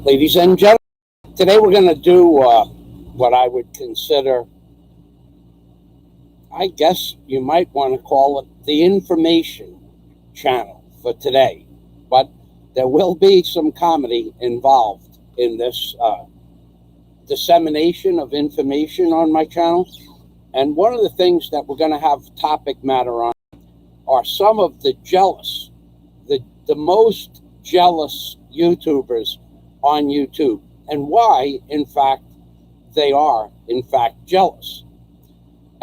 Ladies and gentlemen, today we're going to do what I would consider, I guess you might want to call it the information channel for today. But there will be some comedy involved in this dissemination of information on my channel. And one of the things that we're going to have topic matter on are some of the jealous, the most jealous YouTubers on YouTube, and why, in fact, they are, in fact, jealous.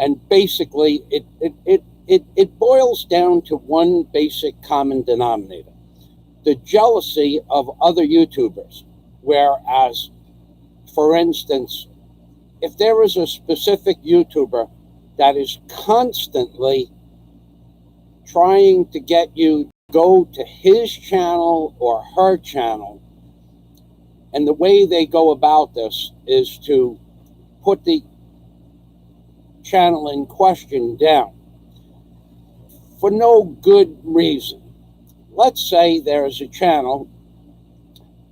And basically, it boils down to one basic common denominator: the jealousy of other YouTubers. Whereas, for instance, if there is a specific YouTuber that is constantly trying to get you to go to his channel or her channel, and the way they go about this is to put the channel in question down for no good reason. Let's say there's a channel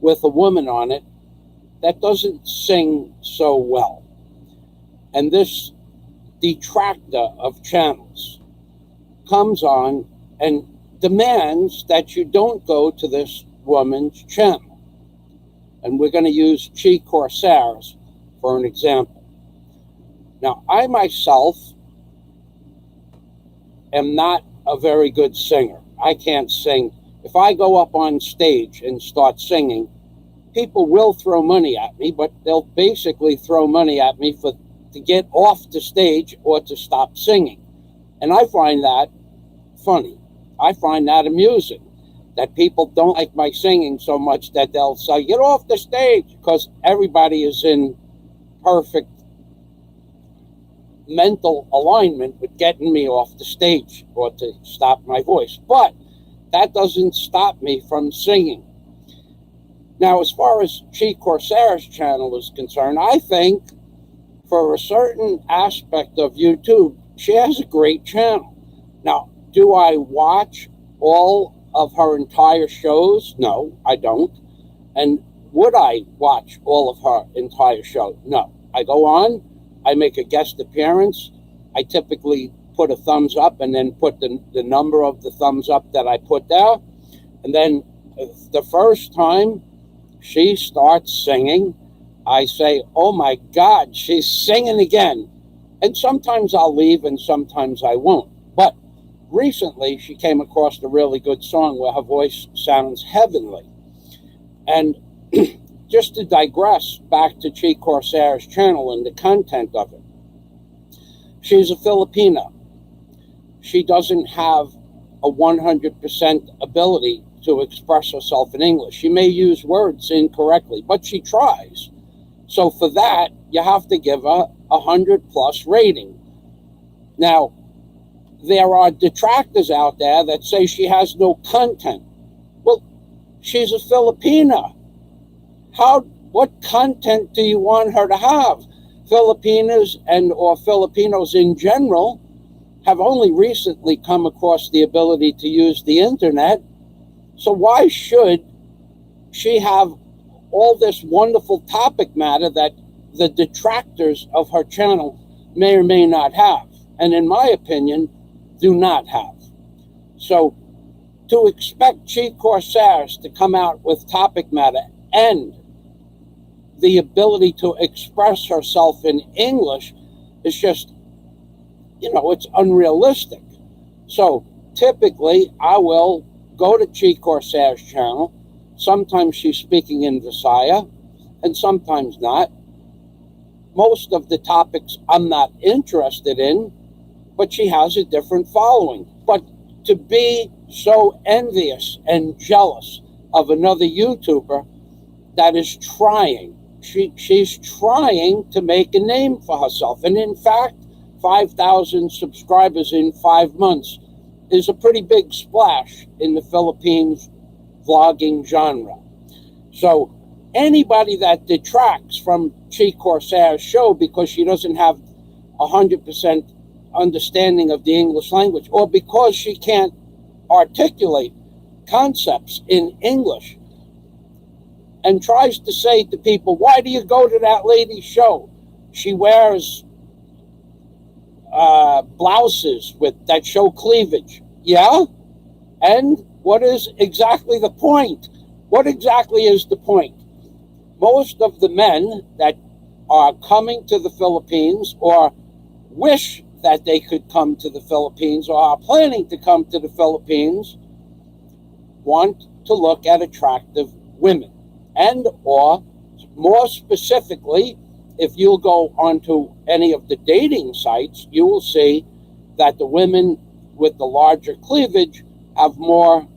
with a woman on it that doesn't sing so well, and this detractor of channels comes on and demands that you don't go to this woman's channel. And we're going to use Chi Corsairs for an example. Now, I myself am not a very good singer. I can't sing. If I go up on stage and start singing, people will throw money at me, but they'll basically throw money at me to get off the stage or to stop singing. And I find that funny. I find that amusing, that people don't like my singing so much that they'll say, get off the stage, because everybody is in perfect mental alignment with getting me off the stage or to stop my voice. But that doesn't stop me from singing. Now, as far as Chi Corsair's channel is concerned, I think for a certain aspect of YouTube, she has a great channel. Now, do I watch all of her entire shows? No, I don't. And would I watch all of her entire show? No. I go on, I make a guest appearance. I typically put a thumbs up and then put the number of the thumbs up that I put there. And then the first time she starts singing, I say, oh my God, she's singing again. And sometimes I'll leave and sometimes I won't. But recently, she came across a really good song where her voice sounds heavenly. And just to digress back to Chi Corsair's channel and the content of it, she's a Filipina. She doesn't have a 100% ability to express herself in English. She may use words incorrectly, but she tries. So for that, you have to give her 100+ rating. Now, there are detractors out there that say she has no content. Well, she's a Filipina. What content do you want her to have? Filipinas or Filipinos in general have only recently come across the ability to use the internet. So why should she have all this wonderful topic matter that the detractors of her channel may or may not have? And in my opinion, do not have. So to expect Chi Corsairs to come out with topic matter and the ability to express herself in English is just, it's unrealistic. So typically I will go to Chi Corsair's channel. Sometimes she's speaking in Visaya and sometimes not. Most of the topics I'm not interested in, but she has a different following. But to be so envious and jealous of another YouTuber that is trying, she's trying to make a name for herself. And in fact, 5,000 subscribers in 5 months is a pretty big splash in the Philippines vlogging genre. So anybody that detracts from Chi Corsair's show because she doesn't have 100% understanding of the English language, or because she can't articulate concepts in English, and tries to say to people, why do you go to that lady's show? She wears blouses that show cleavage. Yeah? And what is exactly the point? What exactly is the point? Most of the men that are coming to the Philippines or wish that they could come to the Philippines or are planning to come to the Philippines want to look at attractive women. And or more specifically, if you'll go onto any of the dating sites, you will see that the women with the larger cleavage have more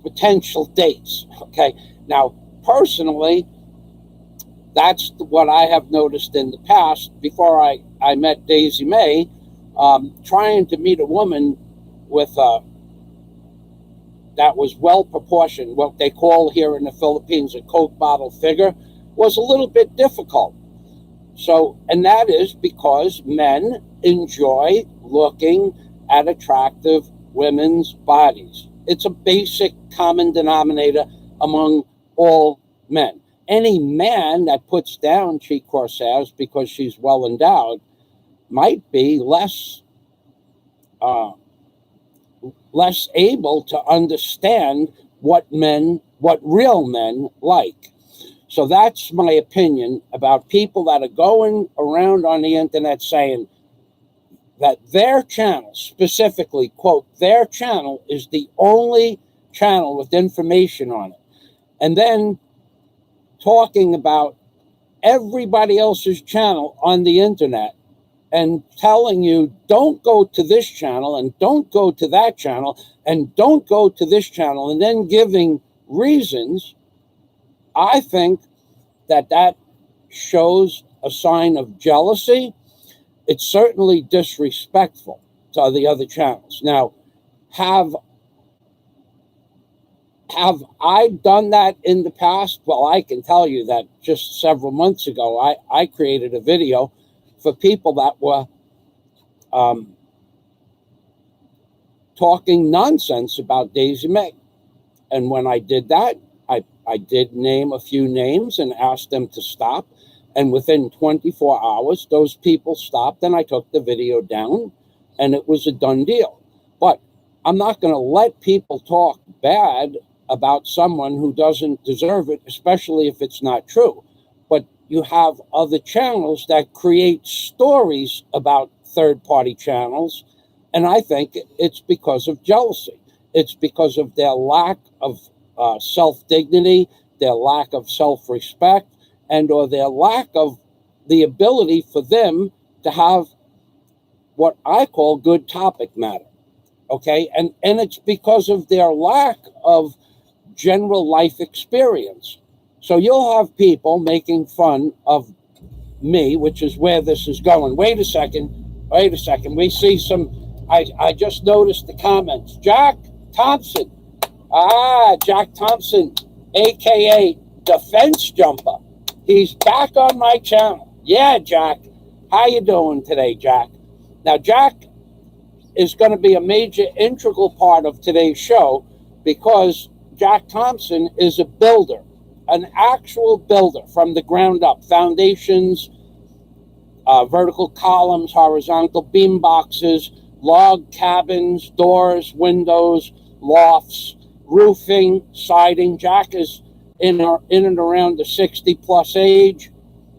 potential dates. Okay. Now, personally, that's what I have noticed in the past. Before I met Daisy May, trying to meet a woman with that was well proportioned, what they call here in the Philippines a Coke bottle figure, was a little bit difficult. So, and that is because men enjoy looking at attractive women's bodies. It's a basic common denominator among all men. Any man that puts down cheek corsairs because she's well endowed might be less able to understand what real men like. So that's my opinion about people that are going around on the internet saying that their channel, specifically, quote, their channel is the only channel with information on it. And then talking about everybody else's channel on the internet and telling you, don't go to this channel and don't go to that channel and don't go to this channel, and then giving reasons. I think that shows a sign of jealousy. It's certainly disrespectful to the other channels. Now, have I done that in the past? Well, I can tell you that just several months ago, I created a video for people that were talking nonsense about Daisy May. And when I did that, I did name a few names and asked them to stop. And within 24 hours, those people stopped and I took the video down and it was a done deal. But I'm not going to let people talk bad about someone who doesn't deserve it, especially if it's not true. But you have other channels that create stories about third-party channels, and I think it's because of jealousy. It's because of their lack of self-dignity, their lack of self-respect, and or their lack of the ability for them to have what I call good topic matter. Okay, and it's because of their lack of general life experience. So you'll have people making fun of me, which is where this is going. Wait a second. We see some, I just noticed the comments. Jack Thompson. Jack Thompson, aka the Fence Jumper. He's back on my channel. Yeah, Jack. How you doing today, Jack? Now, Jack is going to be a major integral part of today's show because Jack Thompson is a builder, an actual builder from the ground up. Foundations, vertical columns, horizontal beam boxes, log cabins, doors, windows, lofts, roofing, siding. Jack is in and around the 60-plus age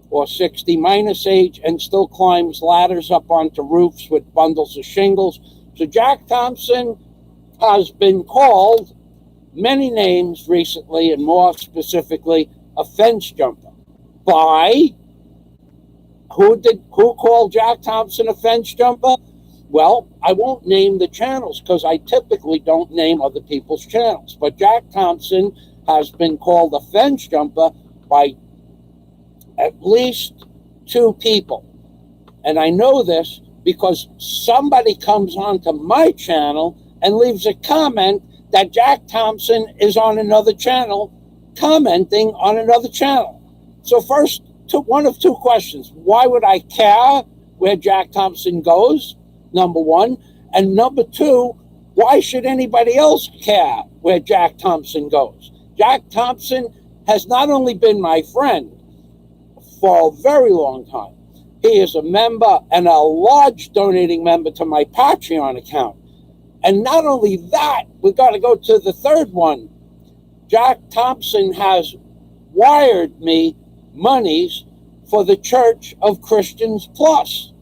or 60-minus age and still climbs ladders up onto roofs with bundles of shingles. So Jack Thompson has been called many names recently, and more specifically, a fence jumper. By who called Jack Thompson a fence jumper? Well, I won't name the channels because I typically don't name other people's channels. But Jack Thompson has been called a fence jumper by at least 2 people. And I know this because somebody comes onto my channel and leaves a comment that Jack Thompson is on another channel commenting on another channel. So first, one of 2 questions. Why would I care where Jack Thompson goes? Number 1. And number 2, why should anybody else care where Jack Thompson goes? Jack Thompson has not only been my friend for a very long time, he is a member and a large donating member to my Patreon account. And not only that, we've got to go to the third one. Jack Thompson has wired me monies for the Church of Christians Plus.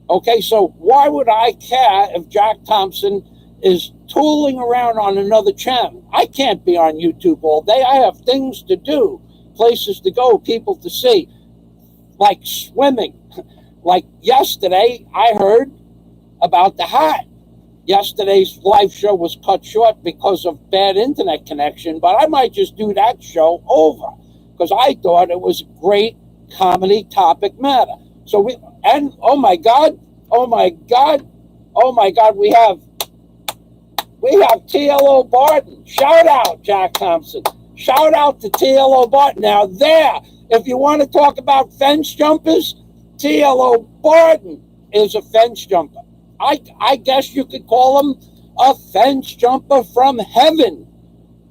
Okay, so why would I care if Jack Thompson is tooling around on another channel? I can't be on YouTube all day. I have things to do, places to go, people to see, like swimming. Like yesterday, I heard about the hat. Yesterday's live show was cut short because of bad internet connection, but I might just do that show over because I thought it was a great comedy topic matter. So oh my God, we have TLO Barton. Shout out, Jack Thompson. Shout out to TLO Barton. Now there, if you want to talk about fence jumpers, TLO Barton is a fence jumper. I guess you could call him a fence jumper from heaven.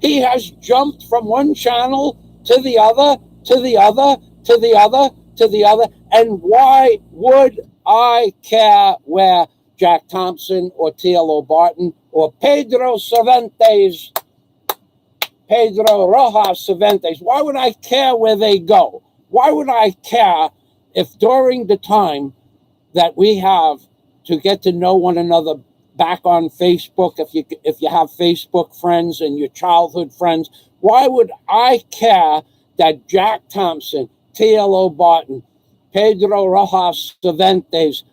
He has jumped from one channel to the other, to the other, to the other, to the other. And why would I care where Jack Thompson or TLO Barton or Pedro Rojas Cervantes, why would I care where they go? Why would I care if during the time that we have to get to know one another back on Facebook, if you have Facebook friends and your childhood friends, why would I care that Jack Thompson, TLO Barton, Pedro Rojas Cervantes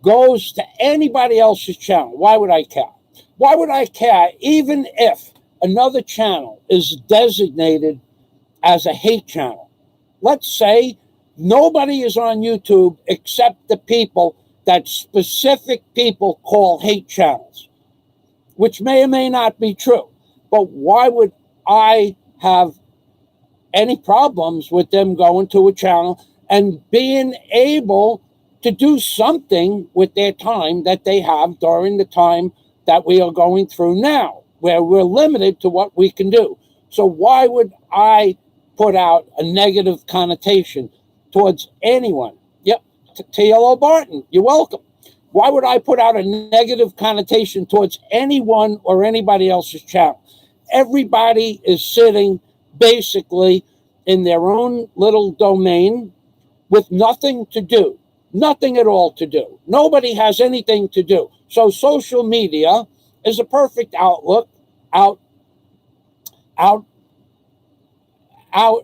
goes to anybody else's channel? Why would I care? Why would I care even if another channel is designated as a hate channel? Let's say nobody is on YouTube except the people that specific people call hate channels, which may or may not be true. But why would I have any problems with them going to a channel and being able to do something with their time that they have during the time that we are going through now, where we're limited to what we can do? So why would I put out a negative connotation towards anyone? Yep, TLO Barton, you're welcome. Why would I put out a negative connotation towards anyone or anybody else's channel? Everybody is sitting basically in their own little domain with nothing to do, nothing at all to do. Nobody has anything to do. So social media is a perfect outlook, out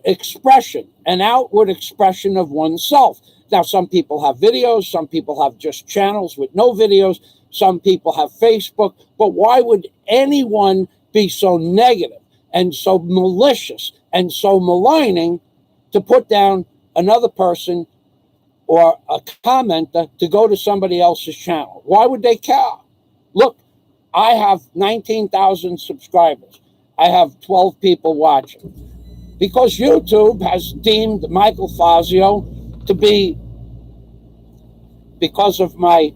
expression, an outward expression of oneself. Now, some people have videos, some people have just channels with no videos, some people have Facebook, but why would anyone be so negative and so malicious and so maligning to put down another person or a commenter to go to somebody else's channel? Why would they care? Look, I have 19,000 subscribers. I have 12 people watching. Because YouTube has deemed Michael Fazio to be, because of my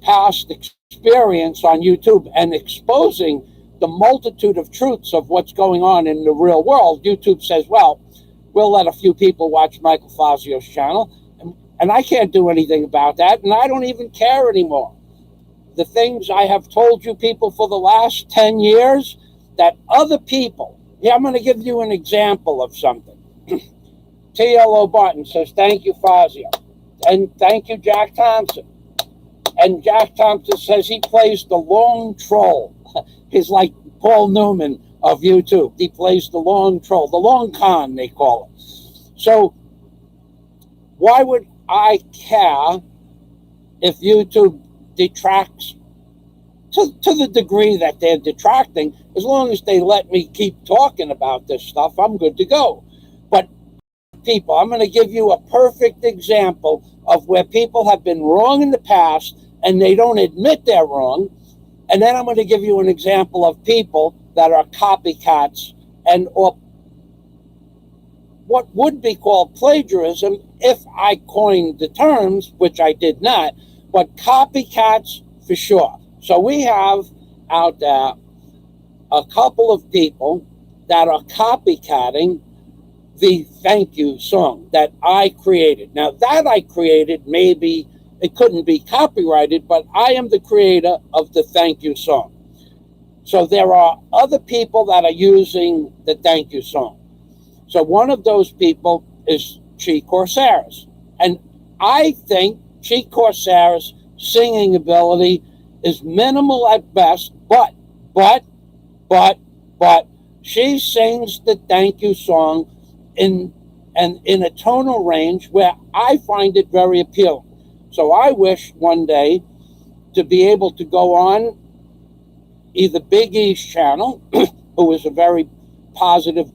past experience on YouTube and exposing the multitude of truths of what's going on in the real world, YouTube says, well, we'll let a few people watch Michael Fazio's channel, and I can't do anything about that, and I don't even care anymore. The things I have told you people for the last 10 years, that other people, I'm going to give you an example of something. TLO Barton says, thank you, Fazio. And thank you, Jack Thompson. And Jack Thompson says he plays the long troll. He's like Paul Newman of YouTube. He plays the long troll, the long con, they call it. So why would I care if YouTube detracts to the degree that they're detracting? As long as they let me keep talking about this stuff, I'm good to go. But people, I'm going to give you a perfect example of where people have been wrong in the past and they don't admit they're wrong. And then I'm going to give you an example of people that are copycats and or what would be called plagiarism if I coined the terms, which I did not, but copycats for sure. So we have out there a couple of people that are copycatting the thank you song that I created. Now, that I created, maybe it couldn't be copyrighted, but I am the creator of the thank you song. So there are other people that are using the thank you song. So one of those people is Chi Corsaris. And I think Chi Corsaris' singing ability is minimal at best, but she sings the thank you song in a tonal range where I find it very appealing. So I wish one day to be able to go on either Big E's channel, who is a very positive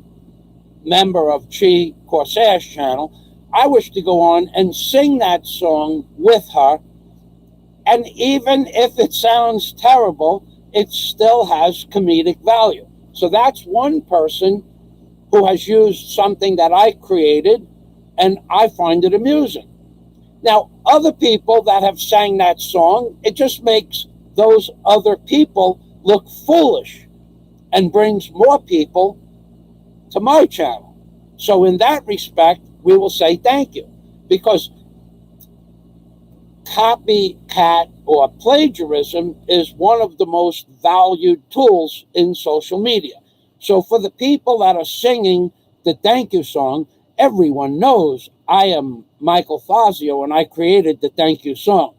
member of Chi Corsair's channel. I wish to go on and sing that song with her. And even if it sounds terrible, it still has comedic value. So that's one person who has used something that I created, and I find it amusing. Now, other people that have sang that song, it just makes those other people look foolish and brings more people to my channel. So in that respect, we will say thank you, because copycat or plagiarism is one of the most valued tools in social media. So for the people that are singing the thank you song, everyone knows I am Michael Fazio and I created the thank you song.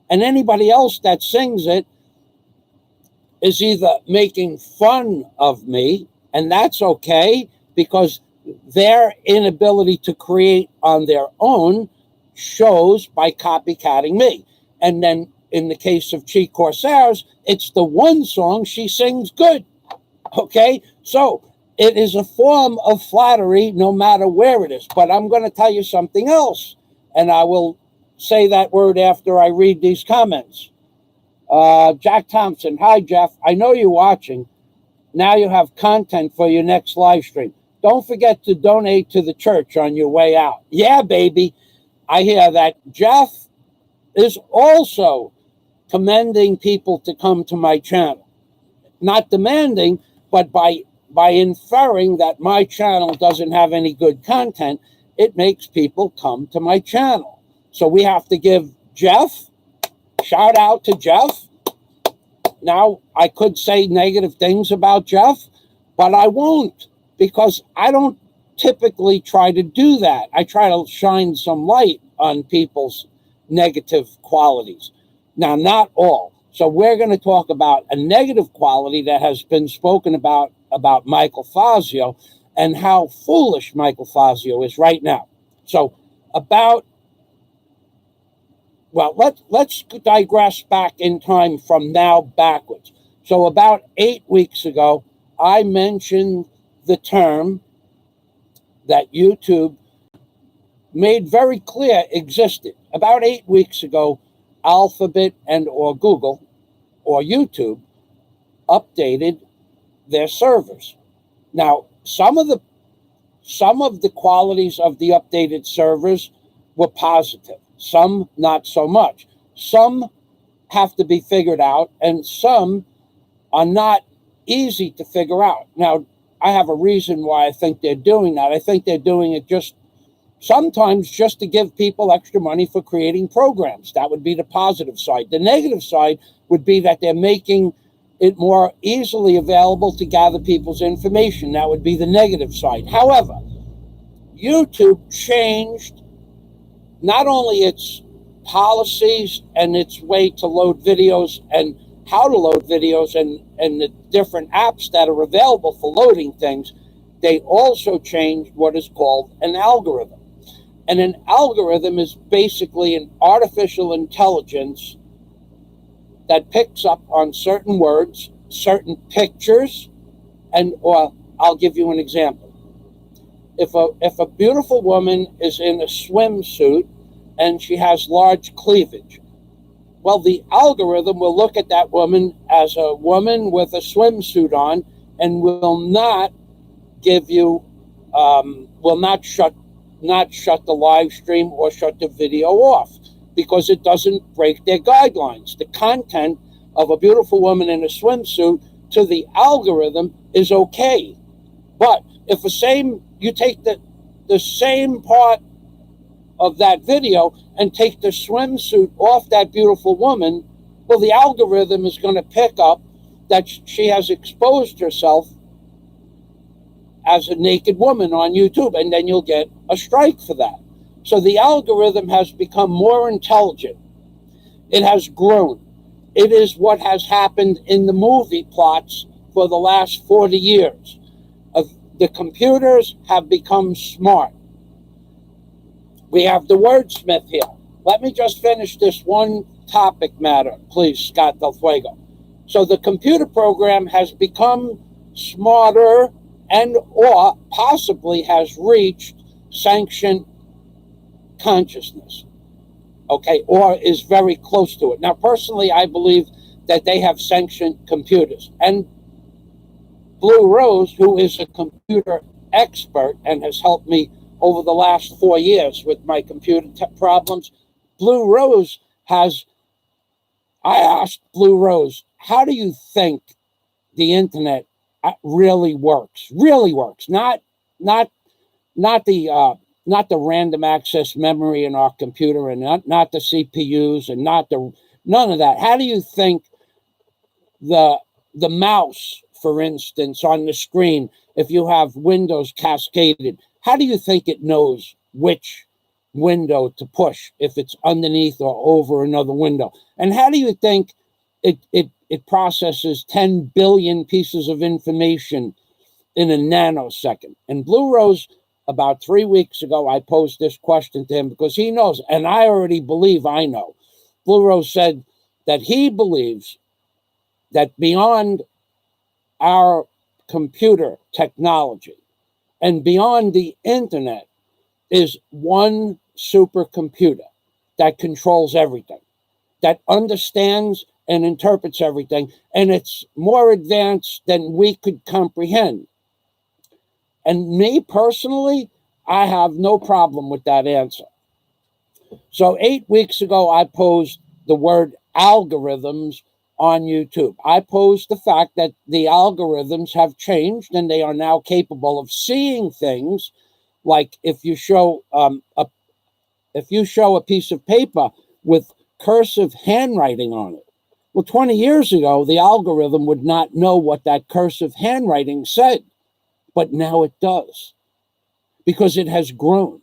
And anybody else that sings it is either making fun of me, and that's okay, because their inability to create on their own shows by copycatting me. And then in the case of Chi Corsair's, it's the one song she sings good. Okay, so it is a form of flattery no matter where it is. But I'm going to tell you something else, and I will say that word after I read these comments. Jack Thompson, hi Jeff, I know you're watching. Now you have content for your next live stream. Don't forget to donate to the church on your way out. Yeah, baby, I hear that. Jeff is also commending people to come to my channel. Not demanding, but by inferring that my channel doesn't have any good content, it makes people come to my channel. So we have to give Jeff, shout out to Jeff. Now, I could say negative things about Jeff, but I won't, because I don't typically try to do that. I try to shine some light on people's negative qualities. Now, not all. So we're going to talk about a negative quality that has been spoken about Michael Fazio and how foolish Michael Fazio is right now. So let's digress back in time from now backwards. So about 8 weeks ago, I mentioned the term that YouTube made very clear existed. About 8 weeks ago, Alphabet and or Google or YouTube updated their servers. Now, some of the qualities of the updated servers were positive, some not so much. Some have to be figured out, and some are not easy to figure out. Now, I have a reason why I think they're doing that. I think they're doing it sometimes just to give people extra money for creating programs. That would be the positive side. The negative side would be that they're making it more easily available to gather people's information. That would be the negative side. However, YouTube changed not only its policies and its way to load videos and how to load videos and the different apps that are available for loading things, they also changed what is called an algorithm. And an algorithm is basically an artificial intelligence that picks up on certain words, certain pictures, or I'll give you an example. If a beautiful woman is in a swimsuit and she has large cleavage, well, the algorithm will look at that woman as a woman with a swimsuit on and will not give you, will not shut the live stream or shut the video off, because it doesn't break their guidelines. The content of a beautiful woman in a swimsuit to the algorithm is okay. But if you take the same part of that video and take the swimsuit off that beautiful woman, well, the algorithm is going to pick up that she has exposed herself as a naked woman on YouTube, and then you'll get a strike for that. So the algorithm has become more intelligent. It has grown. It is what has happened in the movie plots for the last 40 years. The computers have become smart. We have the wordsmith here. Let me just finish this one topic matter, please, Scott Del Fuego. So the computer program has become smarter and or possibly has reached sanctioned consciousness, okay, or is very close to it. Now, personally, I believe that they have sanctioned computers. And Blue Rose, who is a computer expert and has helped me over the last 4 years with my computer problems, Blue Rose I asked Blue Rose, how do you think the internet really works? Really works, not the random access memory in our computer, and not the CPUs, and none of that. How do you think the mouse, for instance, on the screen, if you have windows cascaded, how do you think it knows which window to push, if it's underneath or over another window? And how do you think it processes 10 billion pieces of information in a nanosecond? And Blue Rose, about 3 weeks ago, I posed this question to him because he knows, and I already believe I know. Blue Rose said that he believes that beyond our computer technology and beyond the internet is one supercomputer that controls everything, that understands and interprets everything, and it's more advanced than we could comprehend. And me personally, I have no problem with that answer. So 8 weeks ago, I posed the word algorithms on YouTube. I posed the fact that the algorithms have changed and they are now capable of seeing things like if you show a piece of paper with cursive handwriting on it. Well, 20 years ago, the algorithm would not know what that cursive handwriting said, but now it does because it has grown.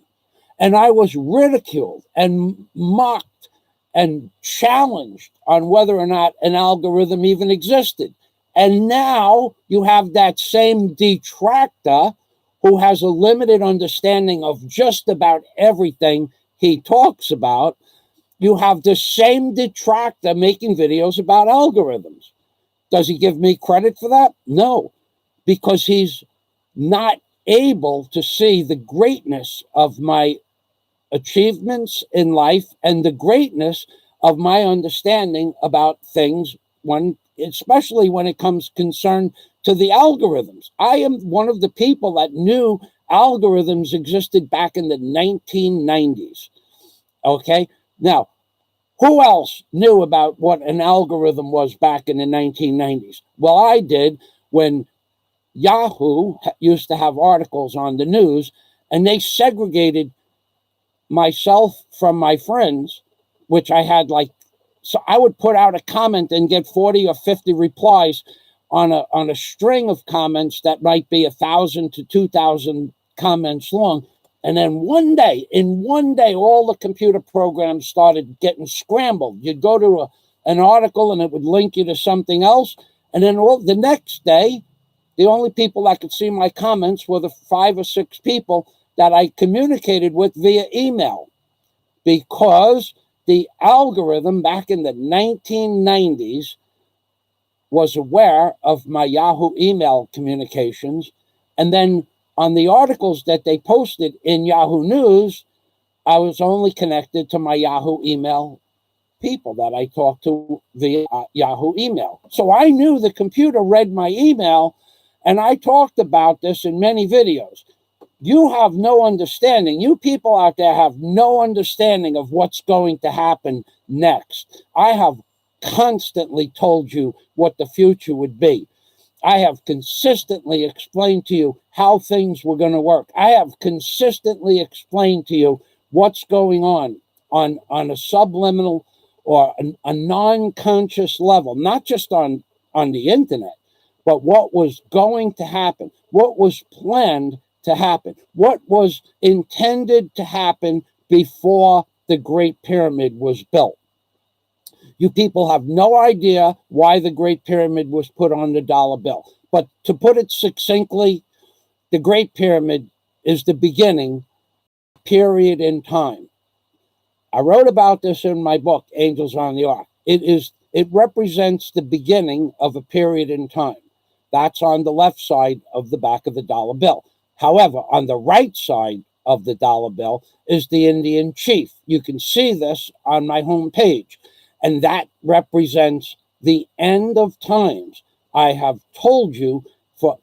And I was ridiculed and mocked and challenged on whether or not an algorithm even existed. And now you have that same detractor who has a limited understanding of just about everything he talks about. You have the same detractor making videos about algorithms. Does he give me credit for that? No, because he's not able to see the greatness of my achievements in life and the greatness of my understanding about things, especially when it comes concerned to the algorithms. I am one of the people that knew algorithms existed back in the 1990s. Okay, now, who else knew about what an algorithm was back in the 1990s? Well, I did when Yahoo used to have articles on the news, and they segregated myself from my friends, which I had so I would put out a comment and get 40 or 50 replies on a string of comments that might be 1,000 to 2,000 comments long. And then in one day, all the computer programs started getting scrambled. You'd go to an article and it would link you to something else. And then the next day, the only people that could see my comments were the 5 or 6 people that I communicated with via email, because the algorithm back in the 1990s was aware of my Yahoo email communications. And then on the articles that they posted in Yahoo News, I was only connected to my Yahoo email people that I talked to via Yahoo email. So I knew the computer read my email, and I talked about this in many videos. You have no understanding. You people out there have no understanding of what's going to happen next. I have constantly told you what the future would be. I have consistently explained to you how things were going to work. I have consistently explained to you what's going on a subliminal or a non-conscious level, not just on the internet, but what was going to happen, what was planned to happen, what was intended to happen before the Great Pyramid was built. You people have no idea why the Great Pyramid was put on the dollar bill. But to put it succinctly, the Great Pyramid is the beginning period in time. I wrote about this in my book, Angels on the Ark. It represents the beginning of a period in time. That's on the left side of the back of the dollar bill. However, on the right side of the dollar bill is the Indian chief. You can see this on my homepage. And that represents the end of times. I have told you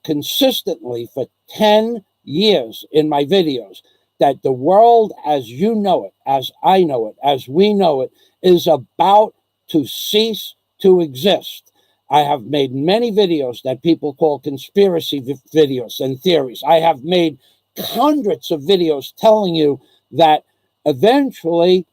consistently for 10 years in my videos that the world as you know it, as I know it, as we know it, is about to cease to exist. I have made many videos that people call conspiracy videos and theories. I have made hundreds of videos telling you that eventually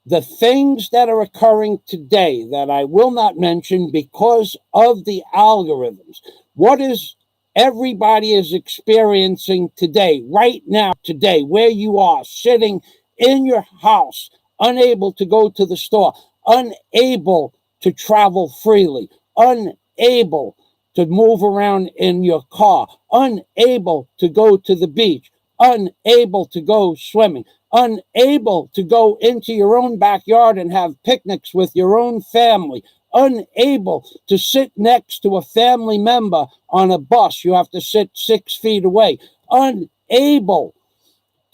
the things that are occurring today that I will not mention because of the algorithms, what is everybody is experiencing today, right now, today, where you are, sitting in your house, unable to go to the store, unable to travel freely, unable to move around in your car, unable to go to the beach, unable to go swimming, unable to go into your own backyard and have picnics with your own family, unable to sit next to a family member on a bus. You have to sit 6 feet away, unable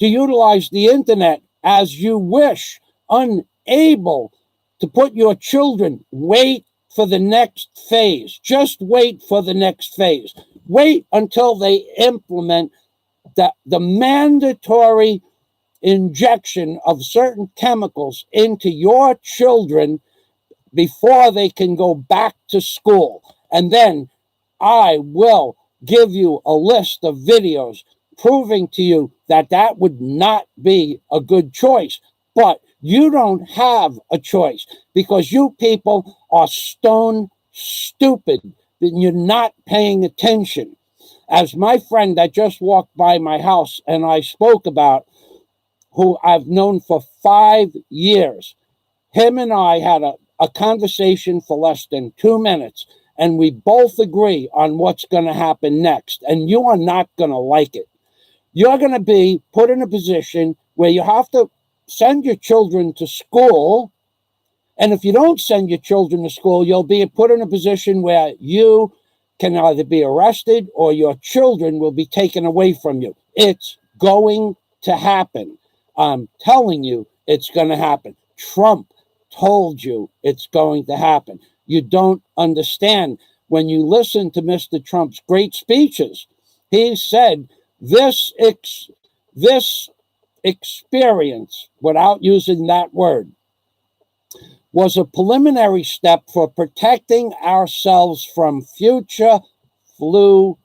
to utilize the internet as you wish, unable to put your children, wait for the next phase. Just wait for the next phase. Wait until they implement the mandatory injection of certain chemicals into your children before they can go back to school. And then I will give you a list of videos proving to you that that would not be a good choice. But you don't have a choice because you people are stone stupid and you're not paying attention. As my friend that just walked by my house and I spoke about, who I've known for 5 years, him and I had a conversation for less than 2 minutes, and we both agree on what's going to happen next. And you are not going to like it. You're going to be put in a position where you have to send your children to school. And if you don't send your children to school, you'll be put in a position where you can either be arrested or your children will be taken away from you. It's going to happen. I'm telling you, it's going to happen. Trump told you it's going to happen. You don't understand. When you listen to Mr. Trump's great speeches, he said this experience, without using that word, was a preliminary step for protecting ourselves from future flu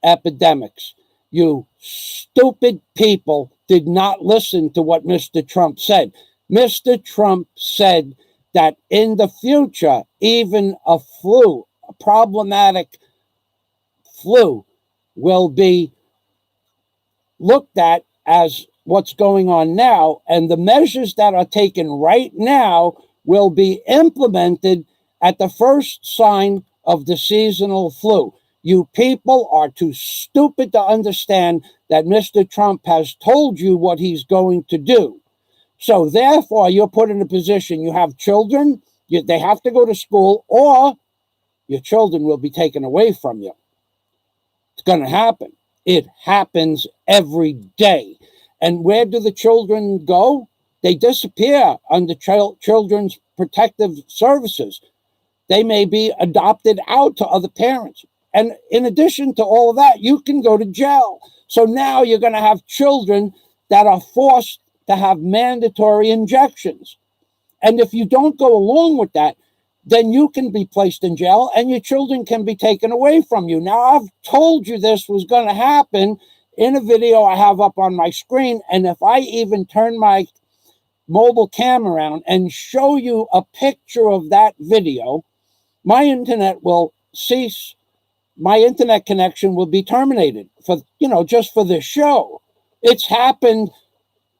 epidemics. You stupid people did not listen to what Mr. Trump said. Mr. Trump said that in the future, even a problematic flu, will be looked at as what's going on now, and the measures that are taken right now will be implemented at the first sign of the seasonal flu. You people are too stupid to understand that Mr. Trump has told you what he's going to do. So therefore, you're put in a position, you have children, they have to go to school, or your children will be taken away from you. It's going to happen. It happens every day. And where do the children go? They disappear under children's protective services. They may be adopted out to other parents. And in addition to all of that, you can go to jail. So now you're going to have children that are forced to have mandatory injections. And if you don't go along with that, then you can be placed in jail and your children can be taken away from you. Now, I've told you this was going to happen in a video I have up on my screen. And if I even turn my mobile camera around and show you a picture of that video, my internet will cease. My internet connection will be terminated for, just for this show. It's happened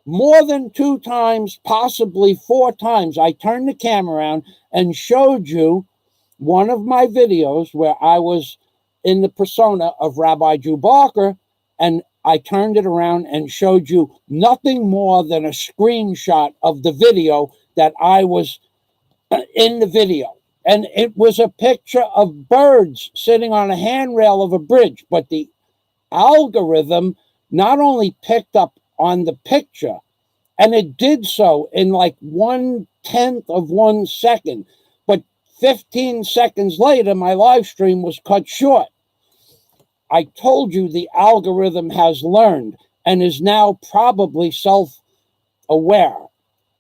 more than 2 times, possibly 4 times. I turned the camera around and showed you one of my videos where I was in the persona of Rabbi Drew Barker, and I turned it around and showed you nothing more than a screenshot of the video that I was in the video. And it was a picture of birds sitting on a handrail of a bridge. But the algorithm not only picked up on the picture, and it did so in like 1/10 of 1 second, but 15 seconds later, my live stream was cut short. I told you the algorithm has learned and is now probably self-aware.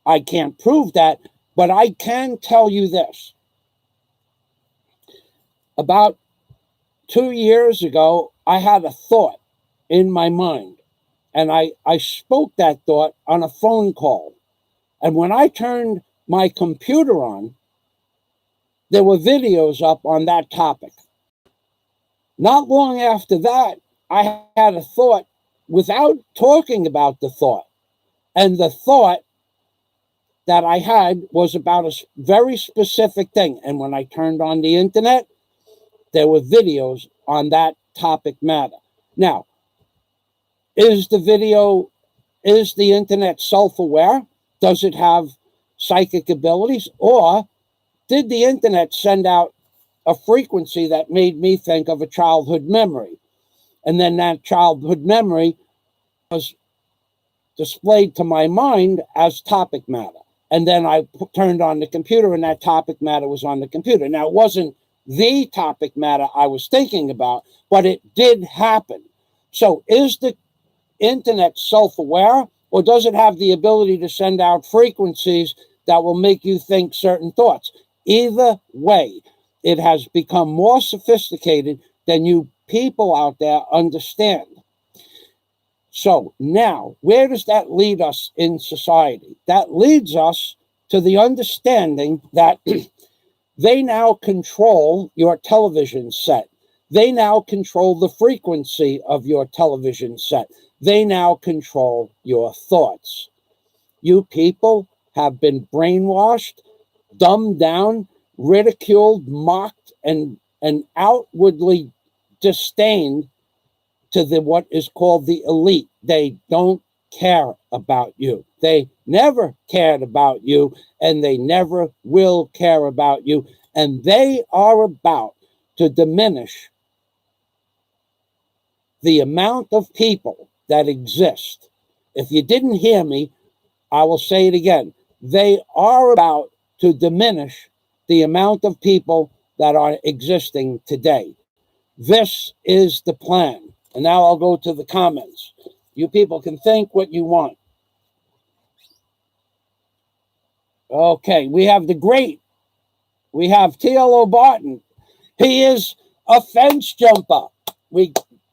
I can't prove that, but I can tell you this. About 2 years ago, I had a thought in my mind, and I spoke that thought on a phone call. And when I turned my computer on, there were videos up on that topic. Not long after that, I had a thought without talking about the thought. And the thought that I had was about a very specific thing. And when I turned on the internet, there were videos on that topic matter. Now, is the internet self-aware? Does it have psychic abilities? Or did the internet send out a frequency that made me think of a childhood memory? And then that childhood memory was displayed to my mind as topic matter. And then I turned on the computer and that topic matter was on the computer. Now, it wasn't the topic matter I was thinking about, but it did happen. So is the internet self-aware, or does it have the ability to send out frequencies that will make you think certain thoughts? Either way, it has become more sophisticated than you people out there understand. So now, where does that lead us in society? That leads us to the understanding that they now control your television set. They now control the frequency of your television set. They now control your thoughts. You people have been brainwashed, dumbed down, ridiculed, mocked, and outwardly disdained to what is called the elite. They don't care about you. They never cared about you, and they never will care about you. And they are about to diminish the amount of people that exist. If you didn't hear me, I will say it again. They are about to diminish the amount of people that are existing today. This is the plan. And now I'll go to the comments. You people can think what you want. Okay, we have T.L.O. Barton. He is a fence jumper.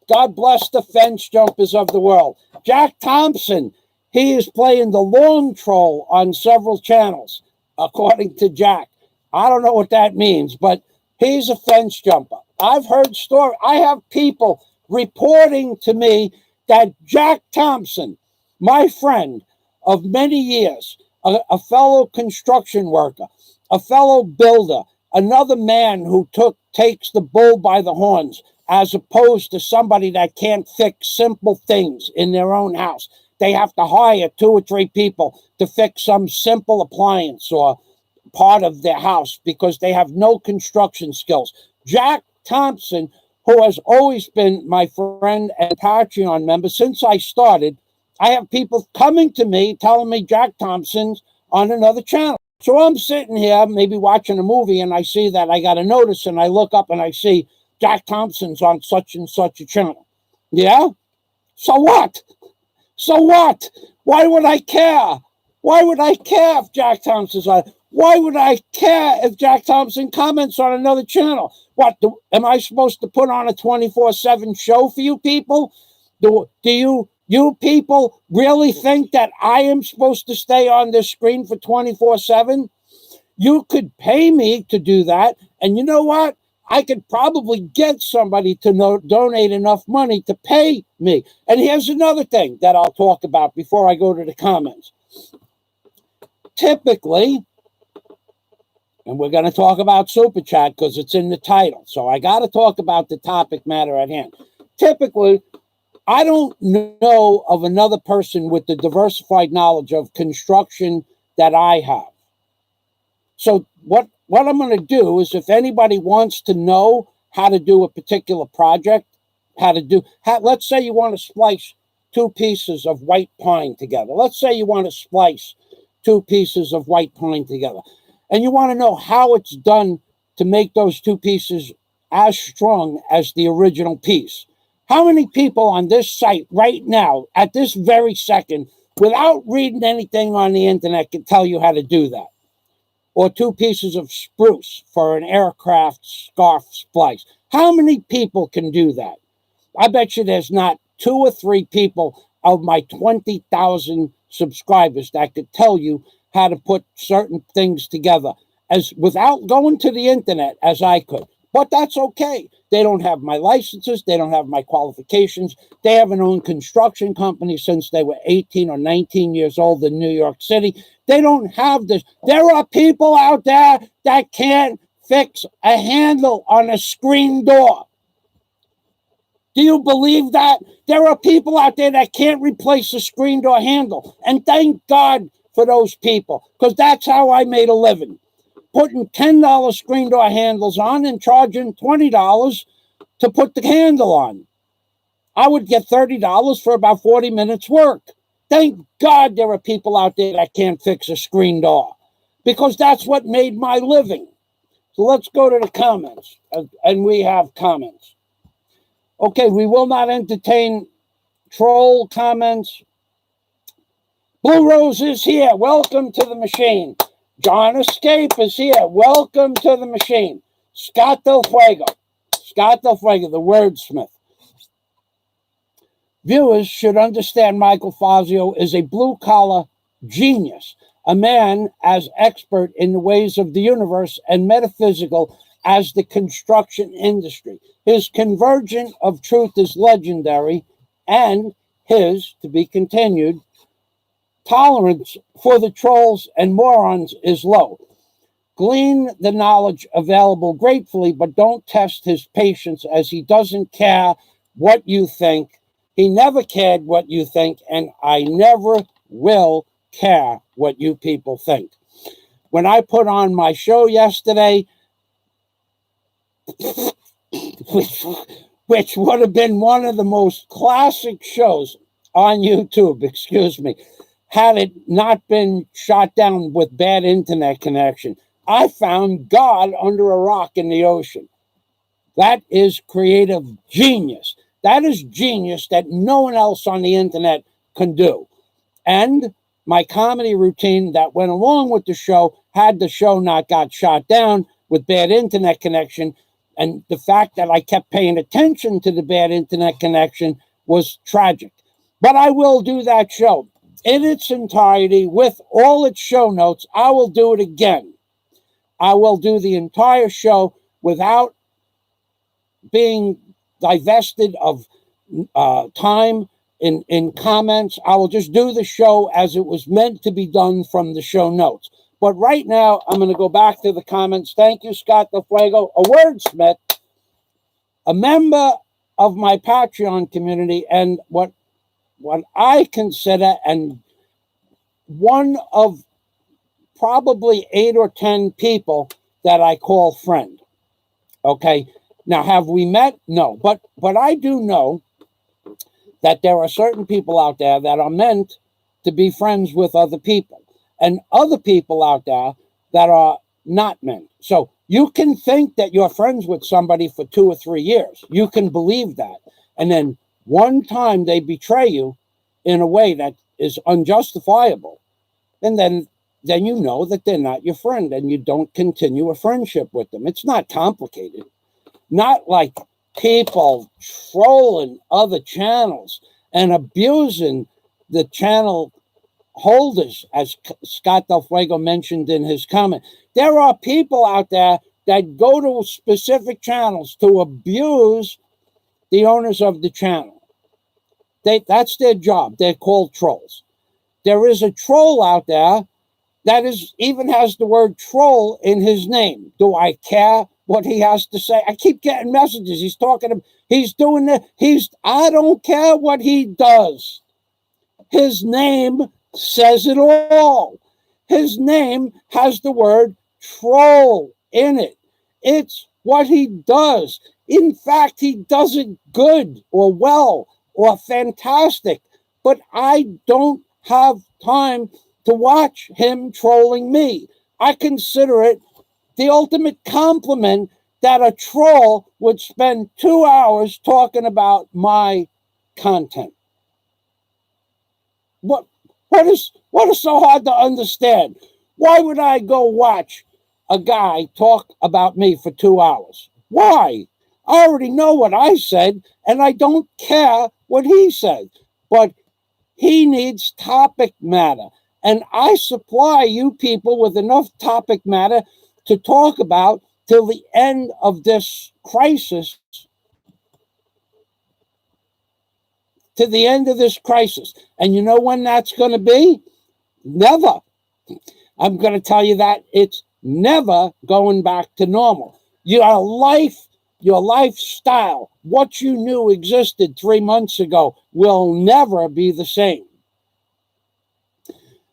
God bless the fence jumpers of the world. Jack Thompson, he is playing the lawn troll on several channels, according to Jack. I don't know what that means, but he's a fence jumper. I've heard stories. I have people reporting to me that Jack Thompson, my friend of many years, a fellow construction worker, a fellow builder, another man who takes the bull by the horns, as opposed to somebody that can't fix simple things in their own house. They have to hire 2 or 3 people to fix some simple appliance or part of their house because they have no construction skills. Jack Thompson, who has always been my friend and Patreon member since I started, I have people coming to me telling me Jack Thompson's on another channel. So I'm sitting here maybe watching a movie and I see that I got a notice and I look up and I see Jack Thompson's on such and such a channel. Yeah? So what? So what? Why would I care? Why would I care if Jack Thompson's on? Why would I care if Jack Thompson comments on another channel? What, am I supposed to put on a 24/7 show for you people? Do you people really think that I am supposed to stay on this screen for 24/7? You could pay me to do that. And you know what? I could probably get somebody to donate enough money to pay me. And here's another thing that I'll talk about before I go to the comments. Typically, and we're going to talk about Super Chat because it's in the title. So I got to talk about the topic matter at hand. Typically, I don't know of another person with the diversified knowledge of construction that I have. So what I'm going to do is, if anybody wants to know how to do a particular project, let's say you want to splice two pieces of white pine together. Let's say you want to splice two pieces of white pine together, and you want to know how it's done to make those two pieces as strong as the original piece. How many people on this site right now, at this very second, without reading anything on the internet, can tell you how to do that? Or two pieces of spruce for an aircraft scarf splice. How many people can do that? I bet you there's not 2 or 3 people of my 20,000 subscribers that could tell you how to put certain things together as without going to the internet as I could. But that's okay. They don't have my licenses. They don't have my qualifications. They haven't owned construction companies since they were 18 or 19 years old in New York City. They don't have this. There are people out there that can't fix a handle on a screen door. Do you believe that? There are people out there that can't replace a screen door handle. And thank God for those people, because that's how I made a living. Putting $10 screen door handles on and charging $20 to put the handle on. I would get $30 for about 40 minutes work. Thank God there are people out there that can't fix a screen door, because that's what made my living. So let's go to the comments, and we have comments. Okay, we will not entertain troll comments. Blue Rose is here. Welcome to the machine. John Escape is here. Welcome to the machine. Scott Del Fuego, the wordsmith. Viewers should understand Michael Fazio is a blue-collar genius, a man as expert in the ways of the universe and metaphysical as the construction industry. His convergence of truth is legendary, and his, to be continued, tolerance for the trolls and morons is low. Glean the knowledge available gratefully, but don't test his patience, as he doesn't care what you think. He never cared what you think, and I never will care what you people think. When I put on my show yesterday, which would have been one of the most classic shows on YouTube, had it not been shot down with bad internet connection, I found God under a rock in the ocean. That is creative genius. That is genius that no one else on the internet can do. And my comedy routine that went along with the show, had the show not got shot down with bad internet connection, and the fact that I kept paying attention to the bad internet connection was tragic. But I will do that show in its entirety with all its show notes. I will do it again. I will do the entire show without being divested of time in comments. I will just do the show as it was meant to be done from the show notes. But right now, I'm going to go back to the comments. Thank you, Scott Del Fuego, a wordsmith, a member of my Patreon community, and what I consider, and one of probably 8 or 10 people that I call friend. Okay, now have we met? No, but I do know that there are certain people out there that are meant to be friends with other people, and other people out there that are not meant. So you can think that you're friends with somebody for 2 or 3 years. You can believe that. And then one time they betray you in a way that is unjustifiable. And then then you know that they're not your friend and you don't continue a friendship with them. It's not complicated. Not like people trolling other channels and abusing the channel holders, as Scott Del Fuego mentioned in his comment. There are people out there that go to specific channels to abuse the owners of the channel. That's their job. They're called trolls. There is a troll out there that even has the word troll in his name. Do I care what he has to say? I keep getting messages. He's talking, he's doing it. I don't care what he does. His name says it all. His name has the word troll in it. It's what he does. In fact, he does it good or well or fantastic, but I don't have time to watch him trolling me. I consider it the ultimate compliment that a troll would spend 2 hours talking about my content. What is so hard to understand? Why would I go watch a guy talk about me for 2 hours? Why? I already know what I said, and I don't care what he said. But he needs topic matter. And I supply you people with enough topic matter to talk about till the end of this crisis. To the end of this crisis. And you know when that's going to be? Never. I'm going to tell you that it's never going back to normal. Your lifestyle, what you knew existed 3 months ago, will never be the same.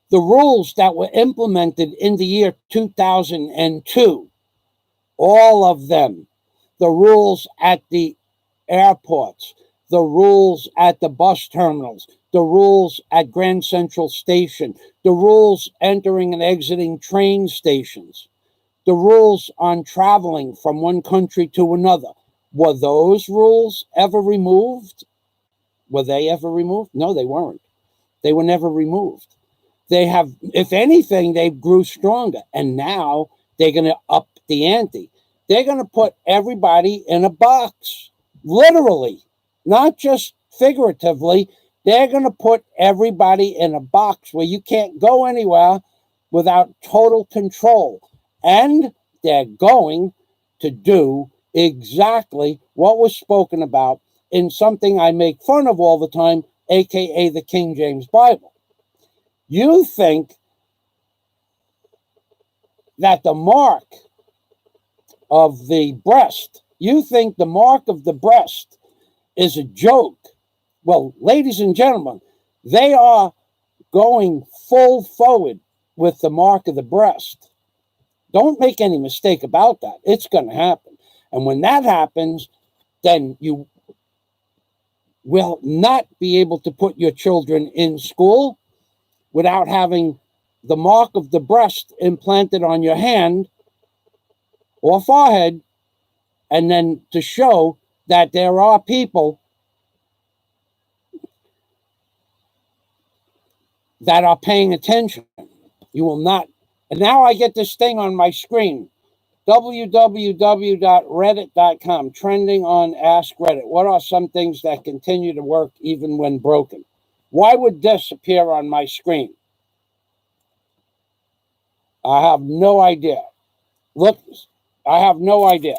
The rules that were implemented in the year 2002, all of them, the rules at the airports, the rules at the bus terminals, the rules at Grand Central Station, the rules entering and exiting train stations, the rules on traveling from one country to another. Were those rules ever removed? Were they ever removed? No, they weren't. They were never removed. They have, if anything, they grew stronger. And now they're going to up the ante. They're going to put everybody in a box, literally, not just figuratively. They're going to put everybody in a box where you can't go anywhere without total control. And they're going to do exactly what was spoken about in something I make fun of all the time, aka the King James Bible. You think that the mark of the breast, you think the mark of the breast is a joke. Well, ladies and gentlemen, they are going full forward with the mark of the breast. Don't make any mistake about that. It's going to happen. And when that happens, then you will not be able to put your children in school without having the mark of the breast implanted on your hand or forehead, and then to show that there are people that are paying attention. You will not. And now I get this thing on my screen, www.reddit.com, trending on Ask Reddit. What are some things that continue to work even when broken? Why would this appear on my screen? I have no idea. Look, I have no idea.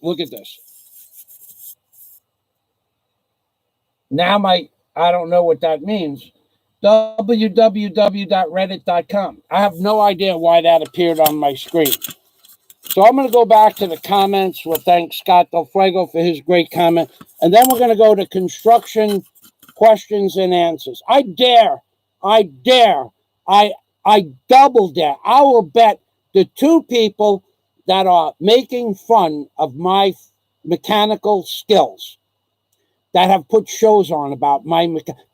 Look at this. Now I don't know what that means. www.reddit.com. I have no idea why that appeared on my screen. So I'm going to go back to the comments. We'll thank Scott Del Fuego for his great comment. And then we're going to go to construction questions and answers. I double dare. I will bet the two people that are making fun of my mechanical skills, that have put shows on about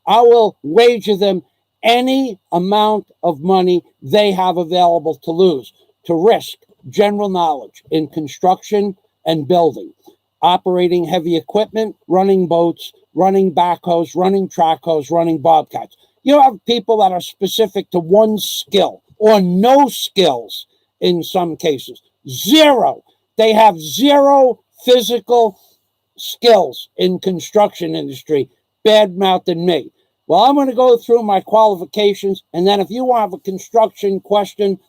I will wager them any amount of money they have available to lose, to risk general knowledge in construction and building, operating heavy equipment, running boats, running backhoes, running track hoes, running bobcats. You have people that are specific to one skill. or no skills in some cases. Zero. They have zero physical skills in construction industry, bad-mouthing me. Well, I'm going to go through my qualifications, and then if you have a construction question,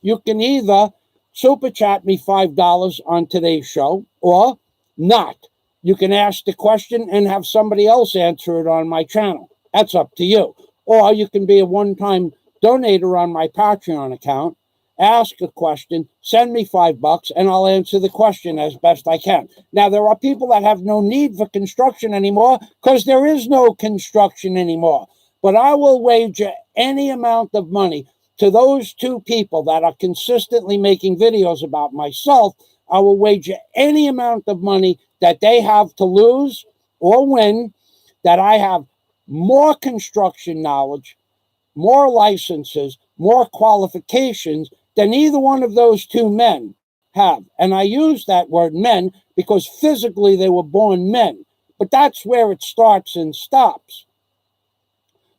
you can either super chat me $5 on today's show or not. You can ask the question and have somebody else answer it on my channel. That's up to you. Or you can be a one-time donator on my Patreon account, ask a question, send me $5, and I'll answer the question as best I can. Now, there are people that have no need for construction anymore because there is no construction anymore. But I will wager any amount of money to those two people that are consistently making videos about myself. I will wager any amount of money that they have to lose or win, that I have more construction knowledge, more licenses, more qualifications than either one of those two men have. And I use that word men because physically they were born men. But that's where it starts and stops.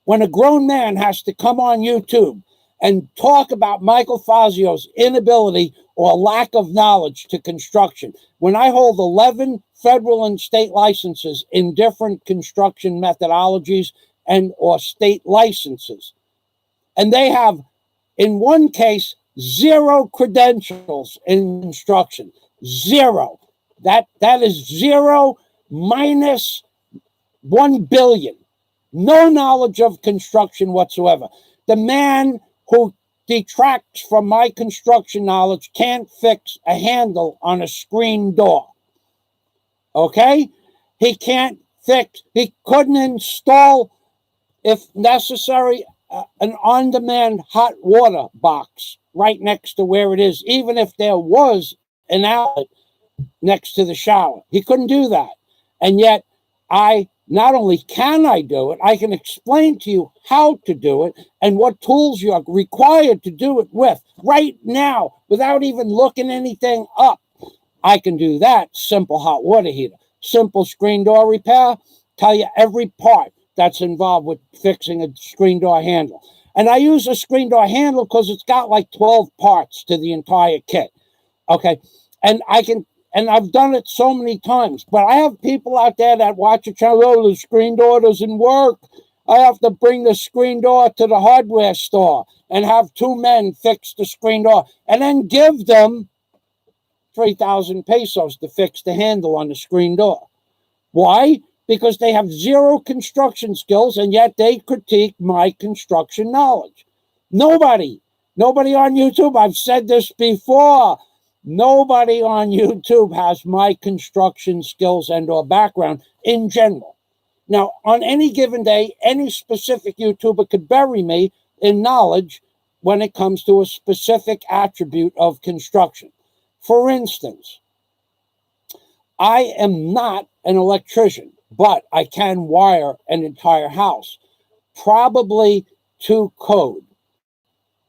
When a grown man has to come on YouTube and talk about Michael Fazio's inability or lack of knowledge to construction, when I hold 11 federal and state licenses in different construction methodologies and or state licenses, and they have, in one case, zero credentials in construction. Zero. That is zero minus 1 billion. No knowledge of construction whatsoever. The man who detracts from my construction knowledge can't fix a handle on a screen door. Okay? He couldn't install, if necessary, an on-demand hot water box right next to where it is, even if there was an outlet next to the shower. He couldn't do that. And yet, not only can I do it, I can explain to you how to do it and what tools you're required to do it with right now without even looking anything up. I can do that. Simple hot water heater, simple screen door repair, tell you every part that's involved with fixing a screen door handle. And I use a screen door handle because it's got like 12 parts to the entire kit. Okay. And I've done it so many times, but I have people out there that watch a channel, oh, the screen door doesn't work. I have to bring the screen door to the hardware store and have two men fix the screen door and then give them 3,000 pesos to fix the handle on the screen door. Why? Because they have zero construction skills and yet they critique my construction knowledge. Nobody on YouTube, I've said this before, nobody on YouTube has my construction skills and or background in general. Now, on any given day, any specific YouTuber could bury me in knowledge when it comes to a specific attribute of construction. For instance, I am not an electrician, but I can wire an entire house, probably to code,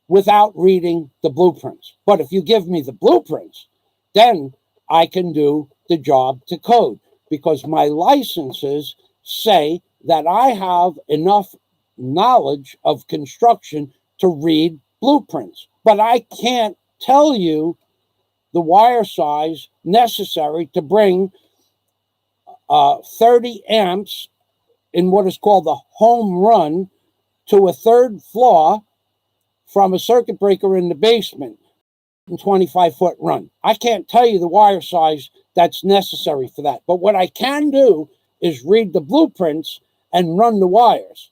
without reading the blueprints. But if you give me the blueprints, then I can do the job to code because my licenses say that I have enough knowledge of construction to read blueprints. But I can't tell you the wire size necessary to bring 30 amps in what is called the home run to a third floor from a circuit breaker in the basement, 25-foot run. I can't tell you the wire size that's necessary for that. But what I can do is read the blueprints and run the wires.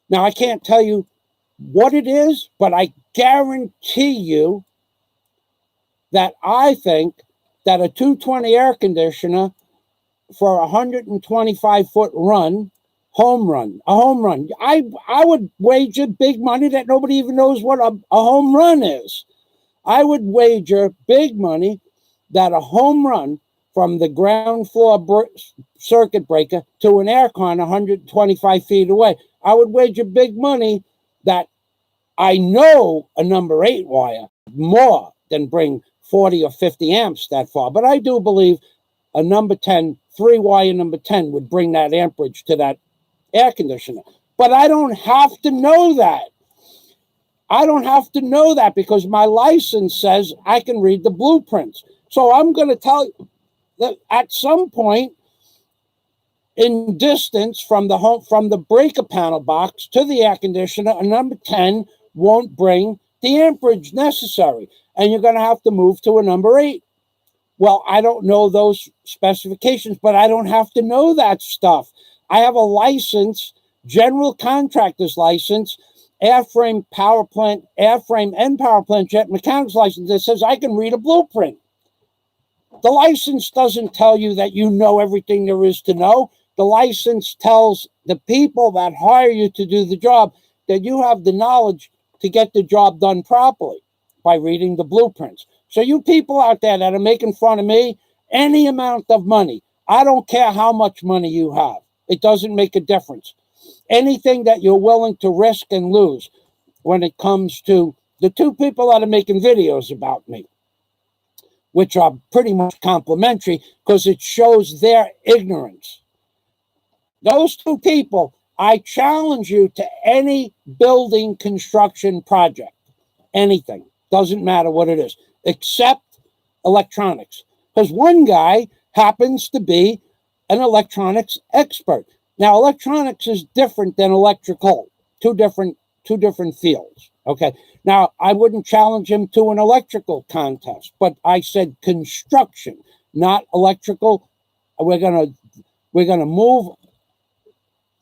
Now, I can't tell you what it is, but I guarantee you that I think that a 220 air conditioner for a 125-foot run, a home run. I would wager big money that nobody even knows what a home run is. I would wager big money that a home run from the ground floor circuit breaker to an air con 125 feet away, I would wager big money that I know a number 8 wire more than bring 40 or 50 amps that far. But I do believe a number 10, 3-wire number 10 would bring that amperage to that air conditioner. But I don't have to know that. I don't have to know that because my license says I can read the blueprints. So I'm going to tell you that at some point in distance from the breaker panel box to the air conditioner, a number 10 won't bring the amperage necessary, and you're going to have to move to a number 8. Well, I don't know those specifications, but I don't have to know that stuff. I have a license, general contractor's license, airframe and power plant jet mechanics license that says I can read a blueprint. The license doesn't tell you that you know everything there is to know. The license tells the people that hire you to do the job that you have the knowledge to get the job done properly by reading the blueprints. So you people out there that are making fun of me, any amount of money, I don't care how much money you have. It doesn't make a difference. Anything that you're willing to risk and lose when it comes to the two people that are making videos about me, which are pretty much complimentary because it shows their ignorance. Those two people, I challenge you to any building construction project, anything, doesn't matter what it is, except electronics. Because one guy happens to be an electronics expert. Now, electronics is different than electrical, two different fields. Okay. Now, I wouldn't challenge him to an electrical contest, but I said construction, not electrical. We're gonna move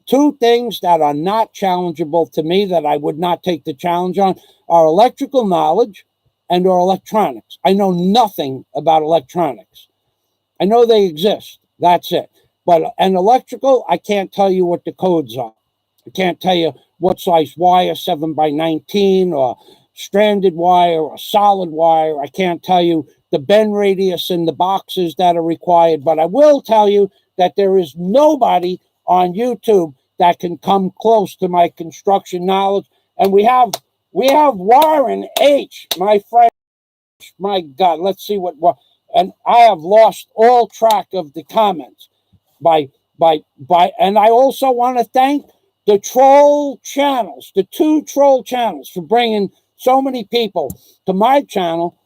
two things that are not challengeable to me that I would not take the challenge on are electrical knowledge and or electronics. I know nothing about electronics. I know they exist. That's it. But an electrical, I can't tell you what the codes are. I can't tell you what size wire, 7x19, or stranded wire, or solid wire. I can't tell you the bend radius in the boxes that are required. But I will tell you that there is nobody on YouTube that can come close to my construction knowledge. And we have Warren H., my friend. My God, let's see what, and I have lost all track of the comments and I also want to thank the troll channels, the 2 troll channels, for bringing so many people to my channel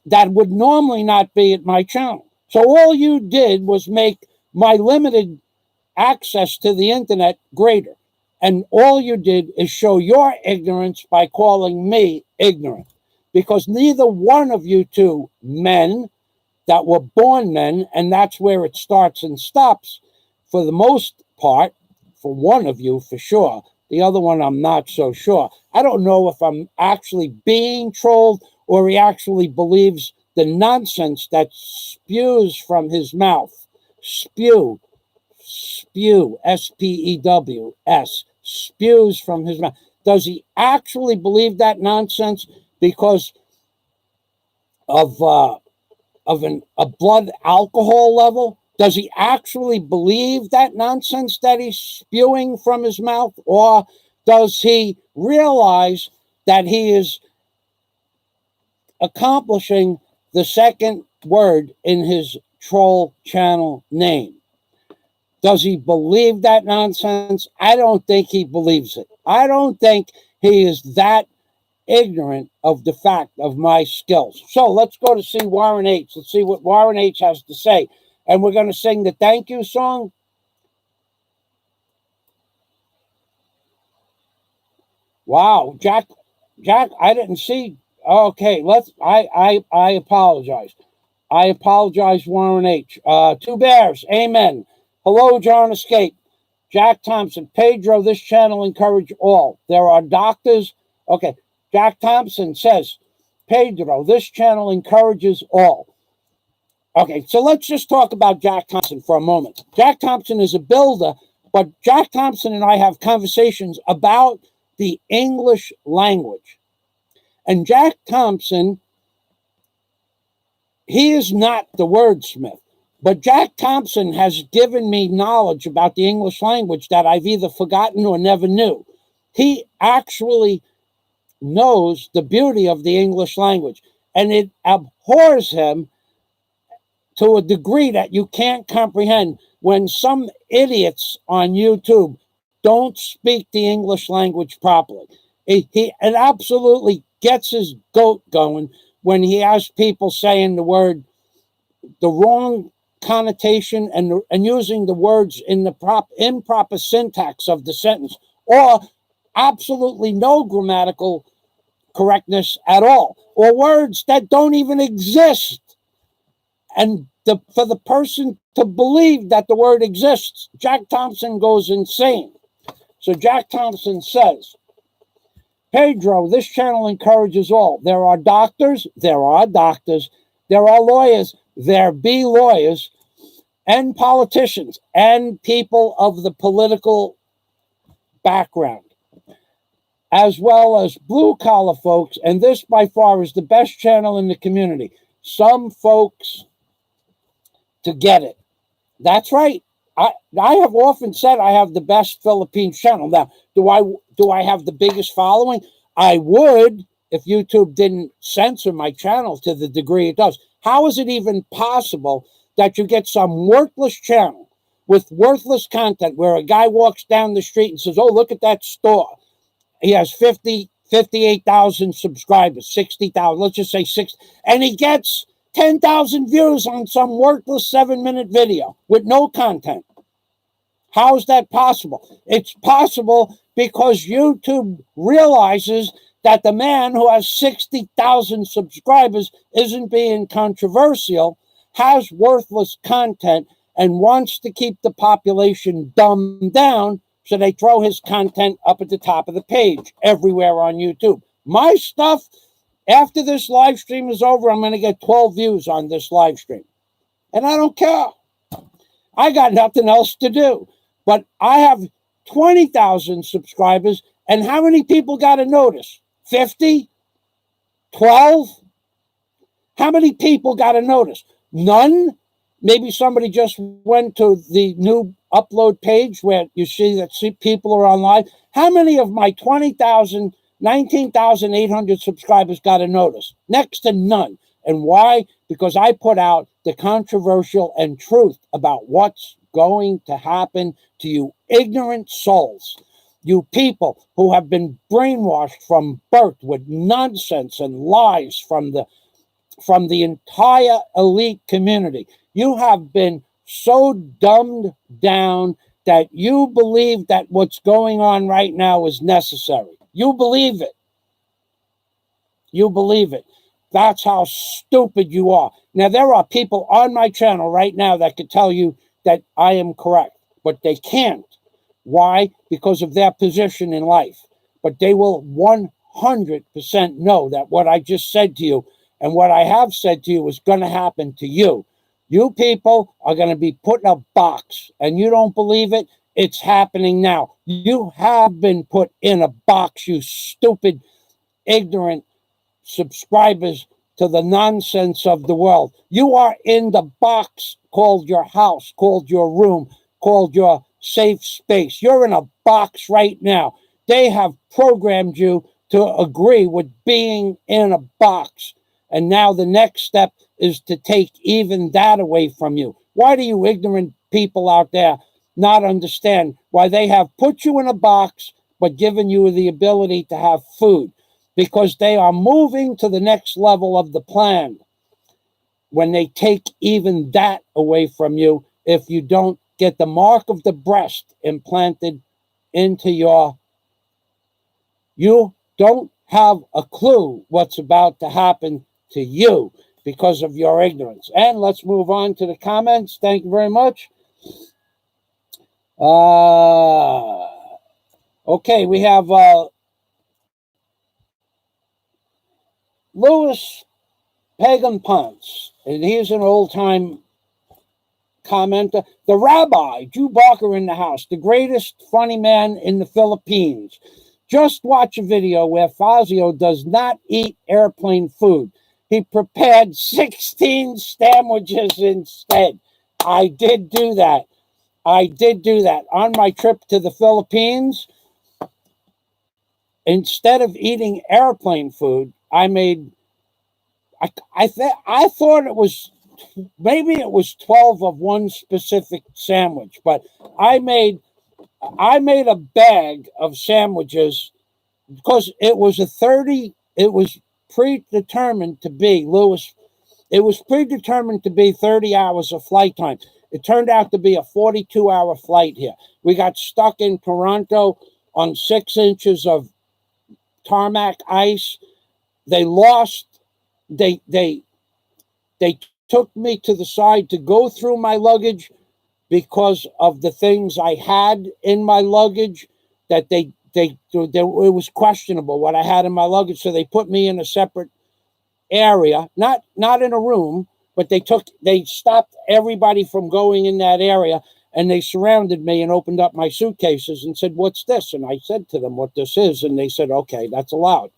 that would normally not be at my channel. So all you did was make my limited access to the internet greater. And all you did is show your ignorance by calling me ignorant. Because neither one of you two men that were born men, and that's where it starts and stops for the most part, for one of you for sure. The other one, I'm not so sure. I don't know if I'm actually being trolled or he actually believes the nonsense that spews from his mouth. Spew, S-P-E-W-S, spews from his mouth. Does he actually believe that nonsense because of a blood alcohol level? Does he actually believe that nonsense that he's spewing from his mouth? Or does he realize that he is accomplishing the second word in his troll channel name? Does he believe that nonsense? I don't think he believes it. I don't think he is that ignorant of the fact of my skills. So let's go to see Warren H. Let's see what Warren H. has to say. And we're going to sing the thank you song. Wow, Jack, I didn't see. Okay, I apologize. I apologize, Warren H. 2 bears, amen. Hello, John Escape. Jack Thompson, Pedro, this channel encourage all. There are doctors. Okay, Jack Thompson says, Pedro, this channel encourages all. Okay, so let's just talk about Jack Thompson for a moment. Jack Thompson is a builder, but Jack Thompson and I have conversations about the English language. And Jack Thompson, he is not the wordsmith, but Jack Thompson has given me knowledge about the English language that I've either forgotten or never knew. He actually knows the beauty of the English language, and it abhors him to a degree that you can't comprehend when some idiots on YouTube don't speak the English language properly. It absolutely gets his goat going when he has people saying the wrong connotation and using the words in the improper syntax of the sentence, or absolutely no grammatical correctness at all, or words that don't even exist. And for the person to believe that the word exists, Jack Thompson goes insane. So Jack Thompson says, Pedro, this channel encourages all. There are doctors, there are lawyers, there be lawyers, and politicians, and people of the political background, as well as blue-collar folks, and this by far is the best channel in the community. Some folks to get it. That's right. I have often said I have the best Philippines channel. Now, do I have the biggest following? I would if YouTube didn't censor my channel to the degree it does. How is it even possible that you get some worthless channel with worthless content where a guy walks down the street and says, oh, look at that store. He has 58,000 subscribers, 60,000, let's just say 60, and he gets 10,000 views on some worthless 7-minute video with no content. How is that possible? It's possible because YouTube realizes that the man who has 60,000 subscribers isn't being controversial, has worthless content, and wants to keep the population dumbed down, so they throw his content up at the top of the page everywhere on YouTube. My stuff, after this live stream is over, I'm going to get 12 views on this live stream. And I don't care. I got nothing else to do. But I have 20,000 subscribers, and how many people got a notice? 50? 12? How many people got a notice? None? Maybe somebody just went to the new upload page where you see that people are on live. How many of my 20,000, 19,800 subscribers got a notice? Next to none. And why? Because I put out the controversial and truth about what's going to happen to you ignorant souls, you people who have been brainwashed from birth with nonsense and lies from the entire elite community. You have been so dumbed down that you believe that what's going on right now is necessary. You believe it. You believe it. That's how stupid you are. Now, there are people on my channel right now that could tell you that I am correct, but they can't. Why? Because of their position in life. But they will 100% know that what I just said to you and what I have said to you is going to happen to you. You people are going to be put in a box, and you don't believe it? It's happening now. You have been put in a box, you stupid, ignorant subscribers to the nonsense of the world. You are in the box called your house, called your room, called your safe space. You're in a box right now. They have programmed you to agree with being in a box. And now the next step is to take even that away from you. Why do you ignorant people out there not understand why they have put you in a box but given you the ability to have food? Because they are moving to the next level of the plan when they take even that away from you if you don't get the mark of the breast implanted into you don't have a clue what's about to happen to you because of your ignorance. And let's move on to the comments. Thank you very much. Okay, we have Louis Pagan Ponce, and he's an old-time commenter. The Rabbi, Drew Barker in the house, the greatest funny man in the Philippines. Just watch a video where Fazio does not eat airplane food. He prepared 16 sandwiches instead. I did do that. On my trip to the Philippines. Instead of eating airplane food, I thought it was, maybe it was 12 of one specific sandwich, but I made a bag of sandwiches because it was it was predetermined to be, Lewis, it was predetermined to be 30 hours of flight time. It turned out to be a 42-hour flight here. We got stuck in Toronto on 6 inches of tarmac ice. They took me to the side to go through my luggage because of the things I had in my luggage that it was questionable what I had in my luggage. So they put me in a separate area, not in a room, but they stopped everybody from going in that area, and they surrounded me and opened up my suitcases and said, "What's this?" And I said to them what this is, and they said, "Okay, that's allowed."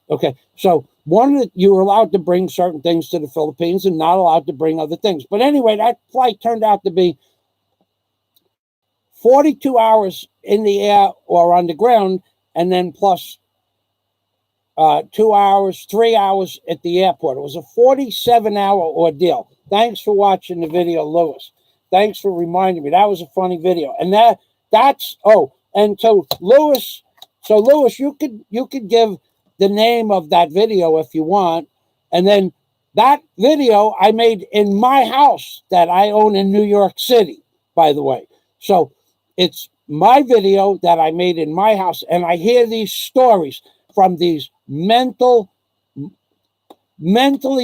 Okay, so you were allowed to bring certain things to the Philippines and not allowed to bring other things. But anyway, that flight turned out to be 42 hours in the air or on the ground, and then plus 2 hours, 3 hours at the airport. It was a 47-hour ordeal. Thanks for watching the video, Lewis. Thanks for reminding me. That was a funny video. And and so Lewis, you could give the name of that video if you want. And then that video I made in my house that I own in New York City, by the way. So it's my video that I made in my house, and I hear these stories from these mentally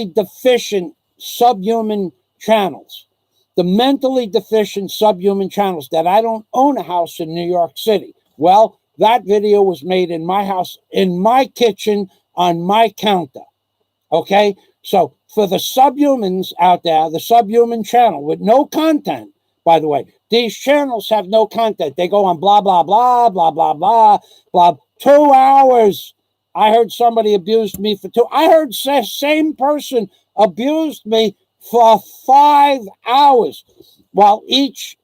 deficient subhuman channels. The mentally deficient subhuman channels that I don't own a house in New York City. Well, that video was made in my house, in my kitchen, on my counter. Okay? So for the subhumans out there, the subhuman channel with no content, by the way, these channels have no content. They go on blah, blah, blah, blah, blah, blah, blah. 2 hours. I heard somebody abused me for 2. I heard the same person abused me for 5 hours, while each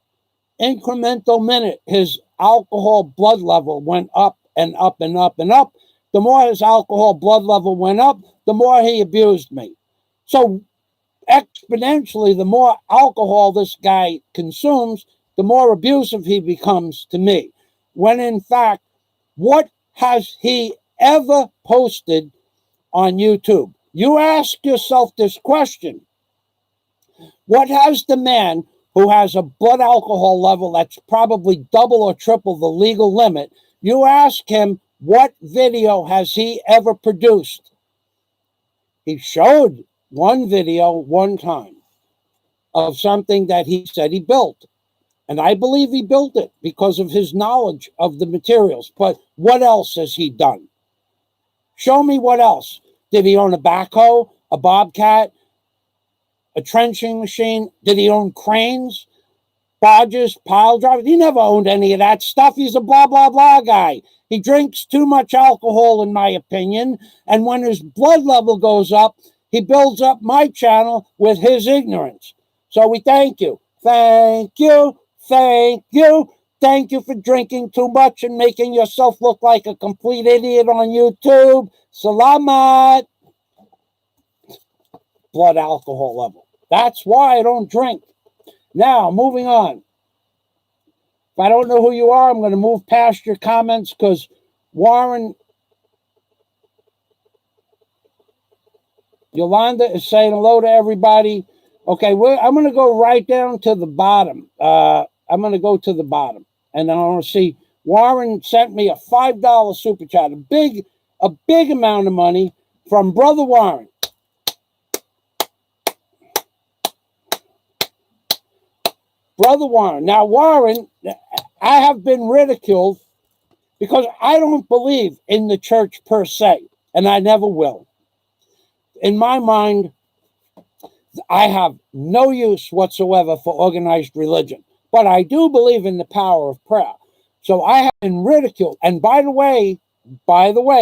incremental minute his alcohol blood level went up and up and up and up. The more his alcohol blood level went up, the more he abused me. So exponentially, the more alcohol this guy consumes, the more abusive he becomes to me. When in fact, what has he ever posted on YouTube? You ask yourself this question. What has the man who has a blood alcohol level that's probably double or triple the legal limit, you ask him, what video has he ever produced? He showed one video one time of something that he said he built. And I believe he built it because of his knowledge of the materials. But what else has he done? Show me what else. Did he own a backhoe, a bobcat, a trenching machine? Did he own cranes, barges, pile drivers? He never owned any of that stuff. He's a blah, blah, blah guy. He drinks too much alcohol, in my opinion. And when his blood level goes up, he builds up my channel with his ignorance. So we thank you. Thank you. Thank you. Thank you for drinking too much and making yourself look like a complete idiot on YouTube. Salamat. Blood alcohol level. That's why I don't drink. Now, moving on. If I don't know who you are, I'm going to move past your comments because Warren, Yolanda is saying hello to everybody. Okay, I'm going to go right down to the bottom. I'm going to go to the bottom. And I want to see, Warren sent me a $5 super chat, a big amount of money from Brother Warren. Brother Warren. Now, Warren, I have been ridiculed because I don't believe in the church per se, and I never will. In my mind, I have no use whatsoever for organized religion, but I do believe in the power of prayer. So I have been ridiculed. And by the way,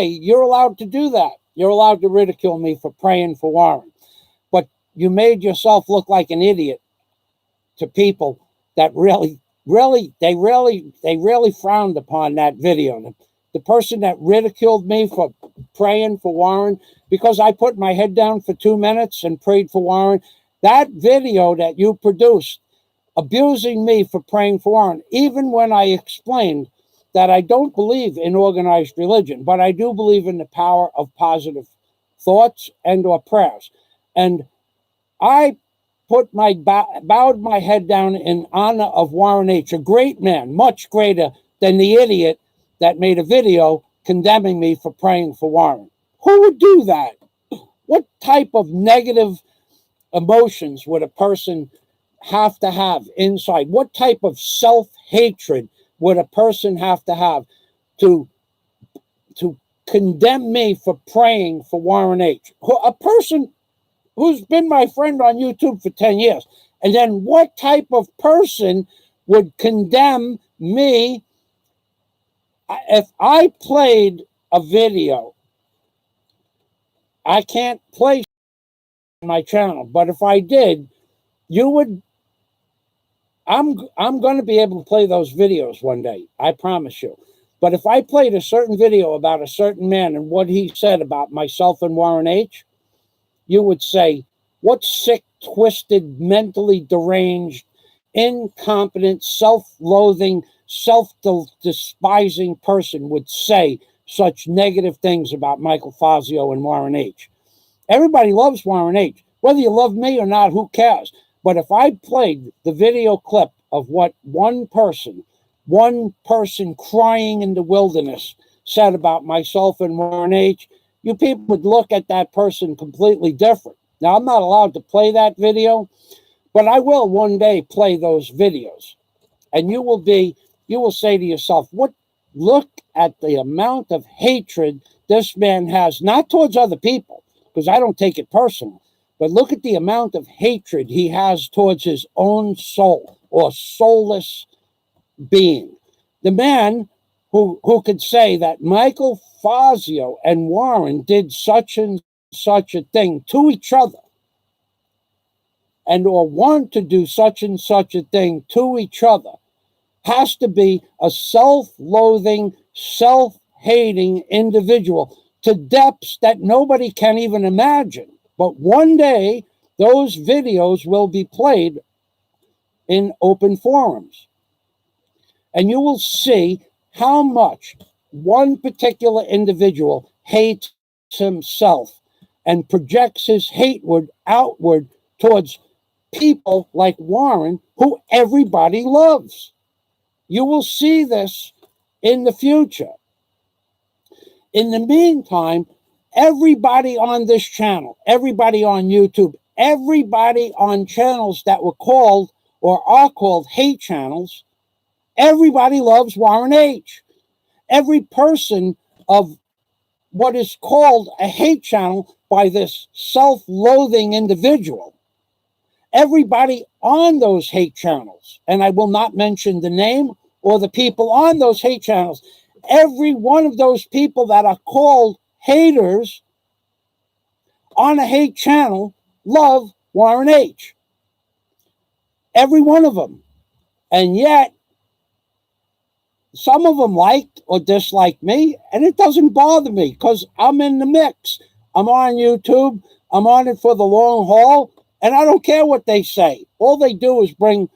you're allowed to do that. You're allowed to ridicule me for praying for Warren. But you made yourself look like an idiot to people that really frowned upon that video. The person that ridiculed me for praying for Warren, because I put my head down for 2 minutes and prayed for Warren, that video that you produced, abusing me for praying for Warren, even when I explained that I don't believe in organized religion, but I do believe in the power of positive thoughts and or prayers. And I put my bowed my head down in honor of Warren H., a great man, much greater than the idiot that made a video condemning me for praying for Warren. Who would do that? What type of negative emotions would a person have to have inside? What type of self-hatred would a person have to condemn me for praying for Warren H., a person who's been my friend on YouTube for 10 years? And then what type of person would condemn me if I played a video? I can't play on my channel, but if I did, you would. I'm going to be able to play those videos one day, I promise you. But if I played a certain video about a certain man and what he said about myself and Warren H., you would say, what sick, twisted, mentally deranged, incompetent, self-loathing, self-despising person would say such negative things about Michael Fazio and Warren H.? Everybody loves Warren H. Whether you love me or not, who cares? But if I played the video clip of what one person crying in the wilderness said about myself and Warren H., you people would look at that person completely different. Now, I'm not allowed to play that video, but I will one day play those videos. And you will say to yourself, look at the amount of hatred this man has, not towards other people, because I don't take it personal, but look at the amount of hatred he has towards his own soul or soulless being. The man who could say that Michael Fazio and Warren did such and such a thing to each other, and or want to do such and such a thing to each other, has to be a self-loathing, self-hating individual to depths that nobody can even imagine. But one day, those videos will be played in open forums. And you will see how much one particular individual hates himself and projects his hatred outward towards people like Warren, who everybody loves. You will see this in the future. In the meantime, everybody on this channel, everybody on YouTube, everybody on channels that were called or are called hate channels, everybody loves Warren H. Every person of what is called a hate channel by this self-loathing individual, everybody on those hate channels, and I will not mention the name or the people on those hate channels, every one of those people that are called haters on a hate channel love Warren H. Every one of them. And yet, some of them liked or disliked me, and it doesn't bother me because I'm in the mix. I'm on YouTube. I'm on it for the long haul, and I don't care what they say. All they do is bring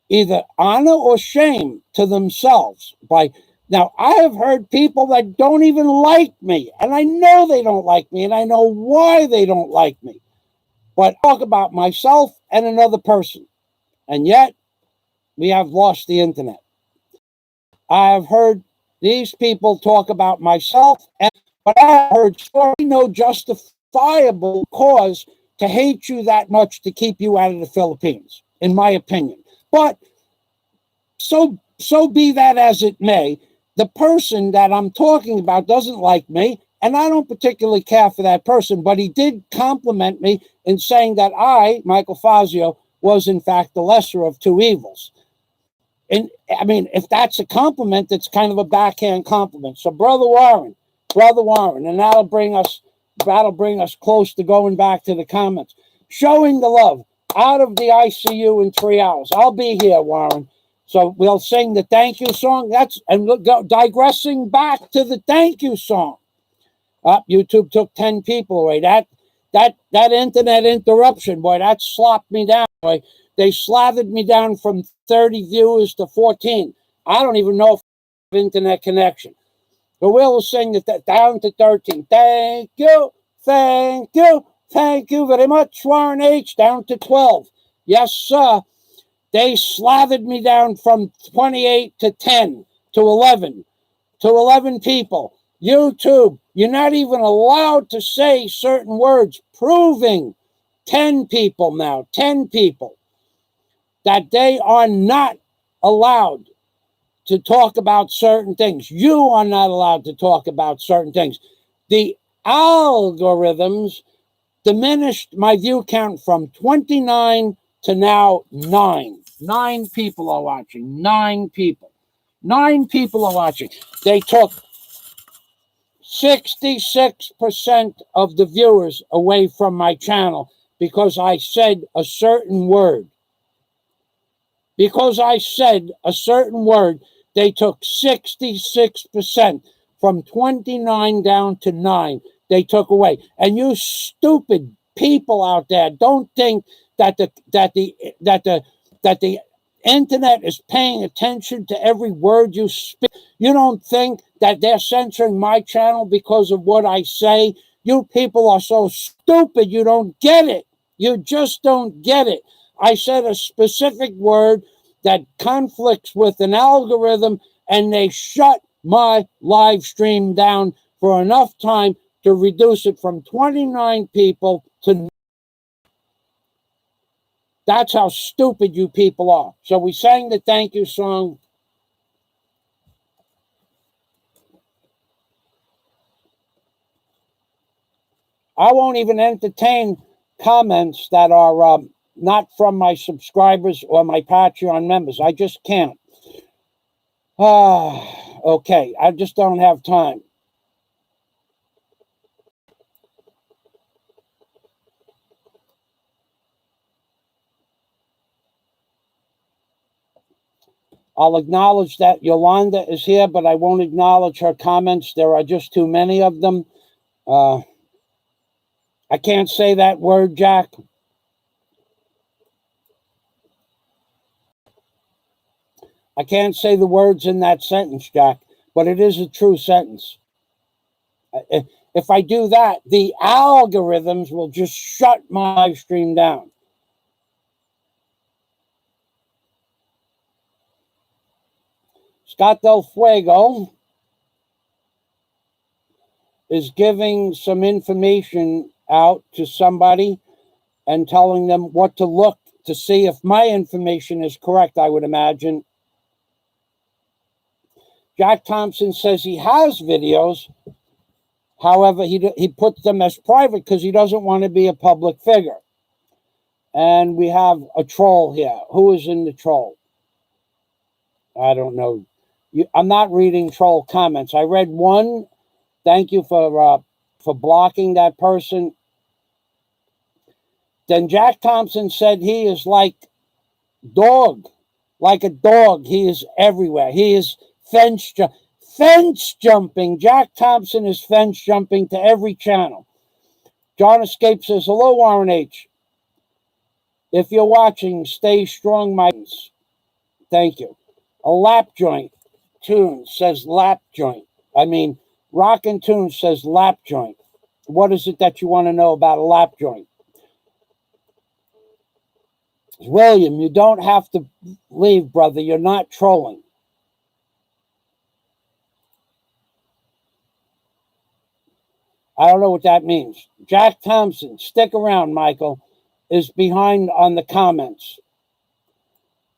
either honor or shame to themselves. Now, I have heard people that don't even like me, and I know they don't like me, and I know why they don't like me. But I talk about myself and another person, and yet we have lost the internet. I have heard these people talk about myself, but I have heard no justifiable cause to hate you that much to keep you out of the Philippines, in my opinion. But so be that as it may, the person that I'm talking about doesn't like me, and I don't particularly care for that person, but he did compliment me in saying that I, Michael Fazio, was in fact the lesser of two evils. And I mean, if that's a compliment, it's kind of a backhand compliment. So Brother Warren, and that'll bring us close to going back to the comments. Showing the love out of the ICU in 3 hours. I'll be here, Warren. So we'll sing the thank you song. Digressing back to the thank you song. YouTube took 10 people away. That internet interruption, boy, that slopped me down, boy. They slathered me down from 30 viewers to 14. I don't even know if internet connection. But we'll sing it down to 13. Thank you, thank you, thank you very much, Warren H. Down to 12. Yes, sir. They slathered me down from 28 to 10 to 11 to 11 people. YouTube, you're not even allowed to say certain words, proving 10 people now, 10 people, that they are not allowed to talk about certain things. You are not allowed to talk about certain things. The algorithms diminished my view count from 29 to now 9. 9 people are watching. 9 people. 9 people are watching. They took 66% of the viewers away from my channel because I said a certain word. Because I said a certain word, they took 66% from 29 down to 9. They took away. And you stupid people out there don't think that the internet is paying attention to every word you speak. You don't think that they're censoring my channel because of what I say. You people are so stupid, you don't get it. You just don't get it. I said a specific word that conflicts with an algorithm, and they shut my live stream down for enough time to reduce it from 29 people to... That's how stupid you people are. So we sang the thank you song. I won't even entertain comments that are not from my subscribers or my Patreon members. I just can't. Okay, I just don't have time. I'll acknowledge that Yolanda is here, but I won't acknowledge her comments. There are just too many of them. I can't say that word, Jack. I can't say the words in that sentence, Jack, but it is a true sentence. If I do that, the algorithms will just shut my live stream down. Scott Del Fuego is giving some information out to somebody and telling them what to look to see if my information is correct, I would imagine. Jack Thompson says he has videos. However, he puts them as private because he doesn't want to be a public figure. And we have a troll here. Who is in the troll? I don't know. I'm not reading troll comments. I read one. Thank you for blocking that person. Then Jack Thompson said he is like a dog. He is everywhere. He is fence jumping. Jack Thompson is fence jumping to every channel. John Escape says, hello, Warren H. If you're watching, stay strong, my friends. Thank you. A lap joint tune says lap joint. I mean, Rockin' Tune says lap joint. What is it that you want to know about a lap joint? William, you don't have to leave, brother. You're not trolling. I don't know what that means. Jack Thompson, stick around, Michael, is behind on the comments.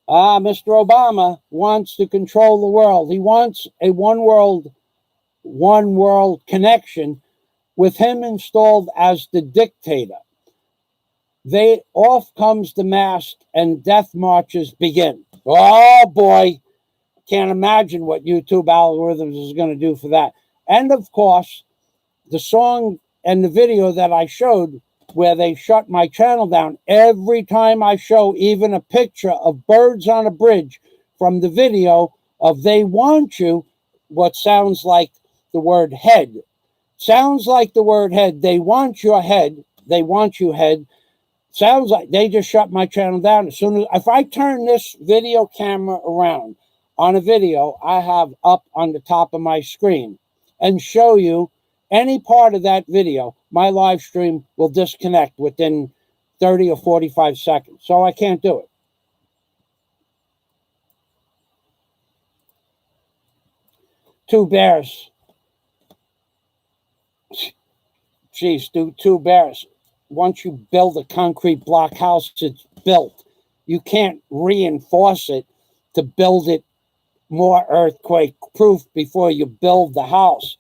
Mr. Obama wants to control the world. He wants a one world connection with him installed as the dictator. Off comes the mask and death marches begin. Oh boy, can't imagine what YouTube algorithms is going to do for that. And of course, the song and the video that I showed where they shut my channel down, every time I show even a picture of birds on a bridge from the video of They Want You, what sounds like the word head. Sounds like the word head. They want your head. They want you head. Sounds like they just shut my channel down. As soon as, if I turn this video camera around, on a video I have up on the top of my screen and show you any part of that video, my live stream will disconnect within 30 or 45 seconds. So I can't do it. Two bears. Geez, two bears. Once you build a concrete block house, it's built. You can't reinforce it to build it more earthquake proof before you build the house.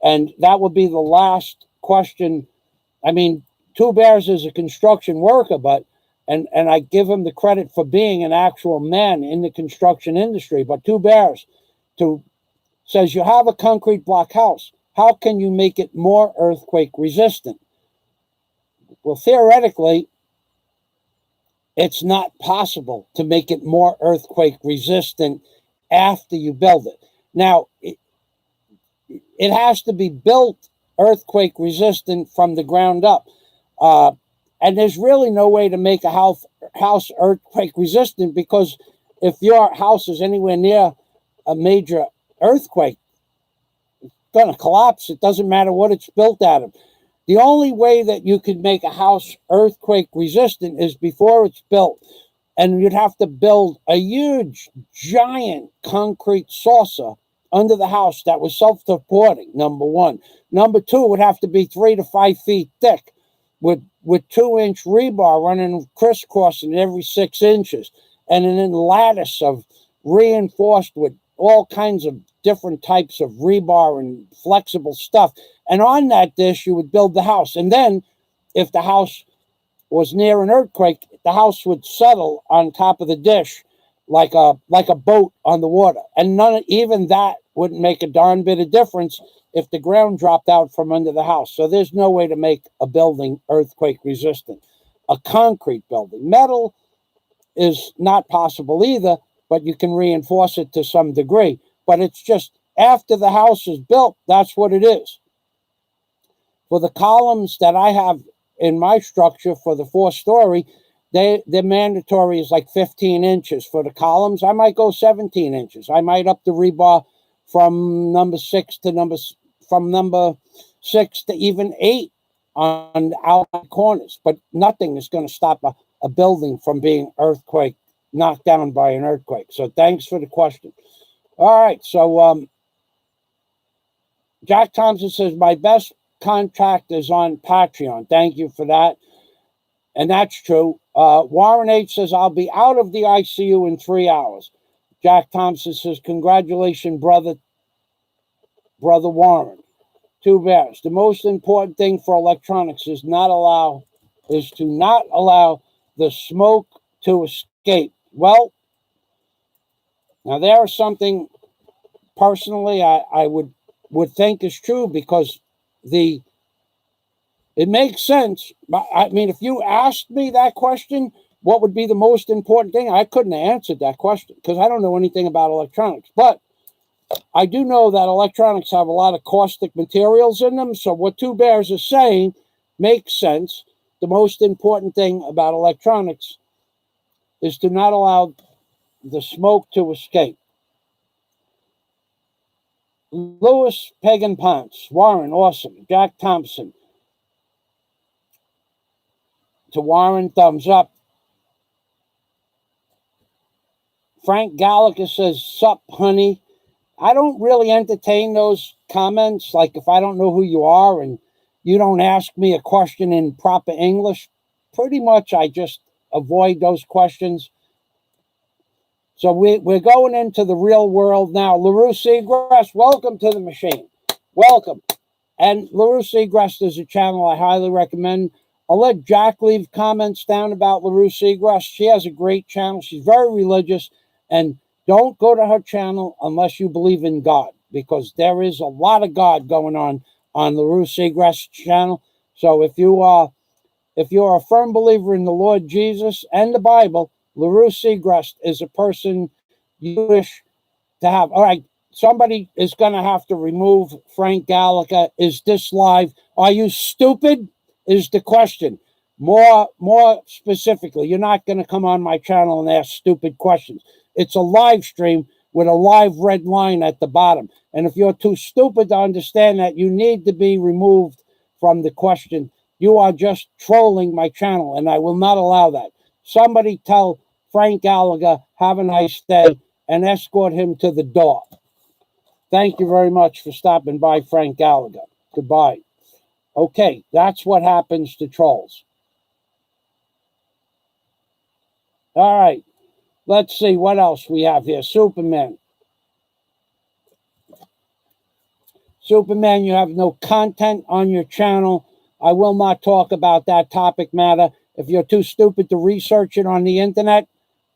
And that would be the last question. I mean, Two Bears is a construction worker, but and I give him the credit for being an actual man in the construction industry. But Two Bears says you have a concrete block house. How can you make it more earthquake resistant? Well, theoretically, it's not possible to make it more earthquake resistant after you build it. Now, it has to be built earthquake resistant from the ground up. And there's really no way to make a house earthquake resistant, because if your house is anywhere near a major earthquake, it's going to collapse. It doesn't matter what it's built out of. The only way that you could make a house earthquake resistant is before it's built. And you'd have to build a huge, giant concrete saucer under the house that was self-supporting, number one. Number two, it would have to be 3 to 5 feet thick with 2-inch rebar running crisscrossing every 6 inches, and an lattice of reinforced with all kinds of different types of rebar and flexible stuff. And on that dish, you would build the house. And then if the house was near an earthquake, the house would settle on top of the dish like a boat on the water. And even that wouldn't make a darn bit of difference if the ground dropped out from under the house. So there's no way to make a building earthquake resistant. A concrete building. Metal is not possible either, but you can reinforce it to some degree. But it's just after the house is built, that's what it is. For the columns that I have in my structure for the 4-story, they're mandatory is like 15 inches. For the columns, I might go 17 inches. I might up the rebar from number 6 to even 8 on the outside corners. But nothing is going to stop a building from being knocked down by an earthquake. So thanks for the question. All right, so Jack Thompson says, my best contact is on Patreon. Thank you for that. And that's true. Warren H. says, I'll be out of the ICU in 3 hours. Jack Thompson says, congratulations, brother Warren. Two Bears. The most important thing for electronics is to not allow the smoke to escape. Well, now there is something personally I would think is true, because it makes sense. I mean, if you asked me that question, what would be the most important thing? I couldn't have answered that question because I don't know anything about electronics. But I do know that electronics have a lot of caustic materials in them. So what Two Bears is saying makes sense. The most important thing about electronics is to not allow the smoke to escape. Lewis Pagan Ponce, Warren, awesome. Jack Thompson. To Warren, thumbs up. Frank Gallagher says, sup, honey. I don't really entertain those comments. Like if I don't know who you are and you don't ask me a question in proper English, pretty much I just avoid those questions. So we're going into the real world now. LaRue Seagrass, welcome to the machine. Welcome. And LaRue Seagrass is a channel I highly recommend. I'll let Jack leave comments down about LaRue Seagrass. She has a great channel. She's very religious. And don't go to her channel unless you believe in God, because there is a lot of God going on LaRue Seagrass' channel. So if you're a firm believer in the Lord Jesus and the Bible, LaRue Seagrass is a person you wish to have. All right, somebody is going to have to remove Frank Gallagher. Is this live? Are you stupid? Is the question. More specifically, you're not going to come on my channel and ask stupid questions. It's a live stream, with a live red line at the bottom. And if you're too stupid to understand that, you need to be removed from the question. You are just trolling my channel, and I will not allow that. Somebody tell Frank Gallagher, have a nice day, and escort him to the door. Thank you very much for stopping by, Frank Gallagher. Goodbye. Okay, that's what happens to trolls. All right, let's see what else we have here. Superman. Superman, you have no content on your channel. I will not talk about that topic matter. If you're too stupid to research it on the internet,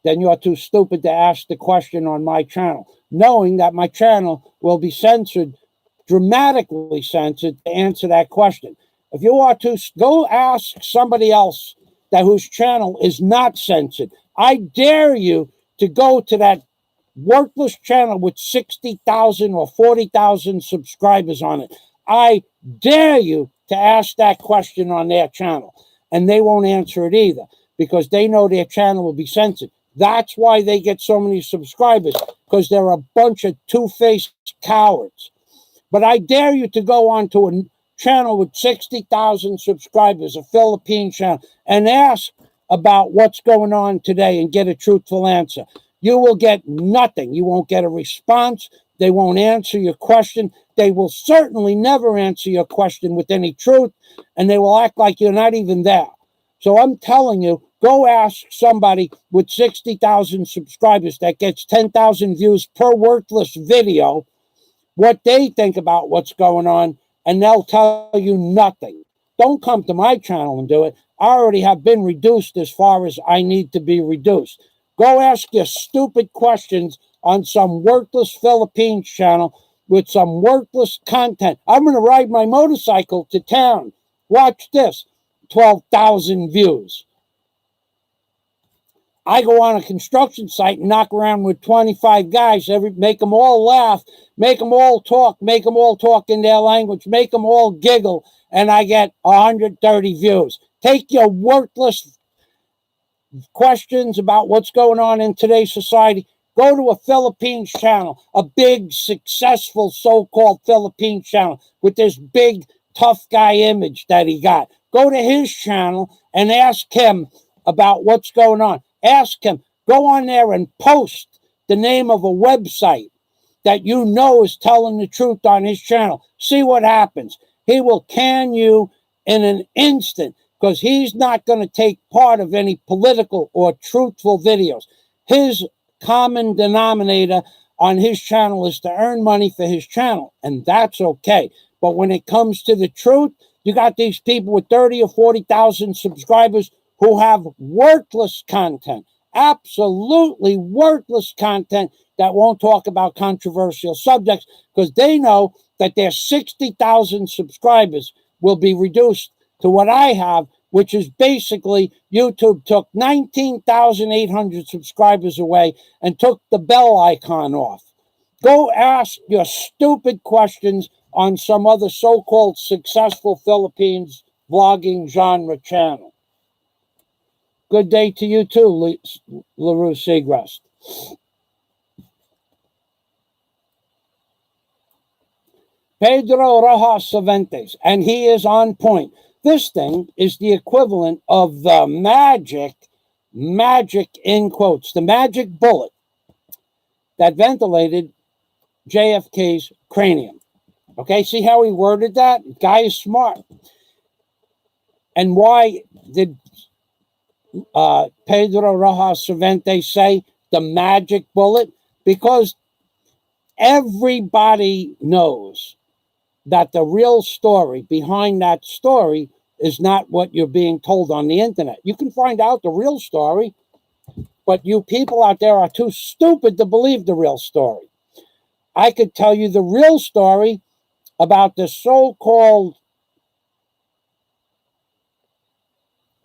then you're too stupid to ask the question on my channel, knowing that my channel will be censored, dramatically censored, to answer that question. If you are to go ask somebody else that whose channel is not censored, I dare you to go to that worthless channel with 60,000 or 40,000 subscribers on it. I dare you to ask that question on their channel, and they won't answer it either because they know their channel will be censored. That's why they get so many subscribers, because they're a bunch of two-faced cowards. But I dare you to go on to a channel with 60,000 subscribers, a Philippine channel, and ask about what's going on today and get a truthful answer. You will get nothing. You won't get a response. They won't answer your question. They will certainly never answer your question with any truth, and they will act like you're not even there. So I'm telling you, go ask somebody with 60,000 subscribers that gets 10,000 views per worthless video what they think about what's going on, and they'll tell you nothing. Don't come to my channel and do it. I already have been reduced as far as I need to be reduced. Go ask your stupid questions on some worthless Philippines channel with some worthless content. I'm going to ride my motorcycle to town. Watch this. 12,000 views. I go on a construction site and knock around with 25 guys, make them all laugh, make them all talk in their language, make them all giggle, and I get 130 views. Take your worthless questions about what's going on in today's society. Go to a Philippines channel, a big, successful so-called Philippines channel with this big, tough guy image that he got. Go to his channel and ask him about what's going on. Ask him. Go on there and post the name of a website that you know is telling the truth on his channel. See what happens. He will can you in an instant because he's not going to take part of any political or truthful videos. His common denominator on his channel is to earn money for his channel, and that's okay. But when it comes to the truth, you got these people with 30 or 40,000 subscribers who have worthless content, absolutely worthless content that won't talk about controversial subjects because they know that their 60,000 subscribers will be reduced to what I have, which is basically YouTube took 19,800 subscribers away and took the bell icon off. Go ask your stupid questions on some other so-called successful Philippines vlogging genre channel. Good day to you too, LaRue Segrest. Pedro Rojas Cervantes, and he is on point. This thing is the equivalent of the magic in quotes, the magic bullet that ventilated JFK's cranium. Okay, see how he worded that? The guy is smart. And why did Pedro Rojas Cervantes say the magic bullet? Because everybody knows that the real story behind that story is not what you're being told on the internet. You can find out the real story, but you people out there are too stupid to believe the real story. I could tell you the real story about the so-called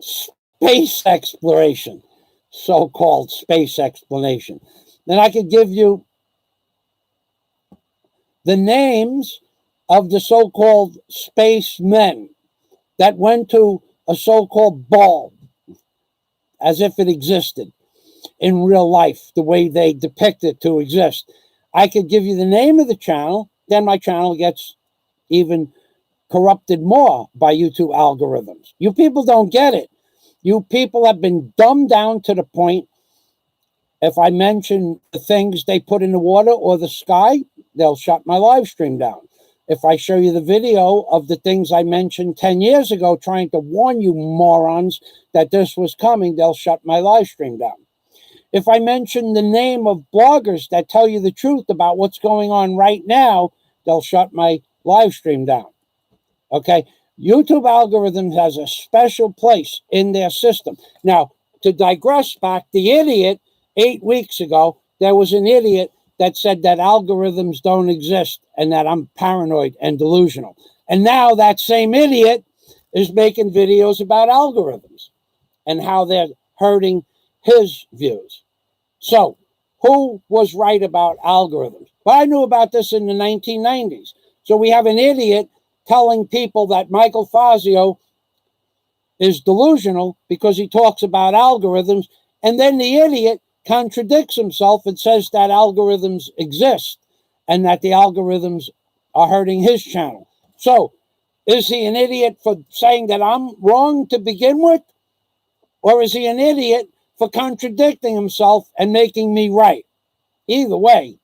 space exploration, so-called space explanation. Then I could give you the names of the so-called spacemen that went to a so-called ball as if it existed. in real life, the way they depict it to exist. I could give you the name of the channel, then my channel gets even corrupted more by YouTube algorithms. You people don't get it. You people have been dumbed down to the point, if I mention the things they put in the water or the sky, they'll shut my live stream down. If I show you the video of the things I mentioned 10 years ago, trying to warn you morons that this was coming, they'll shut my live stream down. If I mention the name of bloggers that tell you the truth about what's going on right now, they'll shut my live stream down. Okay? YouTube algorithm has a special place in their system. Now, to digress back, the idiot, 8 weeks ago, there was an idiot that said that algorithms don't exist and that I'm paranoid and delusional. And now that same idiot is making videos about algorithms and how they're hurting his views. So, who was right about algorithms? Well, I knew about this in the 1990s. So we have an idiot telling people that Michael Fazio is delusional because he talks about algorithms, and then the idiot contradicts himself and says that algorithms exist and that the algorithms are hurting his channel. So, is he an idiot for saying that I'm wrong to begin with? Or is he an idiot for contradicting himself and making me right? Either way,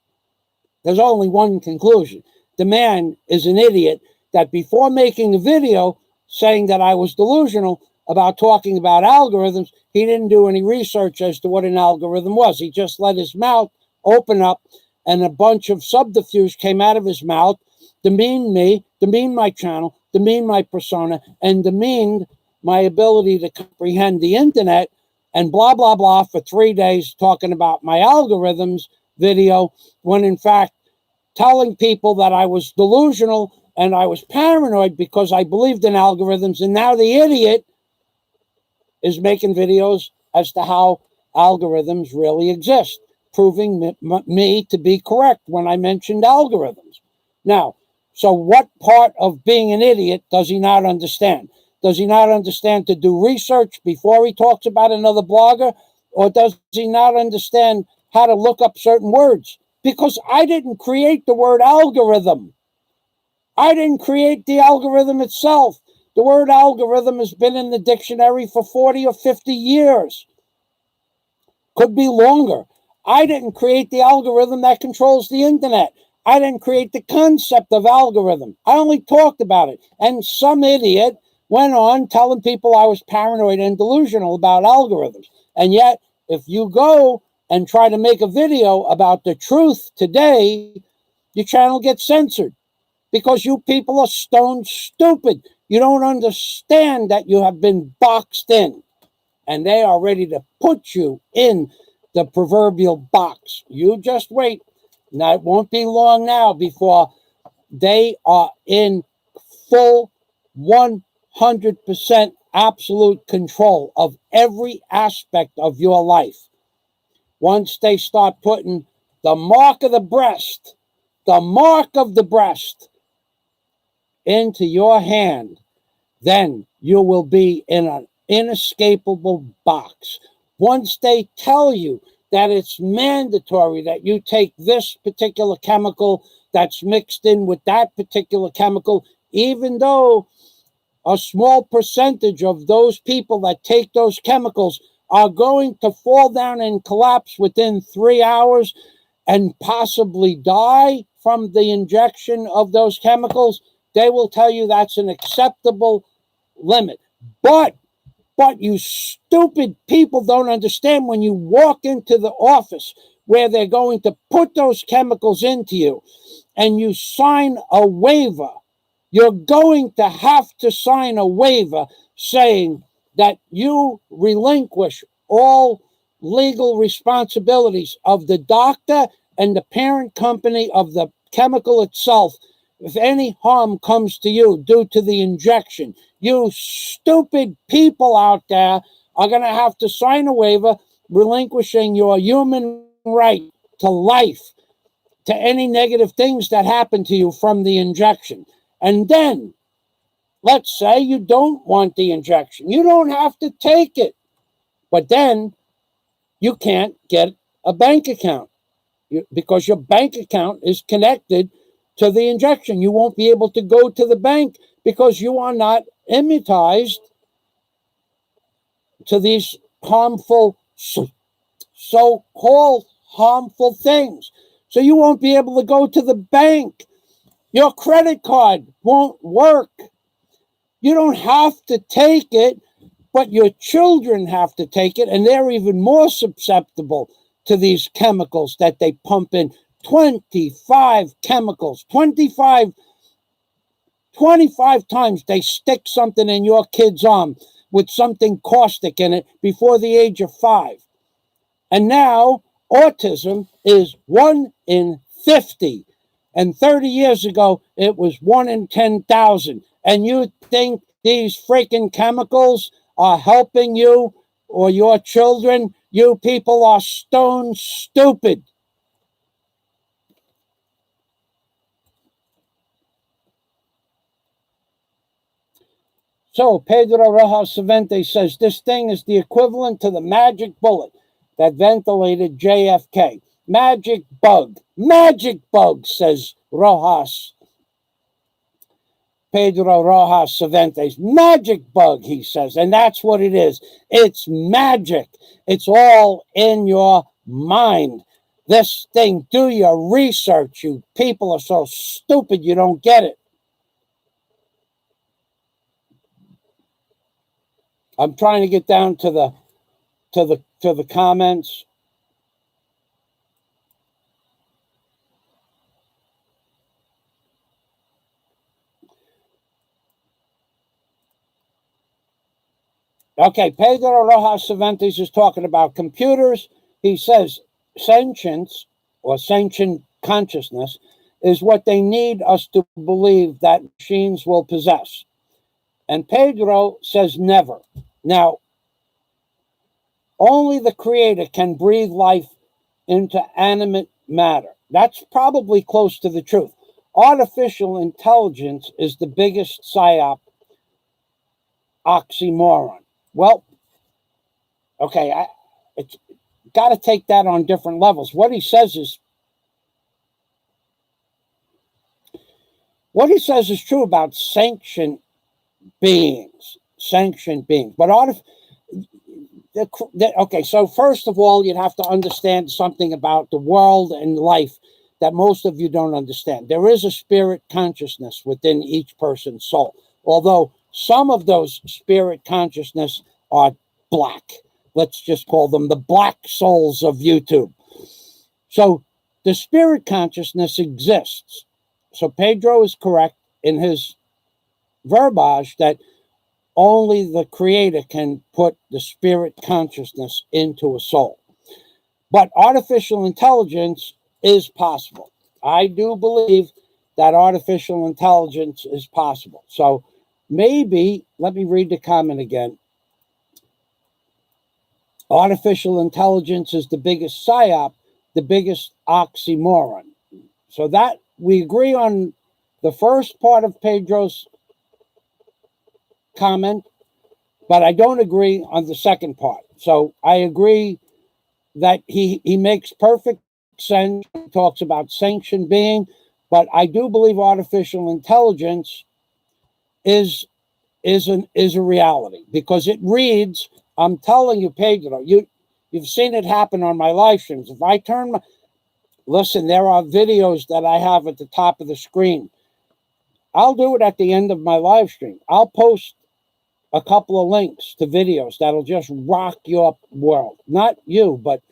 there's only one conclusion. The man is an idiot that before making a video saying that I was delusional about talking about algorithms, he didn't do any research as to what an algorithm was. He just let his mouth open up and a bunch of subterfuge came out of his mouth, demeaned me, demeaned my channel, demeaned my persona, and demeaned my ability to comprehend the internet, and blah, blah, blah for 3 days talking about my algorithms video, when in fact telling people that I was delusional and I was paranoid because I believed in algorithms. And now the idiot is making videos as to how algorithms really exist, proving me to be correct when I mentioned algorithms. Now, so what part of being an idiot does he not understand? Does he not understand to do research before he talks about another blogger? Or does he not understand how to look up certain words? Because I didn't create the word algorithm. I didn't create the algorithm itself. The word algorithm has been in the dictionary for 40 or 50 years. Could be longer. I didn't create the algorithm that controls the internet. I didn't create the concept of algorithm. I only talked about it. And some idiot went on telling people I was paranoid and delusional about algorithms. And yet, if you go and try to make a video about the truth today, your channel gets censored because you people are stone stupid. You don't understand that you have been boxed in, and they are ready to put you in the proverbial box. You just wait. Now, it won't be long now before they are in full 100% absolute control of every aspect of your life. Once they start putting the mark of the breast into your hand, then you will be in an inescapable box. Once they tell you that it's mandatory that you take this particular chemical that's mixed in with that particular chemical, even though a small percentage of those people that take those chemicals are going to fall down and collapse within 3 hours and possibly die from the injection of those chemicals, they will tell you that's an acceptable limit. But you stupid people don't understand, when you walk into the office where they're going to put those chemicals into you and you sign a waiver, you're going to have to sign a waiver saying that you relinquish all legal responsibilities of the doctor and the parent company of the chemical itself if any harm comes to you due to the injection. You stupid people out there are going to have to sign a waiver relinquishing your human right to life, to any negative things that happen to you from the injection. And then, let's say you don't want the injection. You don't have to take it. But then, you can't get a bank account because your bank account is connected to the injection. You won't be able to go to the bank because you are not immunized to these harmful, so-called harmful things. So you won't be able to go to the bank. Your credit card won't work. You don't have to take it, but your children have to take it, and they're even more susceptible to these chemicals that they pump in. 25 chemicals, 25 times they stick something in your kid's arm with something caustic in it before the age of 5. And now autism is 1 in 50. And 30 years ago, it was 1 in 10,000. And you think these freaking chemicals are helping you or your children? You people are stone stupid. So Pedro Rojas Cervantes says this thing is the equivalent to the magic bullet that ventilated JFK. Magic bug, says Rojas. Pedro Rojas Cervantes. Magic bug, he says. And that's what it is. It's magic. It's all in your mind. This thing, do your research. You people are so stupid you don't get it. I'm trying to get down to the comments. Okay, Pedro Rojas Cervantes is talking about computers. He says sentience or sentient consciousness is what they need us to believe that machines will possess. And Pedro says never. Now, only the creator can breathe life into animate matter. That's probably close to the truth. Artificial intelligence is the biggest psyop oxymoron. Well, okay, it's got to take that on different levels. What he says is true about sentient beings. But okay, so first of all, you'd have to understand something about the world and life that most of you don't understand. There is a spirit consciousness within each person's soul, although some of those spirit consciousness are black. Let's just call them the black souls of YouTube. So the spirit consciousness exists. So Pedro is correct in his verbiage that only the creator can put the spirit consciousness into a soul. But artificial intelligence is possible. I do believe that artificial intelligence is possible. So maybe, let me read the comment again. Artificial intelligence is the biggest psyop, the biggest oxymoron. So that we agree on the first part of Pedro's comment, but I don't agree on the second part. So I agree that he makes perfect sense. He talks about sentient being, but I do believe artificial intelligence is a reality because it reads. I'm telling you, Pedro, you've seen it happen on my live streams. If I turn my listen, there are videos that I have at the top of the screen. I'll do it at the end of my live stream. I'll post a couple of links to videos that'll just rock your world. Not you, but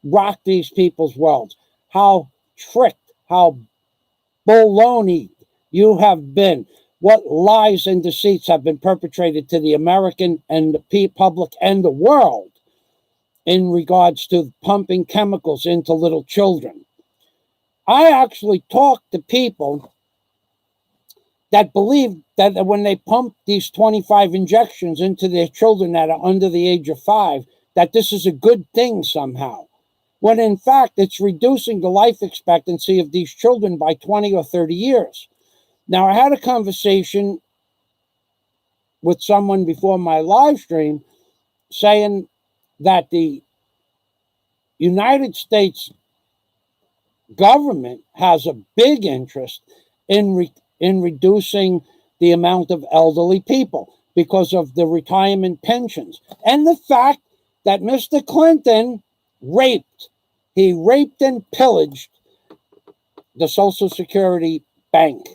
rock these people's worlds. How tricked, how baloney you have been. What lies and deceits have been perpetrated to the American and the public and the world in regards to pumping chemicals into little children. I actually talk to people that believe that when they pump these 25 injections into their children that are under the age of 5, that this is a good thing somehow. When in fact, it's reducing the life expectancy of these children by 20 or 30 years. Now, I had a conversation with someone before my live stream saying that the United States government has a big interest in reducing the amount of elderly people because of the retirement pensions and the fact that Mr. Clinton he raped and pillaged the Social Security bank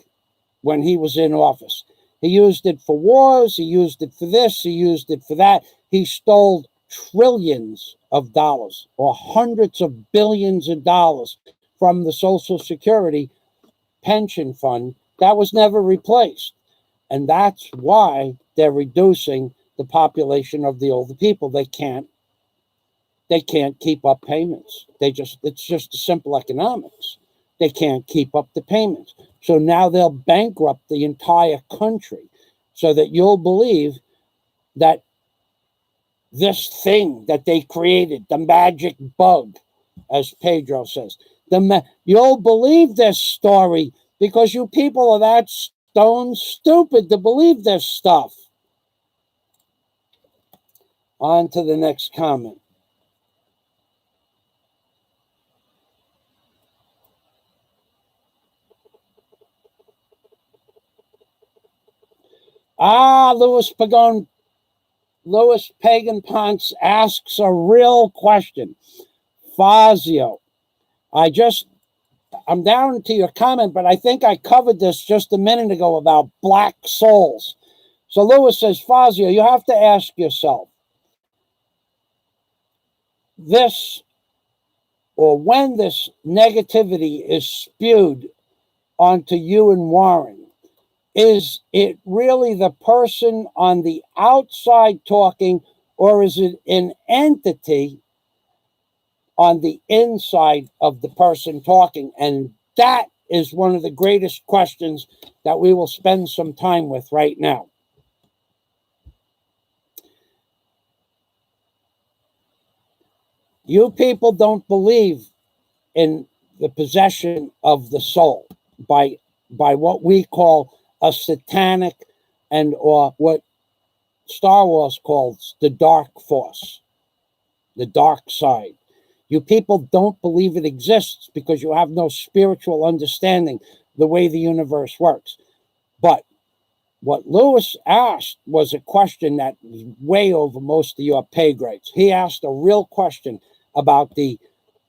when he was in office. He used it for wars, he used it for this, he used it for that. He stole trillions of dollars or hundreds of billions of dollars from the Social Security pension fund that was never replaced. And that's why they're reducing the population of the older people. They can't keep up payments. It's just simple economics. They can't keep up the payments. So now they'll bankrupt the entire country so that you'll believe that this thing that they created, the magic bug, as Pedro says, you'll believe this story because you people are that stone stupid to believe this stuff. On to the next comment. Louis Pagan Ponce asks a real question. Fazio, I'm down to your comment, but I think I covered this just a minute ago about black souls. So Louis says, Fazio, you have to ask yourself, when this negativity is spewed onto you and Warren, is it really the person on the outside talking, or is it an entity on the inside of the person talking? And that is one of the greatest questions that we will spend some time with right now. You people don't believe in the possession of the soul by what we call a satanic or what Star Wars calls the dark force, the dark side. You people don't believe it exists because you have no spiritual understanding the way the universe works. But what Louis asked was a question that was way over most of your pay grades. He asked a real question about the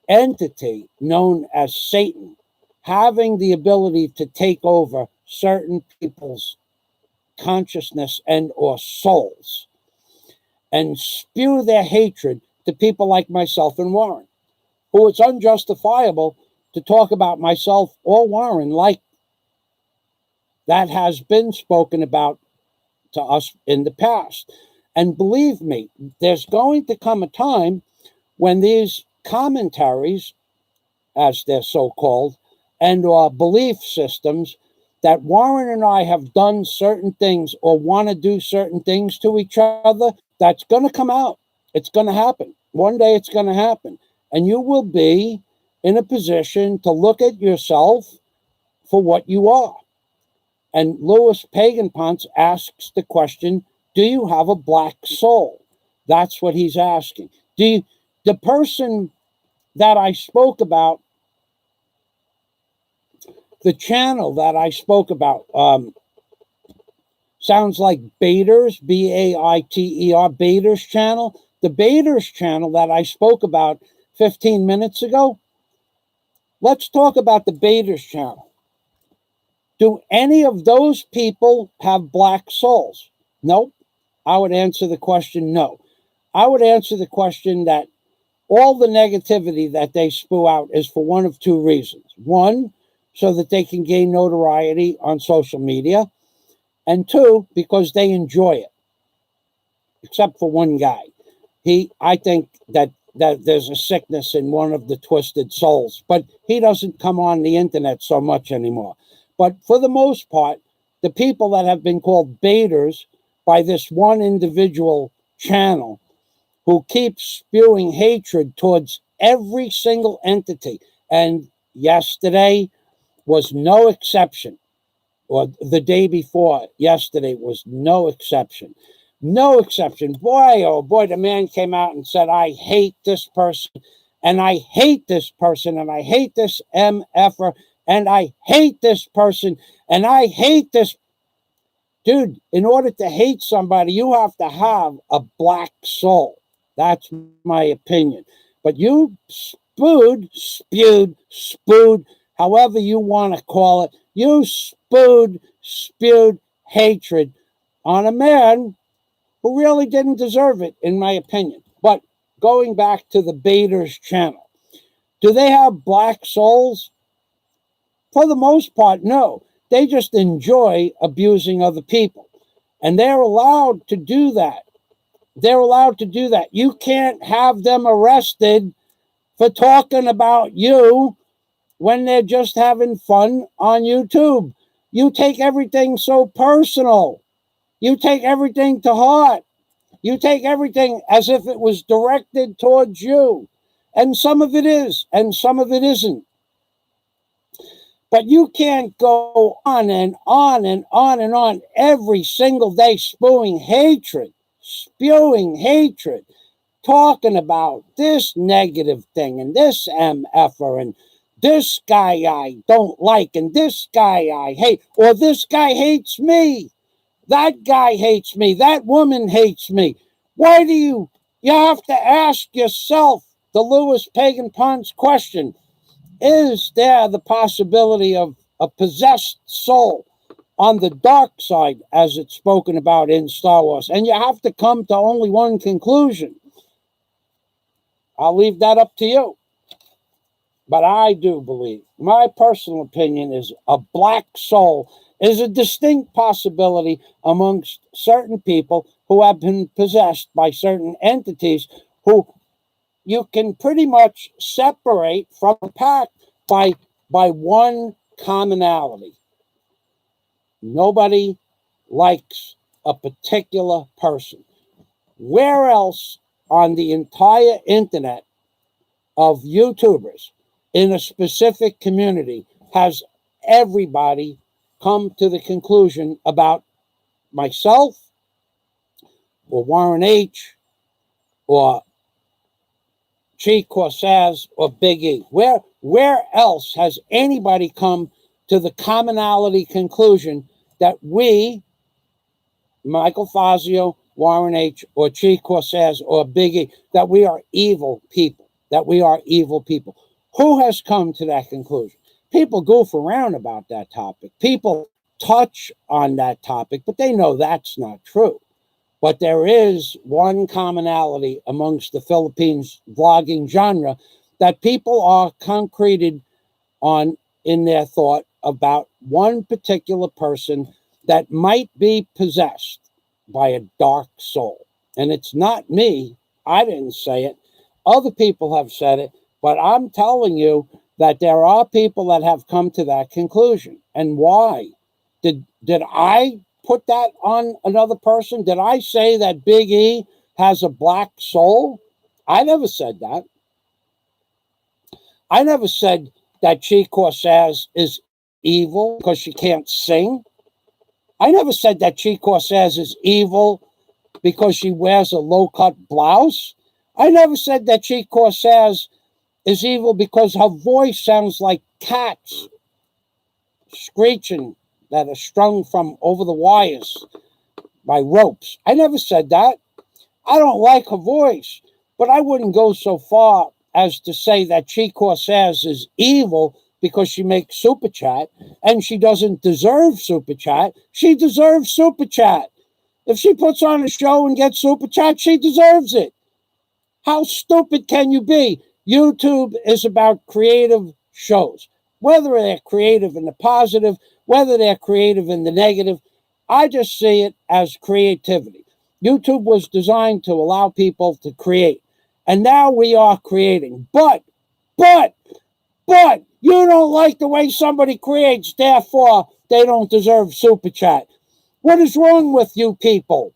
entity known as Satan having the ability to take over certain people's consciousness and or souls and spew their hatred to people like myself and Warren, who it's unjustifiable to talk about myself or Warren like that has been spoken about to us in the past. And believe me, there's going to come a time when these commentaries, as they're so called, and or belief systems that Warren and I have done certain things or want to do certain things to each other, that's going to come out. It's going to happen. One day it's going to happen. And you will be in a position to look at yourself for what you are. And Louis Pagan Ponce asks the question, do you have a black soul? That's what he's asking. The person that I spoke about, the channel that I spoke about, sounds like Bader's, Baiter, Bader's channel. The Bader's channel that I spoke about 15 minutes ago. Let's talk about the Bader's channel. Do any of those people have black souls? Nope. I would answer the question no. I would answer the question that all the negativity that they spew out is for one of two reasons. One, so that they can gain notoriety on social media. And two, because they enjoy it. Except for one guy. I think that there's a sickness in one of the twisted souls. But he doesn't come on the internet so much anymore. But for the most part, the people that have been called baiters by this one individual channel who keeps spewing hatred towards every single entity. And yesterday was no exception, or the day before yesterday was no exception. No exception. Boy, oh boy, the man came out and said, I hate this person and I hate this person, and I hate this MFer, and I hate this person, and I hate this. Dude, in order to hate somebody, you have to have a black soul. That's my opinion. But you spewed, however you want to call it, you spewed hatred on a man who really didn't deserve it, in my opinion. But going back to the Baiters channel, do they have black souls? For the most part, no. They just enjoy abusing other people. And they're allowed to do that. They're allowed to do that. You can't have them arrested for talking about you when they're just having fun on YouTube. You take everything so personal. You take everything to heart. You take everything as if it was directed towards you. And some of it is, and some of it isn't. But you can't go on and on and on and on every single day spewing hatred, talking about this negative thing and this MFer and this guy I don't like and this guy I hate, or this guy hates me, that guy hates me, that woman hates me. Why do you have to ask yourself the Louis Pagan Pons question? Is there the possibility of a possessed soul on the dark side, as it's spoken about in Star Wars? And you have to come to only one conclusion. I'll leave that up to you. But I do believe, my personal opinion is, a black soul is a distinct possibility amongst certain people who have been possessed by certain entities who you can pretty much separate from the pack by one commonality. Nobody likes a particular person. Where else on the entire internet of YouTubers in a specific community has everybody come to the conclusion about myself or Warren H. or Chi Corsairs or Big E? Where else has anybody come to the commonality conclusion that we, Michael Fazio, Warren H., or Chi Corsairs or Big E, that we are evil people, that we are evil people? Who has come to that conclusion? People goof around about that topic. People touch on that topic, but they know that's not true. But there is one commonality amongst the Philippines vlogging genre that people are concreted on in their thought about one particular person that might be possessed by a dark soul. And it's not me. I didn't say it. Other people have said it. But I'm telling you that there are people that have come to that conclusion. And why? Did I put that on another person? Did I say that Big E has a black soul? I never said that. I never said that Chi Corsairs is evil because she can't sing. I never said that Chi Corsairs is evil because she wears a low-cut blouse. I never said that Chi Corsairs is evil because her voice sounds like cats screeching that are strung from over the wires by ropes. I never said that. I don't like her voice, but I wouldn't go so far as to say that Chi Corsairs is evil because she makes Super Chat and she doesn't deserve Super Chat. She deserves Super Chat. If she puts on a show and gets Super Chat, she deserves it. How stupid can you be? YouTube is about creative shows. Whether they're creative in the positive, whether they're creative in the negative, I just see it as creativity. YouTube was designed to allow people to create. And now we are creating. But, you don't like the way somebody creates, therefore they don't deserve Super Chat. What is wrong with you people?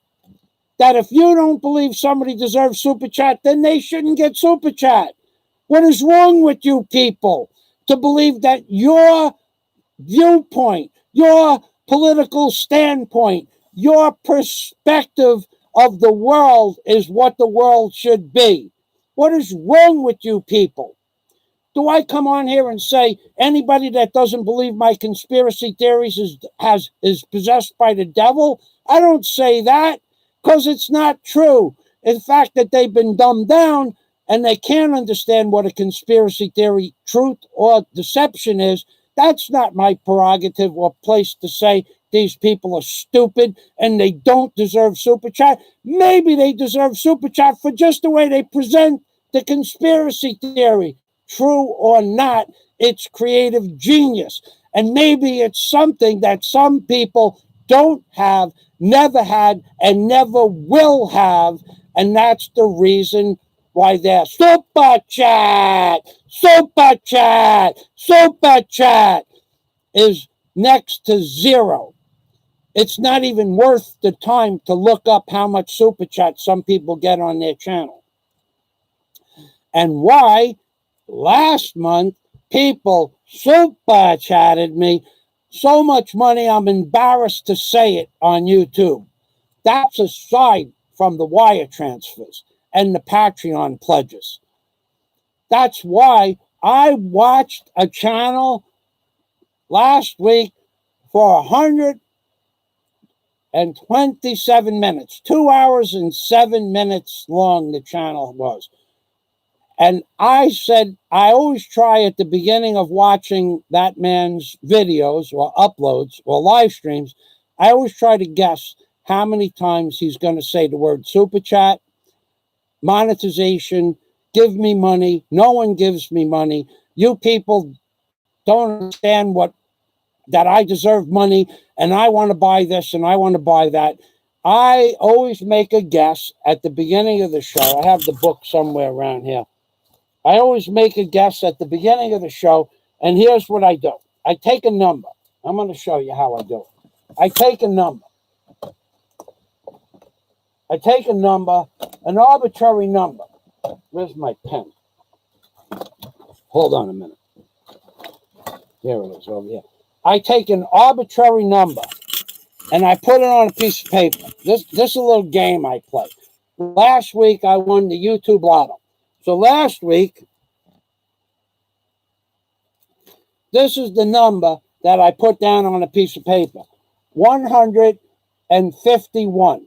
That if you don't believe somebody deserves Super Chat, then they shouldn't get Super Chat. What is wrong with you people to believe that your viewpoint, your political standpoint, your perspective of the world is what the world should be? What is wrong with you people? Do I come on here and say anybody that doesn't believe my conspiracy theories is possessed by the devil? I don't say that because it's not true. In fact, that they've been dumbed down and they can't understand what a conspiracy theory, truth or deception is. That's not my prerogative or place to say these people are stupid and they don't deserve Super Chat. Maybe they deserve Super Chat for just the way they present the conspiracy theory. True or not, it's creative genius. And maybe it's something that some people don't have, never had, and never will have. And that's the reason why they're Super Chat, Super Chat, Super Chat is next to zero. It's not even worth the time to look up how much Super Chat some people get on their channel. And why last month people Super Chatted me so much money I'm embarrassed to say it on YouTube. That's aside from the wire transfers and the Patreon pledges. That's why I watched a channel last week for 127 minutes, 2 hours and 7 minutes long the channel was. And I said, I always try at the beginning of watching that man's videos or uploads or live streams, I always try to guess how many times he's going to say the word Super Chat, monetization, give me money, no one gives me money, you people don't understand that I deserve money and I want to buy this and I want to buy that. I always make a guess at the beginning of the show. I have the book somewhere around here. I always make a guess at the beginning of the show, and here's what I do. I take a number. I'm going to show you how I do it. I take a number. An arbitrary number. Where's my pen? Hold on a minute. Here it is, over here. I take an arbitrary number, and I put it on a piece of paper. This is a little game I play. Last week, I won the YouTube Lotto. So last week, this is the number that I put down on a piece of paper. 151.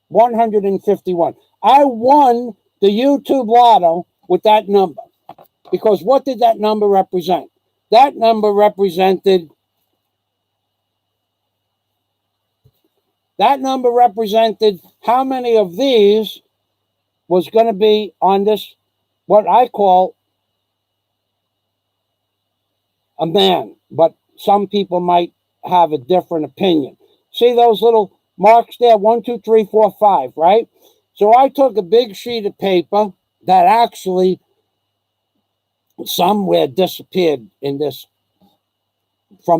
151. I won the YouTube Lotto with that number. Because what did that number represent? That number represented how many of these was going to be on this, what I call a man, but some people might have a different opinion. See those little marks there? 1, 2, 3, 4, 5, right? So I took a big sheet of paper that actually somewhere disappeared in this.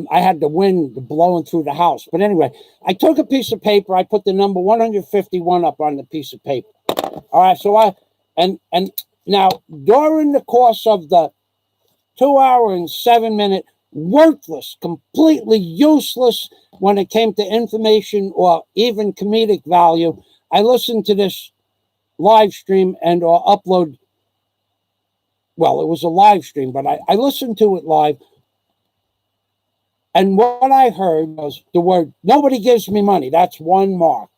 I had the wind blowing through the house. But anyway, I took a piece of paper. I put the number 151 up on the piece of paper. All right, so and now during the course of the 2 hour and 7 minute worthless, completely useless when it came to information or even comedic value, I listened to this live stream and or upload. Well, it was a live stream, but I listened to it live. And what I heard was the word, nobody gives me money. That's 1 mark.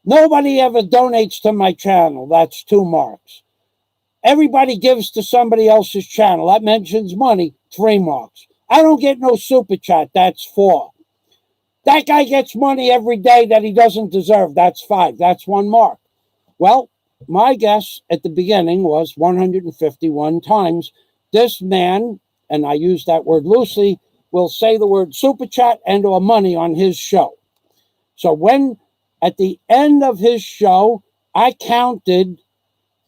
Nobody ever donates to my channel. That's 2 marks. Everybody gives to somebody else's channel. That mentions money. 3 marks. I don't get no Super Chat. That's 4. That guy gets money every day that he doesn't deserve. That's 5. That's 1 mark. Well, my guess at the beginning was 151 times this man, and I use that word loosely, will say the word Super Chat and or money on his show. So when at the end of his show, I counted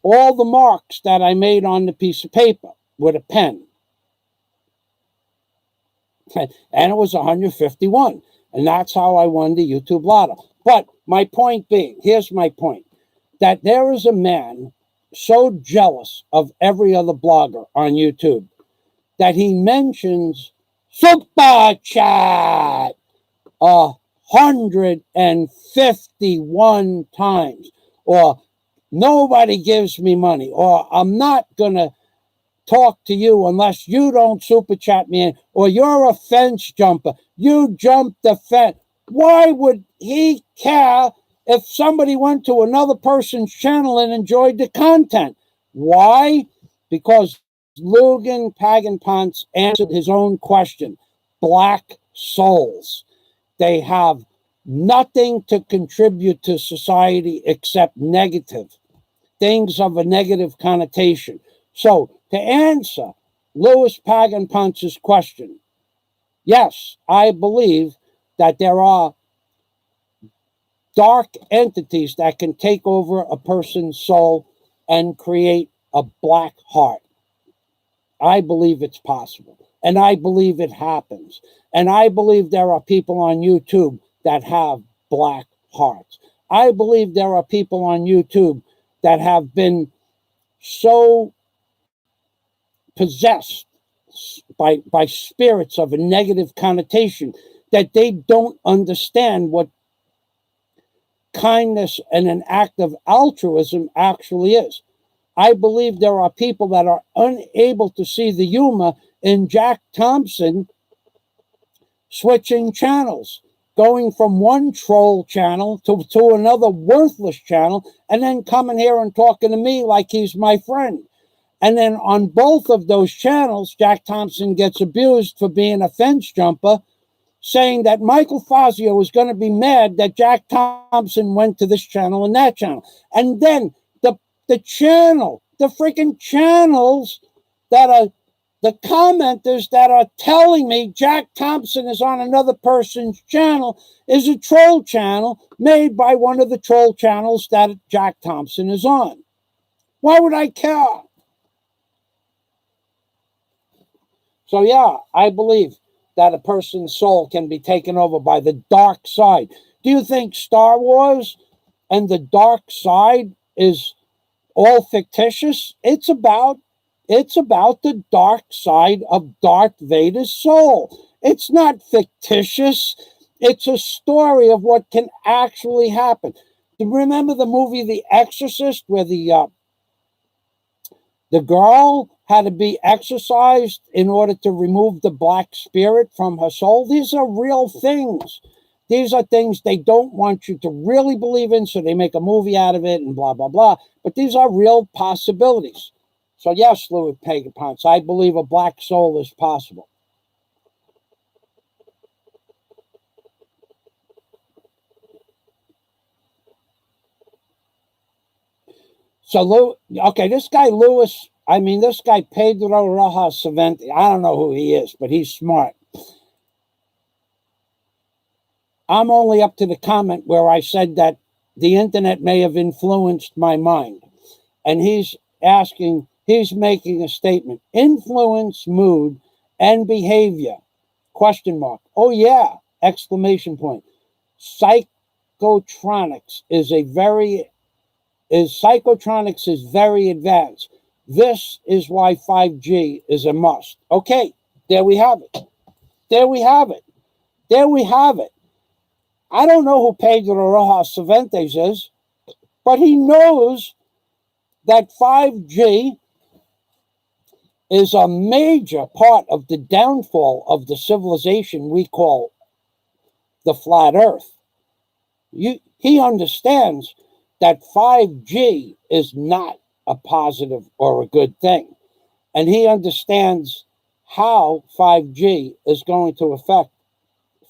all the marks that I made on the piece of paper with a pen. And it was 151. And that's how I won the YouTube Lotto. But my point being, here's my point, that there is a man so jealous of every other blogger on YouTube that he mentions Super Chat 151 times, or nobody gives me money, or I'm not going to talk to you unless you don't super chat me in, or you're a fence jumper. You jumped the fence. Why would he care if somebody went to another person's channel and enjoyed the content? Why? Because Lugan Pagan-Ponce answered his own question. Black souls. They have nothing to contribute to society except negative things of a negative connotation. So, to answer Louis Pagan-Ponce's question, yes, I believe that there are dark entities that can take over a person's soul and create a black heart. I believe it's possible. And I believe it happens. And I believe there are people on YouTube that have black hearts. I believe there are people on YouTube that have been so possessed by spirits of a negative connotation that they don't understand what kindness and an act of altruism actually is. I believe there are people that are unable to see the humor in Jack Thompson switching channels, going from one troll channel to another worthless channel, and then coming here and talking to me like he's my friend. And then on both of those channels, Jack Thompson gets abused for being a fence jumper, saying that Michael Fazio was going to be mad that Jack Thompson went to this channel and that channel. And then the channel, the freaking channels that are the commenters that are telling me Jack Thompson is on another person's channel is a troll channel made by one of the troll channels that Jack Thompson is on. Why would I care? So yeah, I believe that a person's soul can be taken over by the dark side. Do you think Star Wars and the dark side is all fictitious? It's about the dark side of Darth Vader's soul. It's not fictitious. It's a story of what can actually happen. Do you remember the movie The Exorcist, where the girl had to be exorcised in order to remove the black spirit from her soul? These are real things. These are things they don't want you to really believe in, so they make a movie out of it and blah, blah, blah. But these are real possibilities. So yes, Louis Pagan-Ponce, I believe a black soul is possible. So, this guy Pedro Rojas Saventi, I don't know who he is, but he's smart. I'm only up to the comment where I said that the internet may have influenced my mind. And he's making a statement. Influence mood and behavior. Question mark. Oh yeah! Exclamation point. Psychotronics is very advanced. This is why 5G is a must. Okay, there we have it. There we have it. There we have it. I don't know who Pedro Rojas Cervantes is, but he knows that 5G is a major part of the downfall of the civilization we call the flat earth. He understands that 5G is not a positive or a good thing. And he understands how 5G is going to affect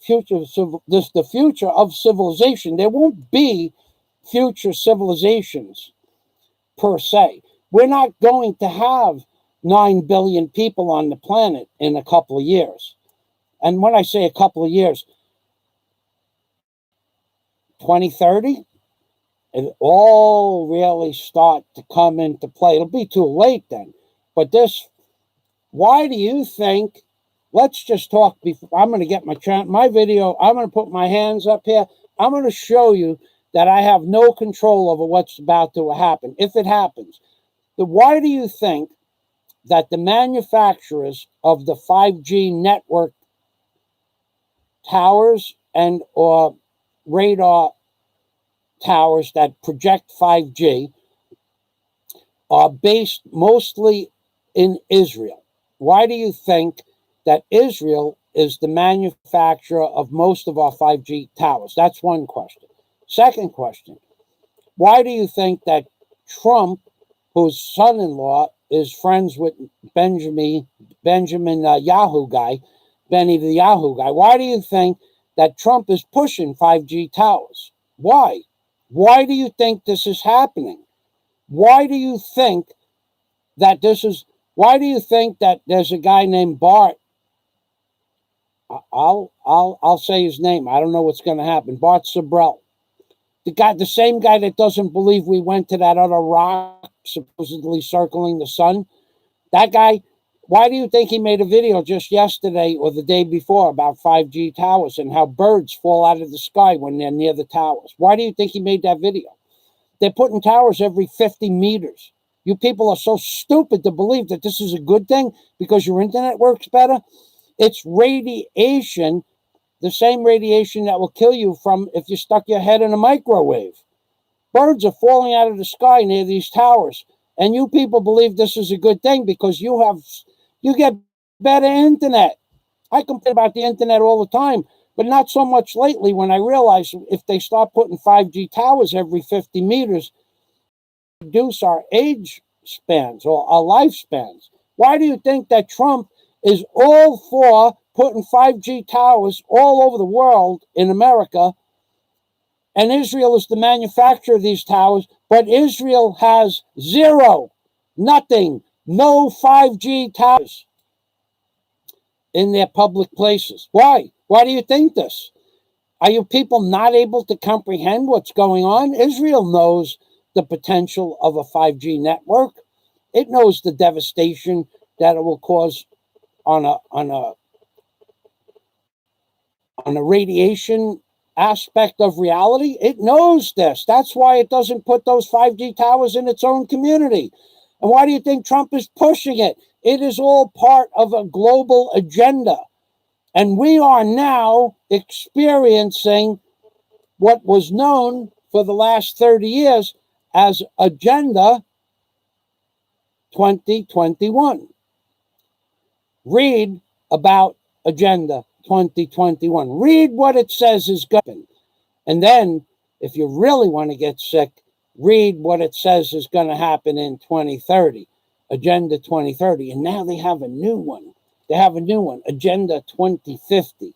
the future of civilization. There won't be future civilizations per se. We're not going to have 9 billion people on the planet in a couple of years. And when I say a couple of years, 2030, it all really start to come into play. It'll be too late then. But why do you think, let's just talk before, I'm going to get my video, I'm going to put my hands up here. I'm going to show you that I have no control over what's about to happen, if it happens. Why do you think that the manufacturers of the 5G network towers and or radar towers that project 5G are based mostly in Israel. Why do you think that Israel is the manufacturer of most of our 5G towers? That's one question. Second question, why do you think that Trump, whose son-in-law is friends with Benjamin Yahoo guy, Benny the Yahoo guy, why do you think that Trump is pushing 5G towers? Why? Why do you think this is happening? Why do you think that why do you think that there's a guy named Bart? I'll say his name. I don't know what's going to happen. Bart Sabrell. The same guy that doesn't believe we went to that other rock supposedly circling the sun. That guy, why do you think he made a video just yesterday or the day before about 5G towers and how birds fall out of the sky when they're near the towers? Why do you think he made that video? They're putting towers every 50 meters. You people are so stupid to believe that this is a good thing because your internet works better. It's radiation, the same radiation that will kill you from if you stuck your head in a microwave. Birds are falling out of the sky near these towers. And you people believe this is a good thing because you get better internet. I complain about the internet all the time, but not so much lately when I realize if they start putting 5G towers every 50 meters, reduce our age spans or our lifespans. Why do you think that Trump is all for putting 5G towers all over the world in America, and Israel is the manufacturer of these towers, but Israel has zero, nothing, no 5G towers in their public places? Why? Why do you think this? Are you people not able to comprehend what's going on? Israel knows the potential of a 5G network. It knows the devastation that it will cause on a radiation aspect of reality. It knows this. That's why it doesn't put those 5G towers in its own community. And why do you think Trump is pushing it? It is all part of a global agenda. And we are now experiencing what was known for the last 30 years as Agenda 2021. Read about Agenda 2021. Read what it says is going. And then, if you really want to get sick, read what it says is going to happen in 2030, Agenda 2030. And now they have a new one. They have a new one, Agenda 2050,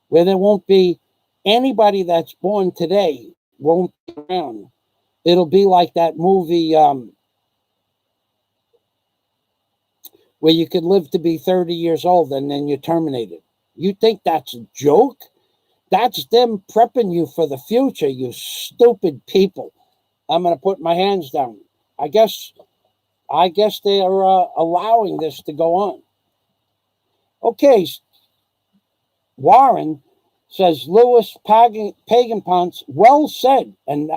where there won't be anybody that's born today won't be around. It'll be like that movie where you could live to be 30 years old and then you're terminated. You think that's a joke? That's them prepping you for the future, you stupid people. I'm going to put my hands down. I guess they're allowing this to go on. Okay, Warren says Louis Paganpont's well said, and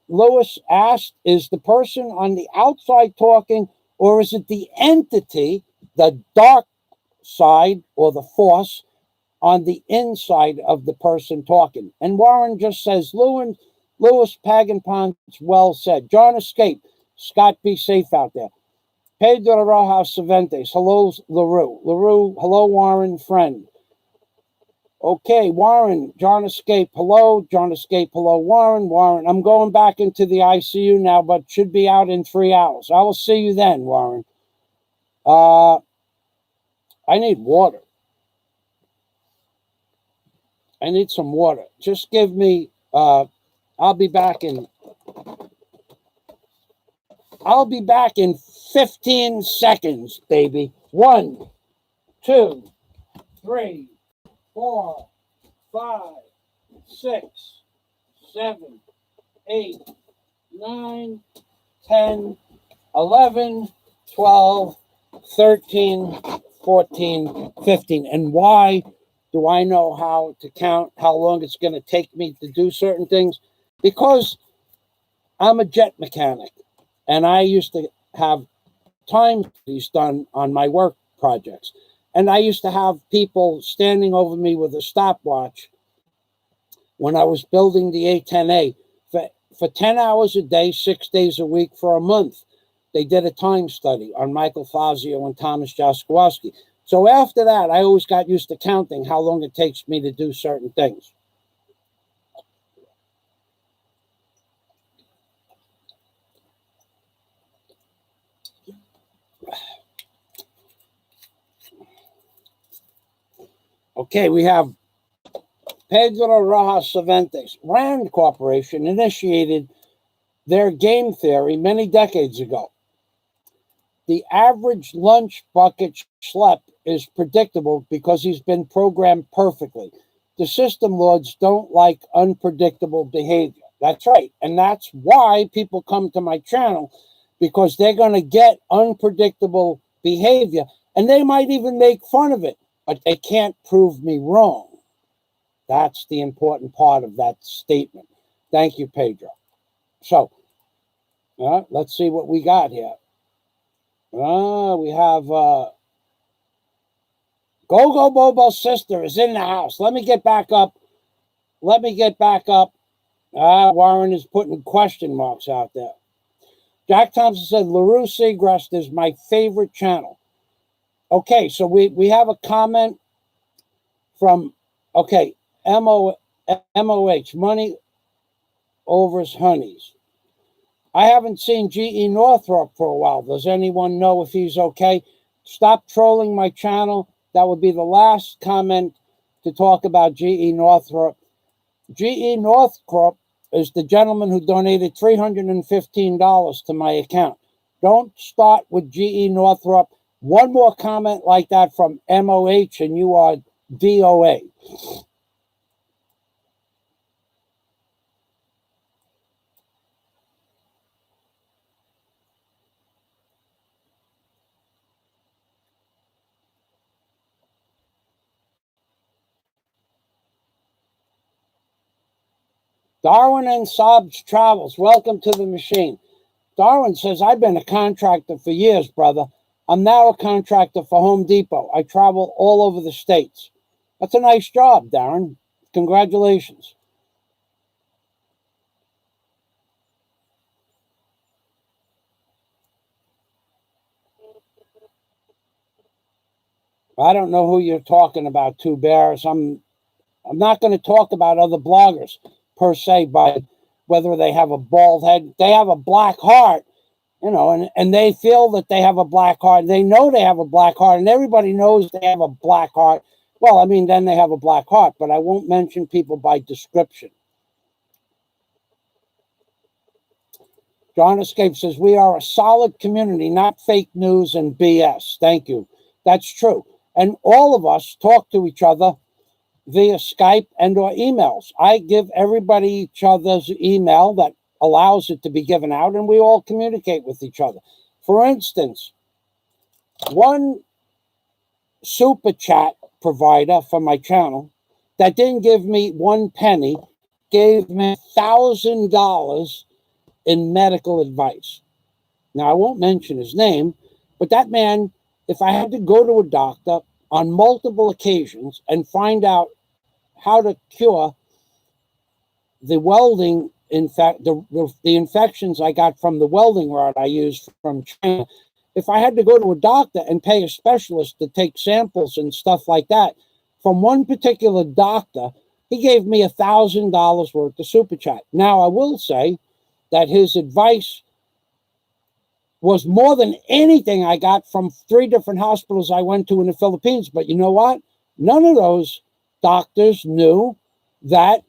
Louis asked, is the person on the outside talking, or is it the entity, the dark side or the force on the inside of the person talking? And Warren just says, Louis Paganpont's well said. John Escape, Scott, be safe out there. Pedro Rojas Cervantes, hello, LaRue. LaRue, hello, Warren, friend. Okay, Warren, John Escape, hello. John Escape, hello, Warren. Warren, I'm going back into the ICU now, but should be out in 3 hours. I will see you then, Warren. I need water. I need some water. Just give me, I'll be back in 15 seconds, baby. 1, 2, 3, 4, 5, 6, 7, 8, 9, 10, 11, 12, 13, 14, 15. And why do I know how to count how long it's going to take me to do certain things? Because I'm a jet mechanic, and I used to have time studies done on my work projects. And I used to have people standing over me with a stopwatch when I was building the A-10A for 10 hours a day, 6 days a week for a month. They did a time study on Michael Fazio and Thomas Jaskowski. So after that, I always got used to counting how long it takes me to do certain things. Okay, we have Pedro Rojas Cervantes. Rand Corporation initiated their game theory many decades ago. The average lunch bucket schlep is predictable because he's been programmed perfectly. The system lords don't like unpredictable behavior. That's right. And that's why people come to my channel, because they're going to get unpredictable behavior. And they might even make fun of it, but they can't prove me wrong. That's the important part of that statement. Thank you, Pedro. So, let's see what we got here. We have Go Bobo's sister is in the house. Let me get back up. Warren is putting question marks out there. Jack Thompson said, LaRue Segrest is my favorite channel. Okay, so we have a comment from, MOH, Money Overs Honeys. I haven't seen G.E. Northrop for a while. Does anyone know if he's okay? Stop trolling my channel. That would be the last comment to talk about G.E. Northrop. G.E. Northrop is the gentleman who donated $315 to my account. Don't start with G.E. Northrop. One more comment like that from MOH and you are DOA. Darwin and Sobs Travels, welcome to the machine. Darwin says, I've been a contractor for years, brother. I'm now a contractor for Home Depot. I travel all over the states. That's a nice job, Darren. Congratulations. I don't know who you're talking about, Two Bears. I'm not going to talk about other bloggers per se by whether they have a bald head. They have a black heart, and they feel that they have a black heart. They know they have a black heart, and everybody knows they have a black heart. Well, then they have a black heart, but I won't mention people by description. John Escape says, we are a solid community, not fake news and BS. Thank you. That's true. And all of us talk to each other via Skype and or emails. I give everybody each other's email that allows it to be given out, and we all communicate with each other. For instance, one super chat provider for my channel that didn't give me 1 penny gave me $1,000 in medical advice. Now, I won't mention his name, but that man, if I had to go to a doctor on multiple occasions and find out how to cure the welding, in fact, the infections I got from the welding rod I used from China, if I had to go to a doctor and pay a specialist to take samples and stuff like that from one particular doctor, he gave me $1,000 worth of super chat. Now, I will say that his advice was more than anything I got from 3 different hospitals I went to in the Philippines. But you know what? None of those doctors knew that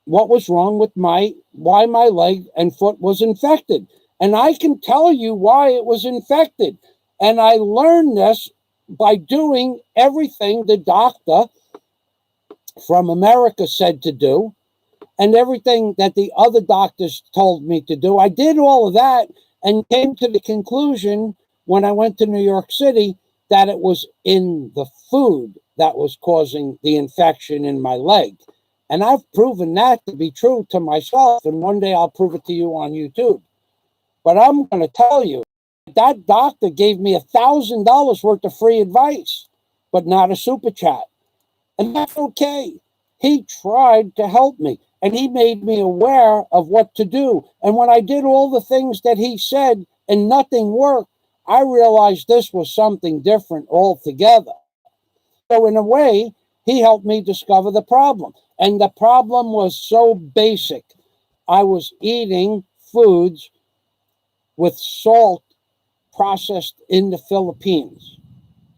what was wrong with why my leg and foot was infected. And I can tell you why it was infected. And I learned this by doing everything the doctor from America said to do and everything that the other doctors told me to do. I did all of that and came to the conclusion when I went to New York City that it was in the food that was causing the infection in my leg. And I've proven that to be true to myself, and one day I'll prove it to you on YouTube. But I'm going to tell you, that doctor gave me $1,000 worth of free advice, but not a super chat. And that's okay. He tried to help me. and he made me aware of what to do. And when I did all the things that he said and nothing worked, I realized this was something different altogether. So in a way, he helped me discover the problem. And the problem was so basic. I was eating foods with salt processed in the Philippines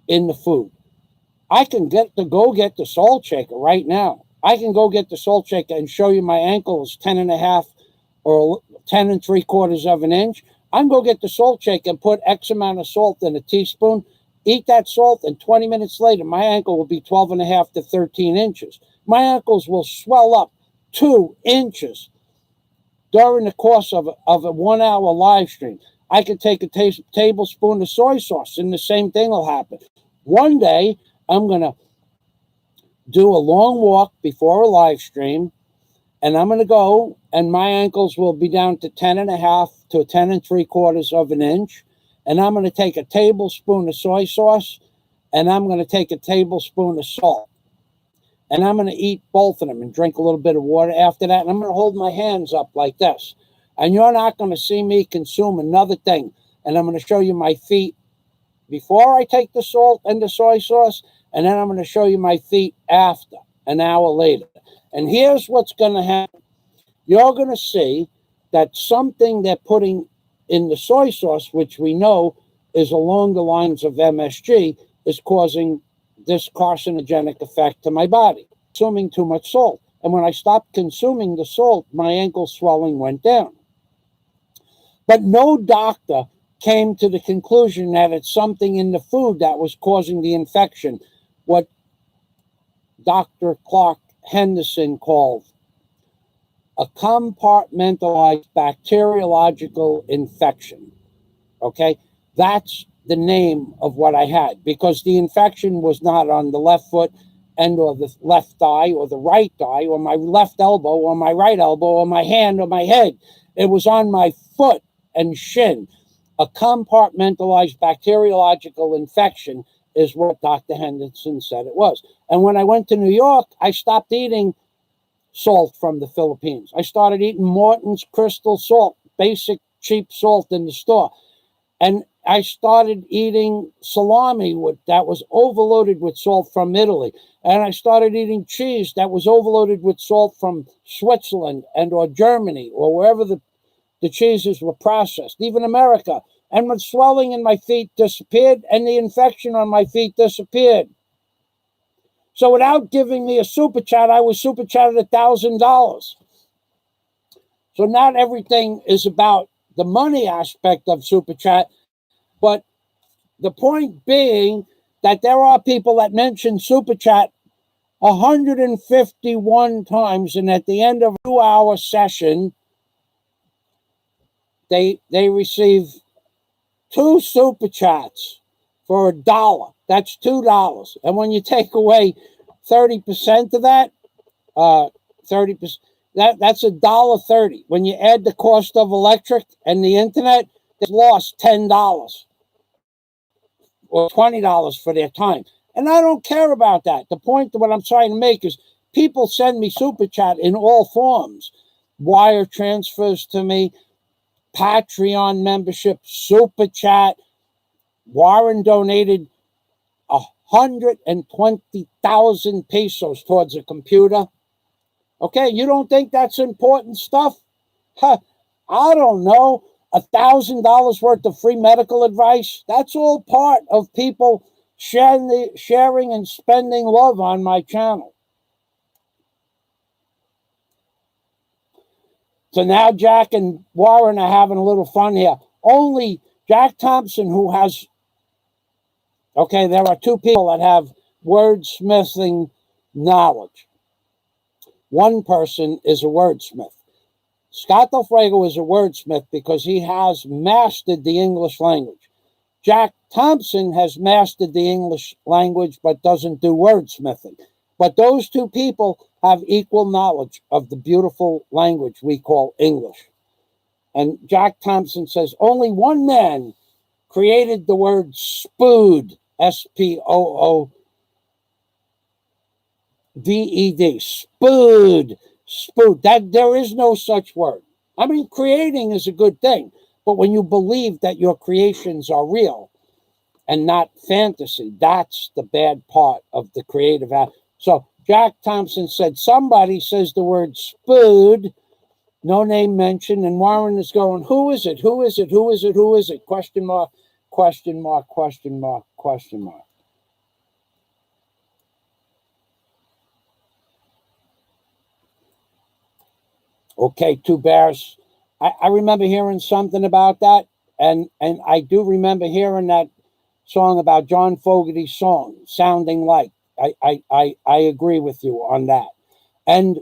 in the food. I can go get the salt shaker right now. I can go get the salt shaker and show you my ankle is 10 and a half or 10 and 3/4 of an inch. I can go get the salt shaker and put X amount of salt in a teaspoon, eat that salt, and 20 minutes later, my ankle will be 12 and a half to 13 inches. My ankles will swell up 2 inches during the course of a 1 hour live stream. I could take a tablespoon of soy sauce and the same thing will happen. One day, I'm going to do a long walk before a live stream, and I'm going to go, and my ankles will be down to 10 and a half to 10 and 3/4 of an inch. And I'm going to take a tablespoon of soy sauce, and I'm going to take a tablespoon of salt. And I'm going to eat both of them and drink a little bit of water after that. And I'm going to hold my hands up like this. And you're not going to see me consume another thing. And I'm going to show you my feet before I take the salt and the soy sauce. And then I'm going to show you my feet after, an hour later. And here's what's going to happen. You're going to see that something they're putting in the soy sauce, which we know is along the lines of MSG, is causing this carcinogenic effect to my body, consuming too much salt. And when I stopped consuming the salt, my ankle swelling went down. But no doctor came to the conclusion that it's something in the food that was causing the infection, what Dr. Clark Henderson called a compartmentalized bacteriological infection. Okay? That's the name of what I had, because the infection was not on the left foot and or the left thigh or the right thigh or my left elbow or my right elbow or my hand or my head. It was on my foot and shin. A compartmentalized bacteriological infection is what Dr. Henderson said it was. And when I went to New York, I stopped eating salt from the Philippines. I started eating Morton's Crystal Salt, basic cheap salt in the store. And I started eating salami that was overloaded with salt from Italy. And I started eating cheese that was overloaded with salt from Switzerland and or Germany or wherever the cheeses were processed, even America. And the swelling in my feet disappeared and the infection on my feet disappeared. So without giving me a super chat, I was super chatted $1,000. So not everything is about the money aspect of super chat, but the point being that there are people that mention super chat 151 times, and at the end of a 2-hour session, they receive 2 super chats for $1. That's $2. And when you take away 30% of that, 30%, that's $1.30. When you add the cost of electric and the internet, they lost $10 or $20 for their time. And I don't care about that. The point of what I'm trying to make is people send me super chat in all forms. Wire transfers to me, Patreon membership, super chat. Warren donated 120,000 pesos towards a computer. Okay, you don't think that's important stuff? Huh, I don't know. $1,000 worth of free medical advice. That's all part of people sharing and spending love on my channel. So now Jack and Warren are having a little fun here. Only Jack Thompson, who has, okay, there are 2 people that have wordsmithing knowledge. One person is a wordsmith. Scott Del Fuego is a wordsmith because he has mastered the English language. Jack Thompson has mastered the English language but doesn't do wordsmithing. But those 2 people have equal knowledge of the beautiful language we call English. And Jack Thompson says only one man created the word spood, SPOODVED, spood. Spood. That there is no such word. I mean, creating is a good thing, but when you believe that your creations are real and not fantasy, that's the bad part of the creative act. So Jack Thompson said, somebody says the word spood, no name mentioned, and Warren is going, who is it? Who is it? Who is it? Who is it? Question mark, question mark, question mark, question mark. Okay, Two Bears. I remember hearing something about that, and I do remember hearing that song about John Fogerty's song, sounding like. I agree with you on that. And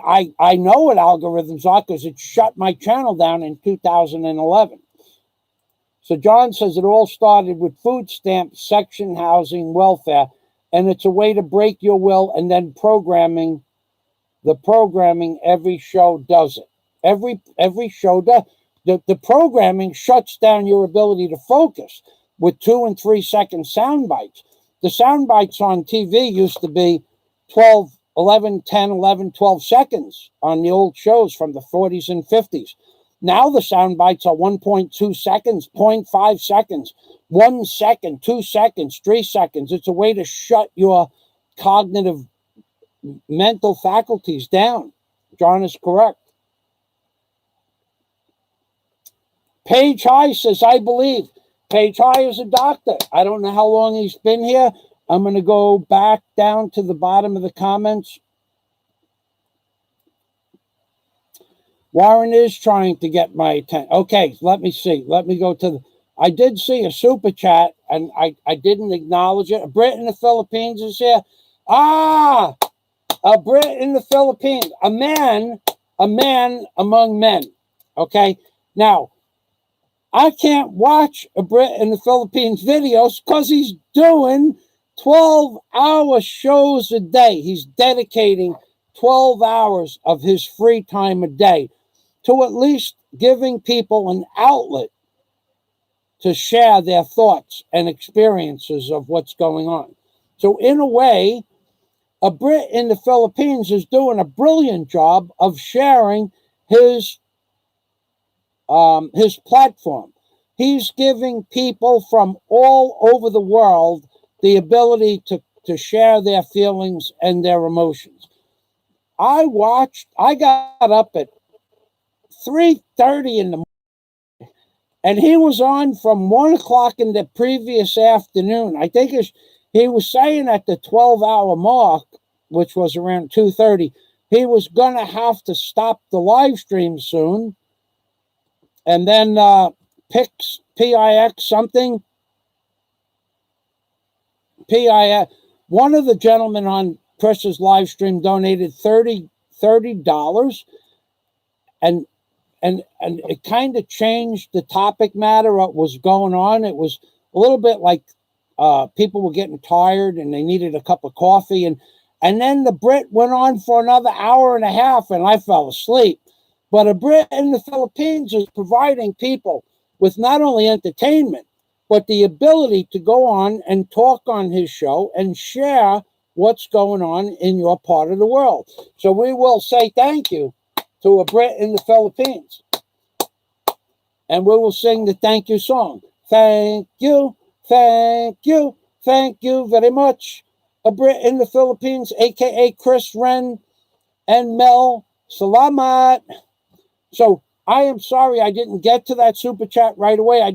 I know what algorithms are because it shut my channel down in 2011. So John says it all started with food stamps, section housing, welfare, and it's a way to break your will, and then programming. The programming, every show does it. Every show does. The programming shuts down your ability to focus with 2 and 3 second sound bites. The sound bites on TV used to be 12, 11, 10, 11, 12 seconds on the old shows from the 40s and 50s. Now the sound bites are 1.2 seconds, 0.5 seconds, 1 second, 2 seconds, 3 seconds. It's a way to shut your cognitive mental faculties down. John is correct. Paige High says, I believe. Paige High is a doctor. I don't know how long he's been here. I'm going to go back down to the bottom of the comments. Warren is trying to get my attention. Okay, let me see. Let me go to the... I did see a super chat, and I didn't acknowledge it. A Brit in the Philippines is here. Ah! A Brit in the Philippines. A man among men. Okay? Now, I can't watch a Brit in the Philippines videos because he's doing 12-hour shows a day. He's dedicating 12 hours of his free time a day to at least giving people an outlet to share their thoughts and experiences of what's going on. So in a way, a Brit in the Philippines is doing a brilliant job of sharing his platform. He's giving people from all over the world the ability to share their feelings and their emotions. I got up at 3:30 in the morning, and he was on from 1 o'clock in the previous afternoon. I think he was saying at the 12-hour mark, which was around 2:30, he was going to have to stop the live stream soon. And then PIX something. PIX. One of the gentlemen on Chris's live stream donated $30, and it kind of changed the topic matter. What was going on? It was a little bit like people were getting tired and they needed a cup of coffee, and then the Brit went on for another hour and a half, and I fell asleep. But a Brit in the Philippines is providing people with not only entertainment, but the ability to go on and talk on his show and share what's going on in your part of the world. So we will say thank you to a Brit in the Philippines. And we will sing the thank you song. Thank you, thank you, thank you very much. A Brit in the Philippines, a.k.a. Chris Wren and Mel Salamat. So I am sorry I didn't get to that super chat right away. I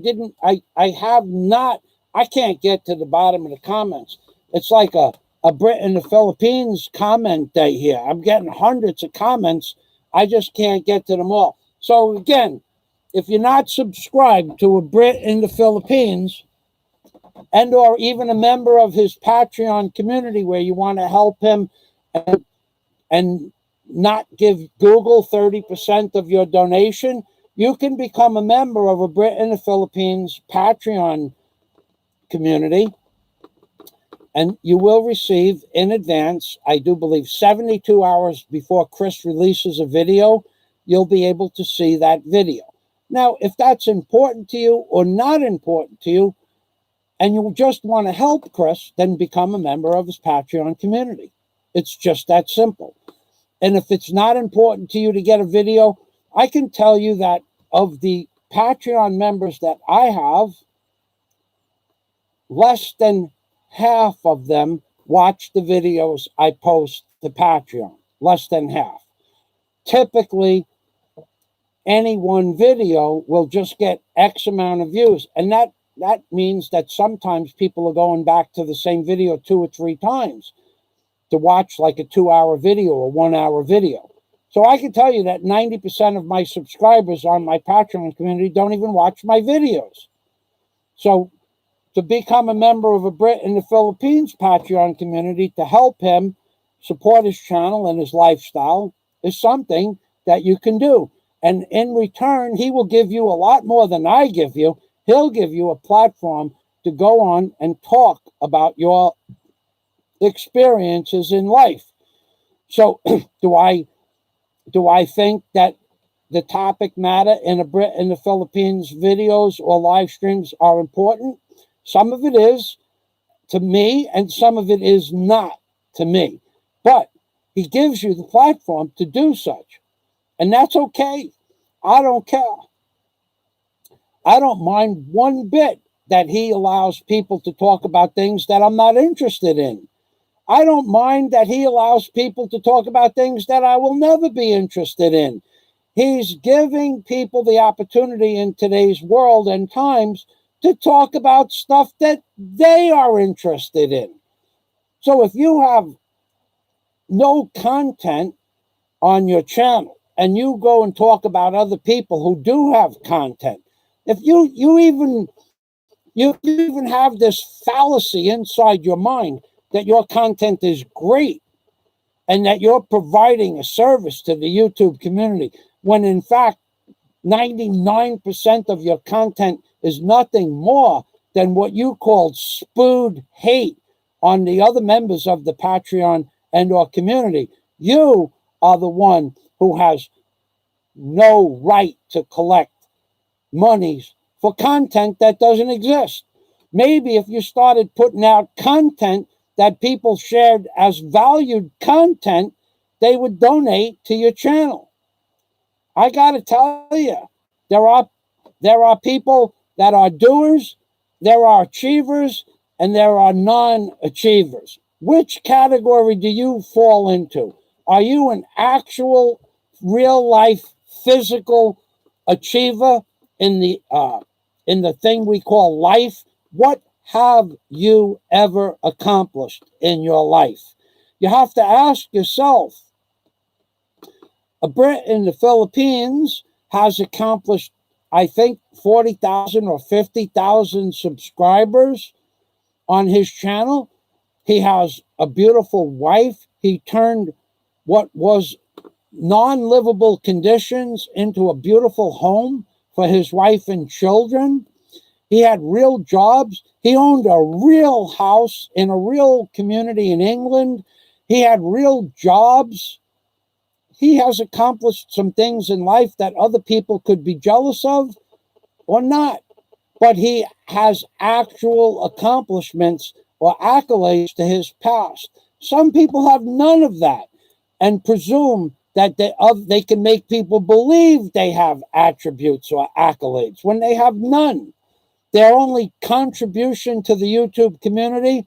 can't get to the bottom of the comments. It's like a Brit in the Philippines comment day here. I'm getting hundreds of comments. I just can't get to them all. So again, if you're not subscribed to a Brit in the Philippines, and or even a member of his Patreon community where you want to help him and not give Google 30% of your donation, you can become a member of a Brit in the Philippines Patreon community, and you will receive in advance, I do believe 72 hours before Chris releases a video, you'll be able to see that video. Now, if that's important to you or not important to you, and you just want to help Chris, then become a member of his Patreon community. It's just that simple. And if it's not important to you to get a video, I can tell you that of the Patreon members that I have, less than half of them watch the videos I post to Patreon. Less than half. Typically, any one video will just get X amount of views. And that means that sometimes people are going back to the same video 2 or 3 times to watch like a 2-hour video or 1-hour video. So I can tell you that 90% of my subscribers on my Patreon community don't even watch my videos. So to become a member of a Brit in the Philippines Patreon community to help him support his channel and his lifestyle is something that you can do. And in return, he will give you a lot more than I give you. He'll give you a platform to go on and talk about your experiences in life. So do I think that the topic matter in a Brit in the Philippines videos or live streams are important? Some of it is to me, and some of it is not to me. But he gives you the platform to do such. And that's okay. I don't care. I don't mind one bit that he allows people to talk about things that I'm not interested in. I don't mind that he allows people to talk about things that I will never be interested in. He's giving people the opportunity in today's world and times to talk about stuff that they are interested in. So if you have no content on your channel and you go and talk about other people who do have content, if you even have this fallacy inside your mind that your content is great and that you're providing a service to the YouTube community, when in fact 99% of your content is nothing more than what you call spewed hate on the other members of the Patreon and or community. You are the one who has no right to collect monies for content that doesn't exist. Maybe if you started putting out content that people shared as valued content, they would donate to your channel. I got to tell you, there are people that are doers, there are achievers, and there are non-achievers. Which category do you fall into? Are you an actual, real-life, physical achiever in the thing we call life? What have you ever accomplished in your life? You have to ask yourself. A Brit in the Philippines has accomplished, I think, 40,000 or 50,000 subscribers on his channel. He has a beautiful wife. He turned what was non-livable conditions into a beautiful home for his wife and children. He had real jobs. He owned a real house in a real community in England. He had real jobs. He has accomplished some things in life that other people could be jealous of or not. But he has actual accomplishments or accolades to his past. Some people have none of that and presume that they can make people believe they have attributes or accolades when they have none. Their only contribution to the YouTube community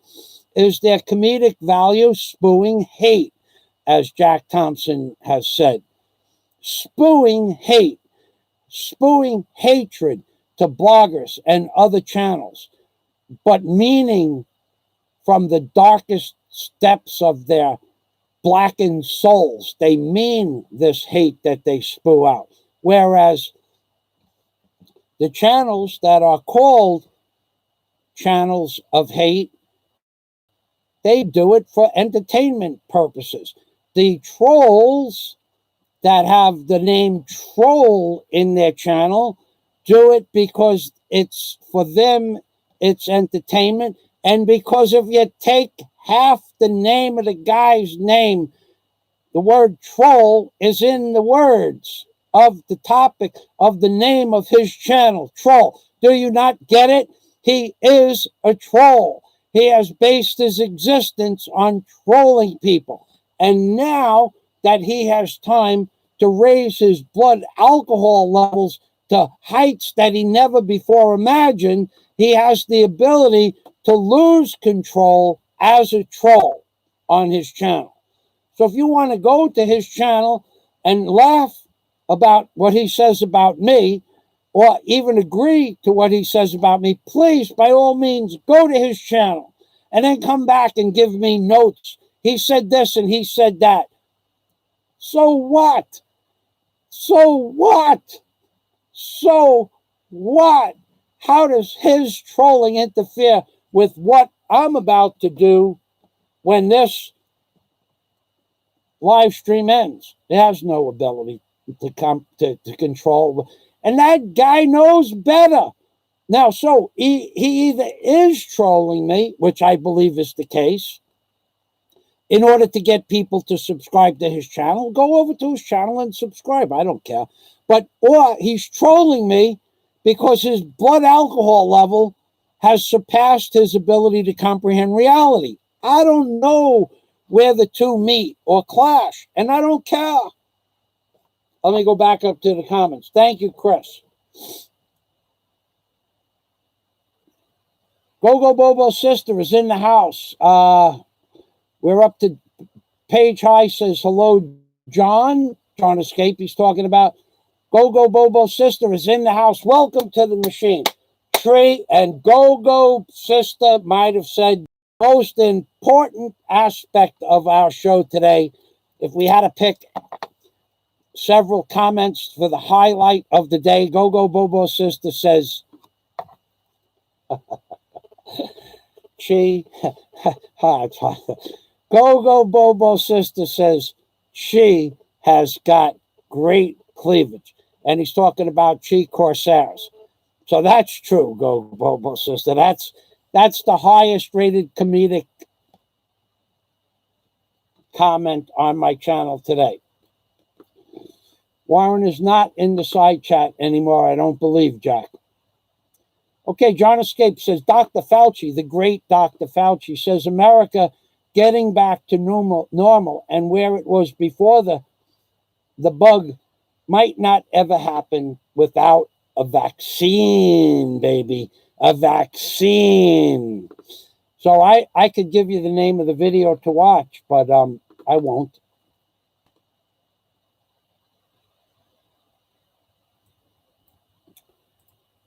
is their comedic value, spewing hate, as Jack Thompson has said. Spewing hate, spewing hatred to bloggers and other channels, but meaning from the darkest depths of their blackened souls. They mean this hate that they spew out. Whereas the channels that are called channels of hate, they do it for entertainment purposes. The trolls that have the name troll in their channel do it because it's for them, it's entertainment. And because if you take half the name of the guy's name, the word troll is in the words of the topic of the name of his channel, troll. Do you not get it? He is a troll. He has based his existence on trolling people. And now that he has time to raise his blood alcohol levels to heights that he never before imagined. He has the ability to lose control as a troll on his channel. So if you want to go to his channel and laugh about what he says about me, or even agree to what he says about me, please, by all means, go to his channel and then come back and give me notes. He said this and he said that. So what? So what? So what? How does his trolling interfere with what I'm about to do when this live stream ends? It has no ability to control. And that guy knows better. Now, so he either is trolling me, which I believe is the case, in order to get people to subscribe to his channel. Go over to his channel and subscribe. I don't care. Or he's trolling me because his blood alcohol level has surpassed his ability to comprehend reality. I don't know where the two meet or clash, and I don't care. Let me go back up to the comments. Thank you, Chris. Go Bobo's sister is in the house. We're up to Page High says, hello, John. John Escape, he's talking about. Go Bobo's sister is in the house. Welcome to the machine. Tree and Go sister might have said most important aspect of our show today. If we had to pick several comments for the highlight of the day, Go Bobo's sister says, she, Go Bobo's sister says she has got great cleavage. And he's talking about Chi Corsairs. So that's true, Go Bobo's sister. That's the highest rated comedic comment on my channel today. Warren is not in the side chat anymore, I don't believe, Jack. Okay, John Escape says, Dr. Fauci, the great Dr. Fauci, says America getting back to normal and where it was before the bug might not ever happen without a vaccine, baby. A vaccine. So I could give you the name of the video to watch, but I won't.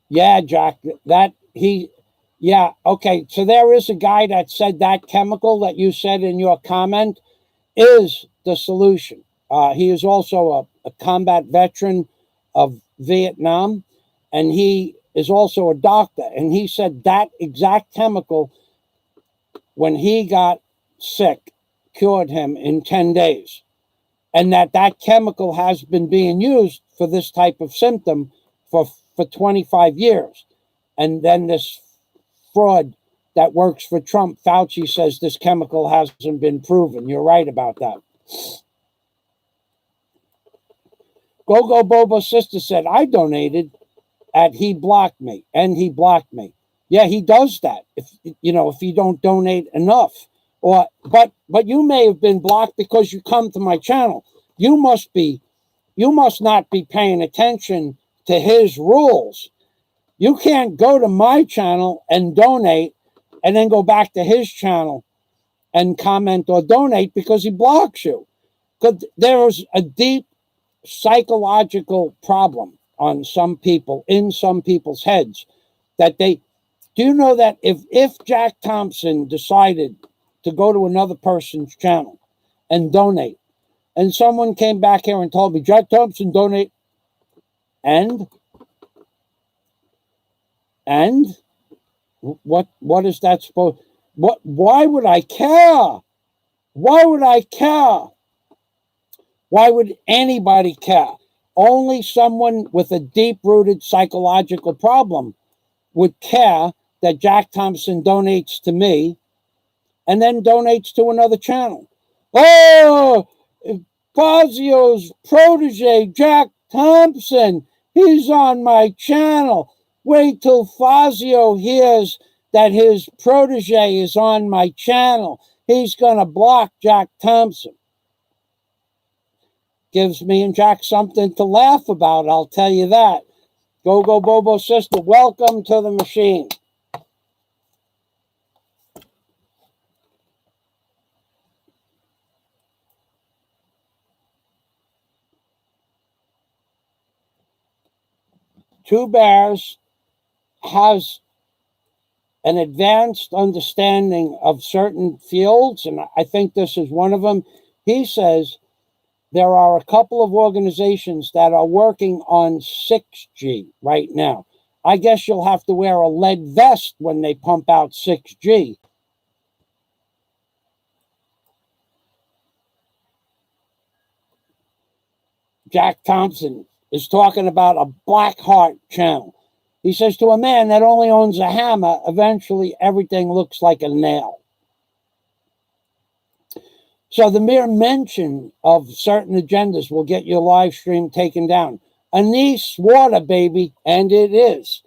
Yeah, Jack, okay. So there is a guy that said that chemical that you said in your comment is the solution. He is also a combat veteran of Vietnam, and he is also a doctor. And he said that exact chemical, when he got sick, cured him in 10 days. And that chemical has been being used for this type of symptom for 25 years. And then this fraud that works for Trump, Fauci, says this chemical hasn't been proven. You're right about that. Go Bobo's sister said, I donated and he blocked me. Yeah, he does that if you don't donate enough. But you may have been blocked because you come to my channel. You must not be paying attention to his rules. You can't go to my channel and donate and then go back to his channel and comment or donate because he blocks you. Because there is a deep psychological problem on some people, in some people's heads, that do you know that if Jack Thompson decided to go to another person's channel and donate, and someone came back here and told me, Jack Thompson donate, and what is that supposed? Why would I care? Why would I care? Why would anybody care? Only someone with a deep-rooted psychological problem would care that Jack Thompson donates to me and then donates to another channel. Oh, Fazio's protege, Jack Thompson, he's on my channel. Wait till Fazio hears that his protege is on my channel. He's going to block Jack Thompson. gives me and Jack something to laugh about, I'll tell you that. Go, go, Bobo sister, welcome to the machine. Two Bears has an advanced understanding of certain fields, and I think this is one of them. He says there are a couple of organizations that are working on 6G right now. I guess you'll have to wear a lead vest when they pump out 6G. Jack Thompson is talking about a black heart channel. He says, to a man that only owns a hammer, eventually everything looks like a nail. So the mere mention of certain agendas will get your live stream taken down. Anise water, baby, and it is.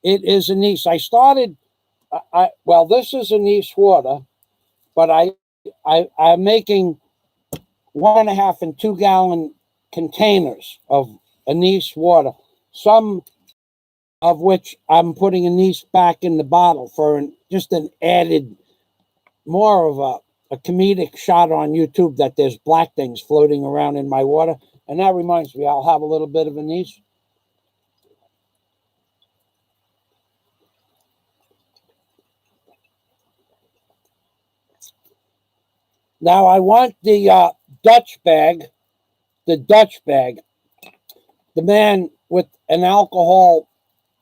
It is anise. I started, well, this is anise water, but I'm making 1.5 and 2 gallon containers of anise water, some of which I'm putting anise back in the bottle for just an added, more of a comedic shot on YouTube that there's black things floating around in my water. And that reminds me, I'll have a little bit of anise. Now I want the Dutch bag, the man with an alcohol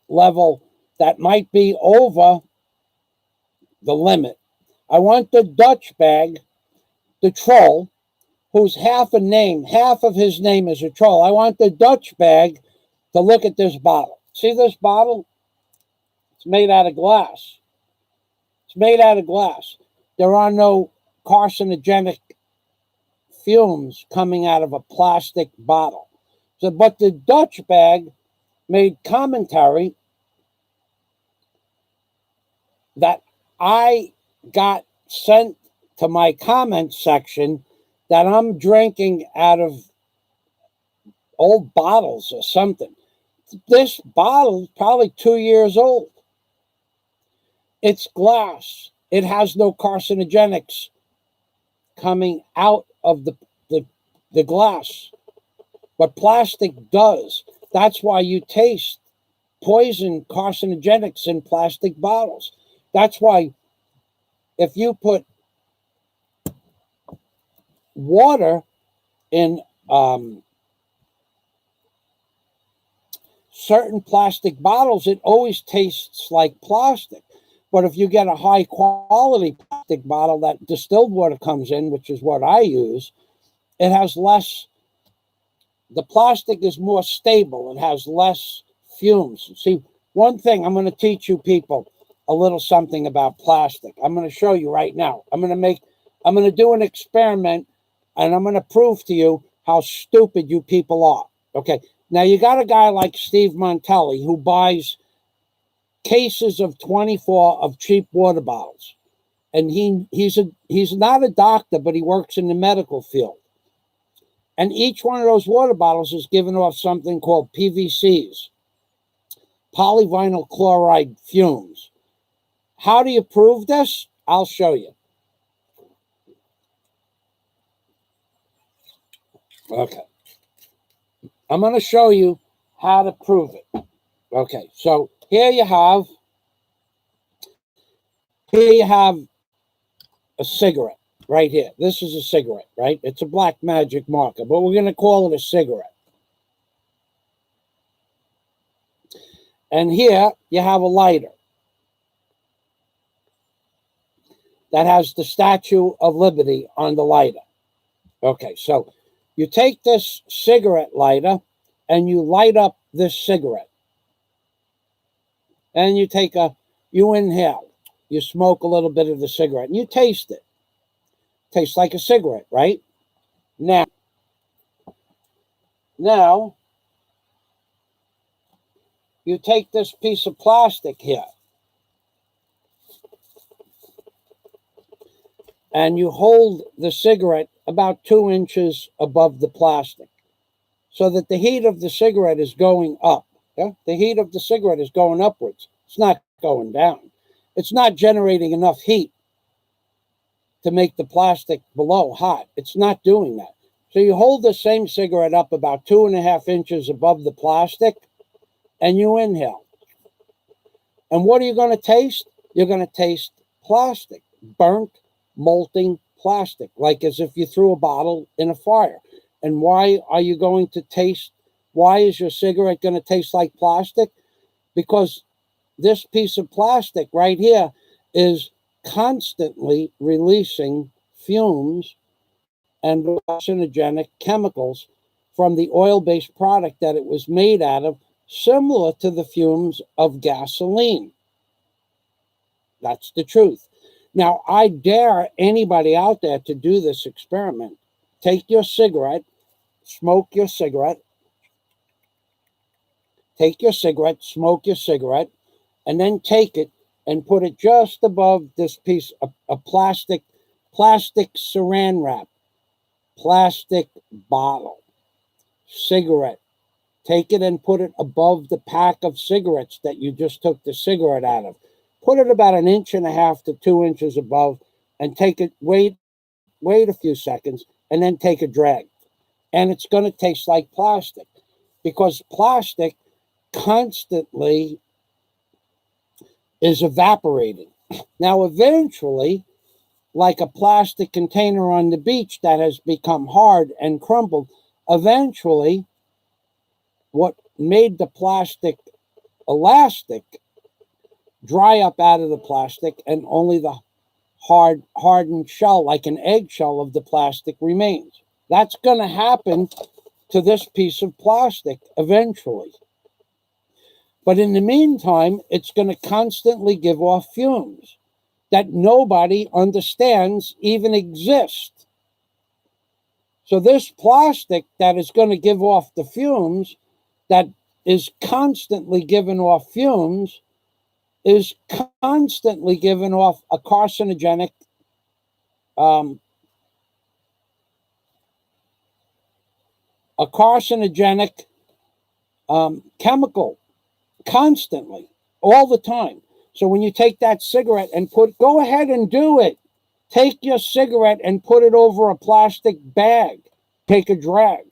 level that might be over the limit. I want the Dutch bag, the troll, who's half of his name is a troll. I want the Dutch bag to look at this bottle. See this bottle? It's made out of glass. It's made out of glass. There are no carcinogenic fumes coming out of a plastic bottle. So, but the Dutch bag made commentary that I got sent to my comment section that I'm drinking out of old bottles or something. This bottle is probably 2 years old. It's glass. It has no carcinogenics coming out of the glass, but plastic does. That's why you taste poison carcinogenics in plastic bottles. That's why if you put water in certain plastic bottles, it always tastes like plastic. But if you get a high quality plastic bottle that distilled water comes in, which is what I use, it has less, the plastic is more stable. It has less fumes. See, one thing I'm going to teach you people a little something about plastic. I'm going to show you right now. I'm going to do an experiment, and I'm going to prove to you how stupid you people are. Okay. Now you got a guy like Steve Montelli who buys cases of 24 of cheap water bottles. And he's not a doctor, but he works in the medical field. And each one of those water bottles is giving off something called PVCs, polyvinyl chloride fumes. How do you prove this? I'll show you. Okay. I'm going to show you how to prove it. Okay, so here you have a cigarette right here. This is a cigarette, right? It's a black magic marker, but we're going to call it a cigarette. And here you have a lighter that has the Statue of Liberty on the lighter. Okay, so you take this cigarette lighter and you light up this cigarette. And you inhale, you smoke a little bit of the cigarette, and you taste it. Tastes like a cigarette, right? Now, you take this piece of plastic here, and you hold the cigarette about 2 inches above the plastic. so that the heat of the cigarette is going up. Yeah? The heat of the cigarette is going upwards. It's not going down. It's not generating enough heat to make the plastic below hot. It's not doing that. So you hold the same cigarette up about 2.5 inches above the plastic and you inhale. And what are you going to taste? You're going to taste plastic, burnt, molting plastic, like as if you threw a bottle in a fire. And why are you going to taste? Why is your cigarette going to taste like plastic? Because this piece of plastic right here is constantly releasing fumes and carcinogenic chemicals from the oil-based product that it was made out of, similar to the fumes of gasoline. That's the truth. Now, I dare anybody out there to do this experiment. Take your cigarette, smoke your cigarette, take your cigarette, smoke your cigarette, and then take it and put it just above this piece of a plastic saran wrap, plastic bottle, cigarette. Take it and put it above the pack of cigarettes that you just took the cigarette out of. Put it about 1.5 to 2 inches above and take it, wait a few seconds, and then take a drag. And it's going to taste like plastic because plastic constantly is evaporating. Now, eventually, like a plastic container on the beach that has become hard and crumbled, eventually, what made the plastic elastic dry up out of the plastic, and only the hardened shell, like an eggshell of the plastic, remains. That's going to happen to this piece of plastic eventually. But in the meantime, it's going to constantly give off fumes that nobody understands even exist. So this plastic that is going to give off the fumes, that is constantly giving off fumes, is constantly giving off a carcinogenic chemical constantly, all the time. So when you take that cigarette and go ahead and do it. Take your cigarette and put it over a plastic bag. Take a drag.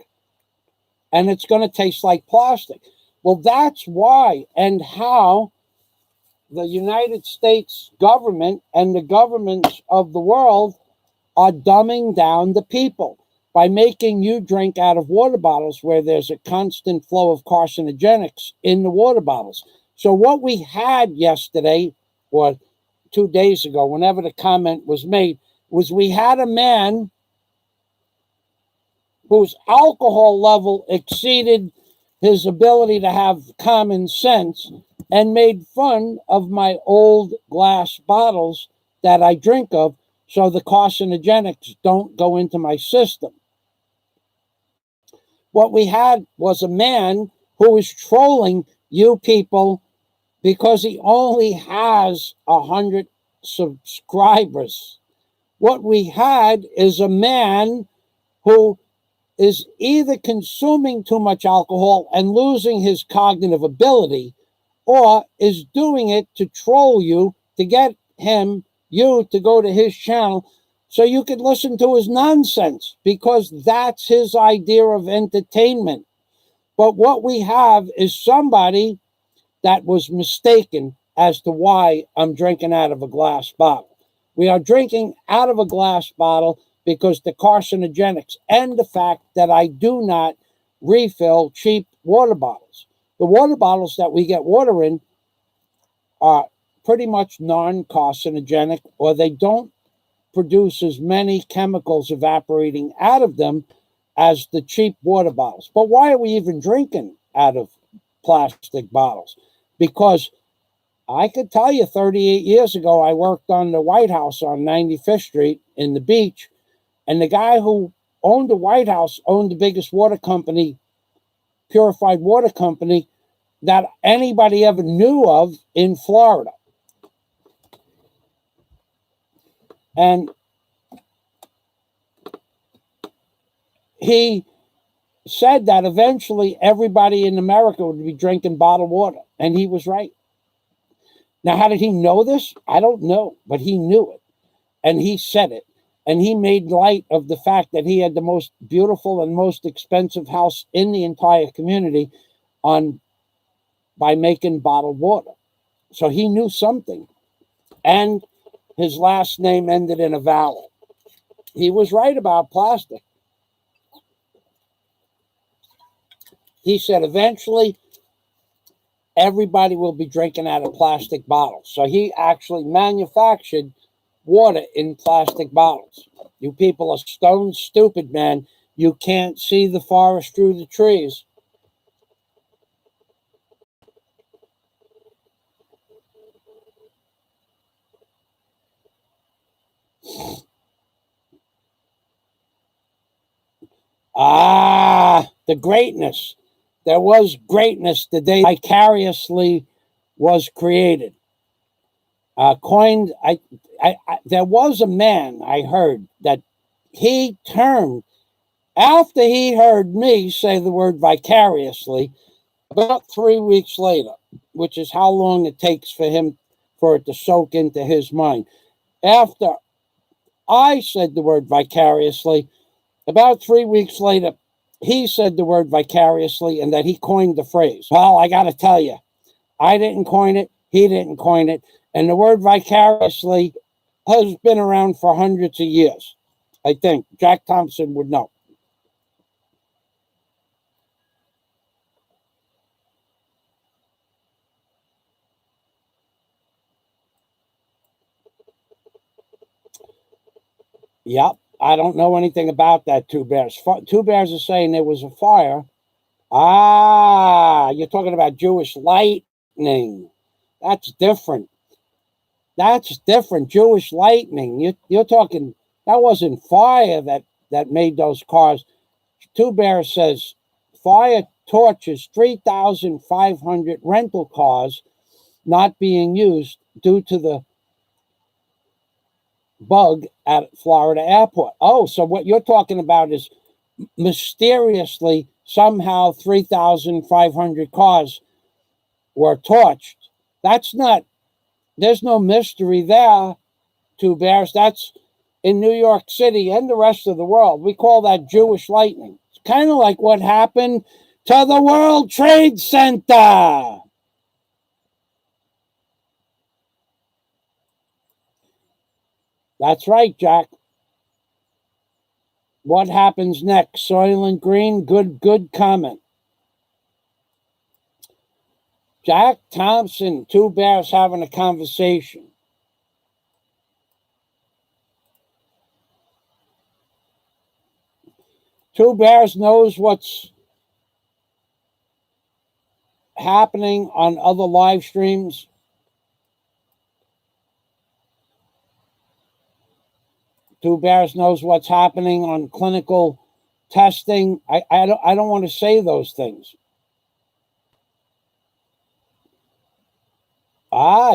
And it's going to taste like plastic. Well, that's why and how the United States government and the governments of the world are dumbing down the people by making you drink out of water bottles where there's a constant flow of carcinogenics in the water bottles. So what we had yesterday, or 2 days ago, whenever the comment was made, was we had a man whose alcohol level exceeded his ability to have common sense and made fun of my old glass bottles that I drink of so the carcinogenics don't go into my system. What we had was a man who was trolling you people because he only has 100 subscribers. What we had is a man who is either consuming too much alcohol and losing his cognitive ability, or is doing it to troll you, to get you to go to his channel so you could listen to his nonsense, because that's his idea of entertainment. But what we have is somebody that was mistaken as to why I'm drinking out of a glass bottle. We are drinking out of a glass bottle because the carcinogenics and the fact that I do not refill cheap water bottles. The water bottles that we get water in are pretty much non-carcinogenic, or they don't produce as many chemicals evaporating out of them as the cheap water bottles. But why are we even drinking out of plastic bottles? Because I could tell you 38 years ago, I worked on the White House on 95th Street in the beach, and the guy who owned the White House owned the biggest water company, purified water company, that anybody ever knew of in Florida. And he said that eventually everybody in America would be drinking bottled water. And he was right. Now, how did he know this? I don't know, but he knew it. And he said it. And he made light of the fact that he had the most beautiful and most expensive house in the entire community by making bottled water. So he knew something. And his last name ended in a vowel. He was right about plastic. He said eventually everybody will be drinking out of plastic bottles. So he actually manufactured water in plastic bottles. You people are stone stupid, man. You can't see the forest through the trees. The greatness. There was greatness the day vicariously was created. There was a man I heard that he turned after he heard me say the word vicariously about 3 weeks later, which is how long it takes for it to soak into his mind. After I said the word vicariously, about 3 weeks later, he said the word vicariously and that he coined the phrase. Well, I got to tell you, I didn't coin it. He didn't coin it. And the word vicariously has been around for hundreds of years. I think Jack Thompson would know. Yep. I don't know anything about that, Two Bears. Two Bears are saying there was a fire. You're talking about Jewish lightning. That's different. That's different. Jewish lightning. You're talking, that wasn't fire that made those cars. Two Bears says fire torches 3,500 rental cars not being used due to the bug at Florida Airport. Oh, so what you're talking about is mysteriously somehow 3,500 cars were torched. That's not, there's no mystery there, Two Bears. That's in New York City and the rest of the world. We call that Jewish lightning. It's kind of like what happened to the World Trade Center. That's right, Jack. What happens next? Soylent Green, good comment. Jack Thompson, Two Bears having a conversation. Two Bears knows what's happening on other live streams. Two Bears knows what's happening on clinical testing. I don't want to say those things.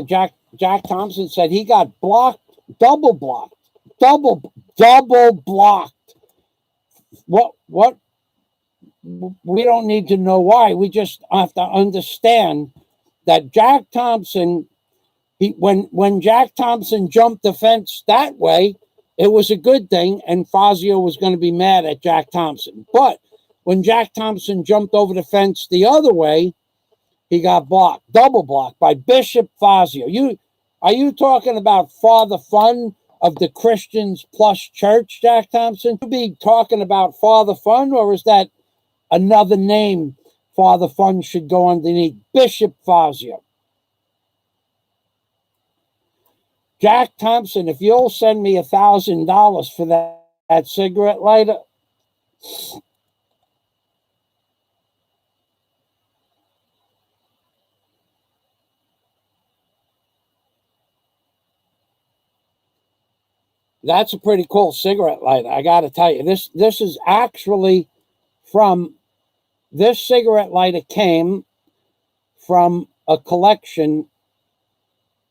Jack Thompson said he got blocked, double blocked. What? We don't need to know why. We just have to understand that Jack Thompson, when Jack Thompson jumped the fence that way, it was a good thing, and Fazio was going to be mad at Jack Thompson. But when Jack Thompson jumped over the fence the other way, he got blocked, double blocked by Bishop Fazio. Are you talking about Father Fun of the Christians Plus Church, Jack Thompson? You be talking about Father Fun, or is that another name Father Fun should go underneath? Bishop Fazio. Jack Thompson, if you'll send me $1,000 for that cigarette lighter, that's a pretty cool cigarette lighter. I got to tell you, this is actually from, this cigarette lighter came from a collection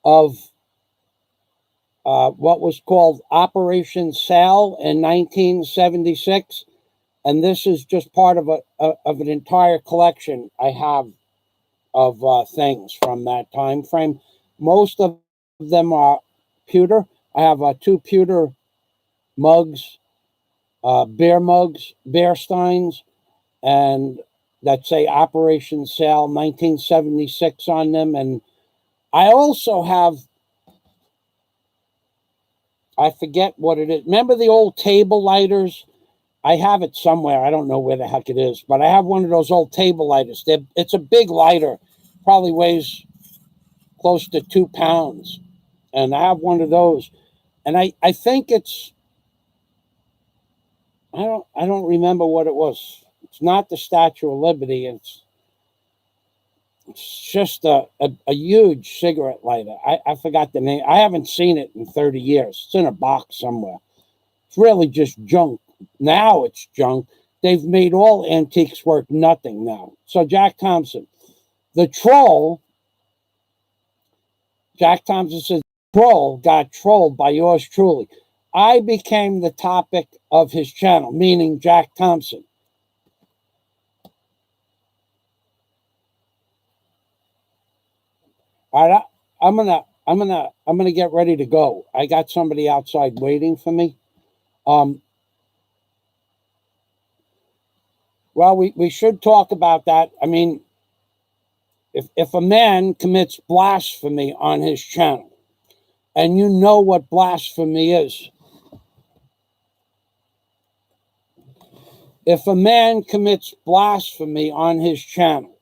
of what was called Operation Sal in 1976. And this is just part of of an entire collection I have of things from that time frame. Most of them are pewter. I have two pewter mugs, beer mugs, beer steins, and that say Operation Sale 1976 on them. And I also have, I forget what it is. Remember the old table lighters? I have it somewhere. I don't know where the heck it is, but I have one of those old table lighters. It's a big lighter, probably weighs close to 2 pounds. And I have one of those. And I think it's, I don't remember what it was. It's not the Statue of Liberty. It's just a huge cigarette lighter. I forgot the name. I haven't seen it in 30 years. It's in a box somewhere. It's really just junk. Now it's junk. They've made all antiques worth nothing now. So Jack Thompson, the troll, Jack Thompson says, troll got trolled by yours truly. I became the topic of his channel, meaning Jack Thompson. All right, I'm gonna get ready to go. I got somebody outside waiting for me. Well, we should talk about that. I mean, if a man commits blasphemy on his channel, and you know what blasphemy is, if a man commits blasphemy on his channel,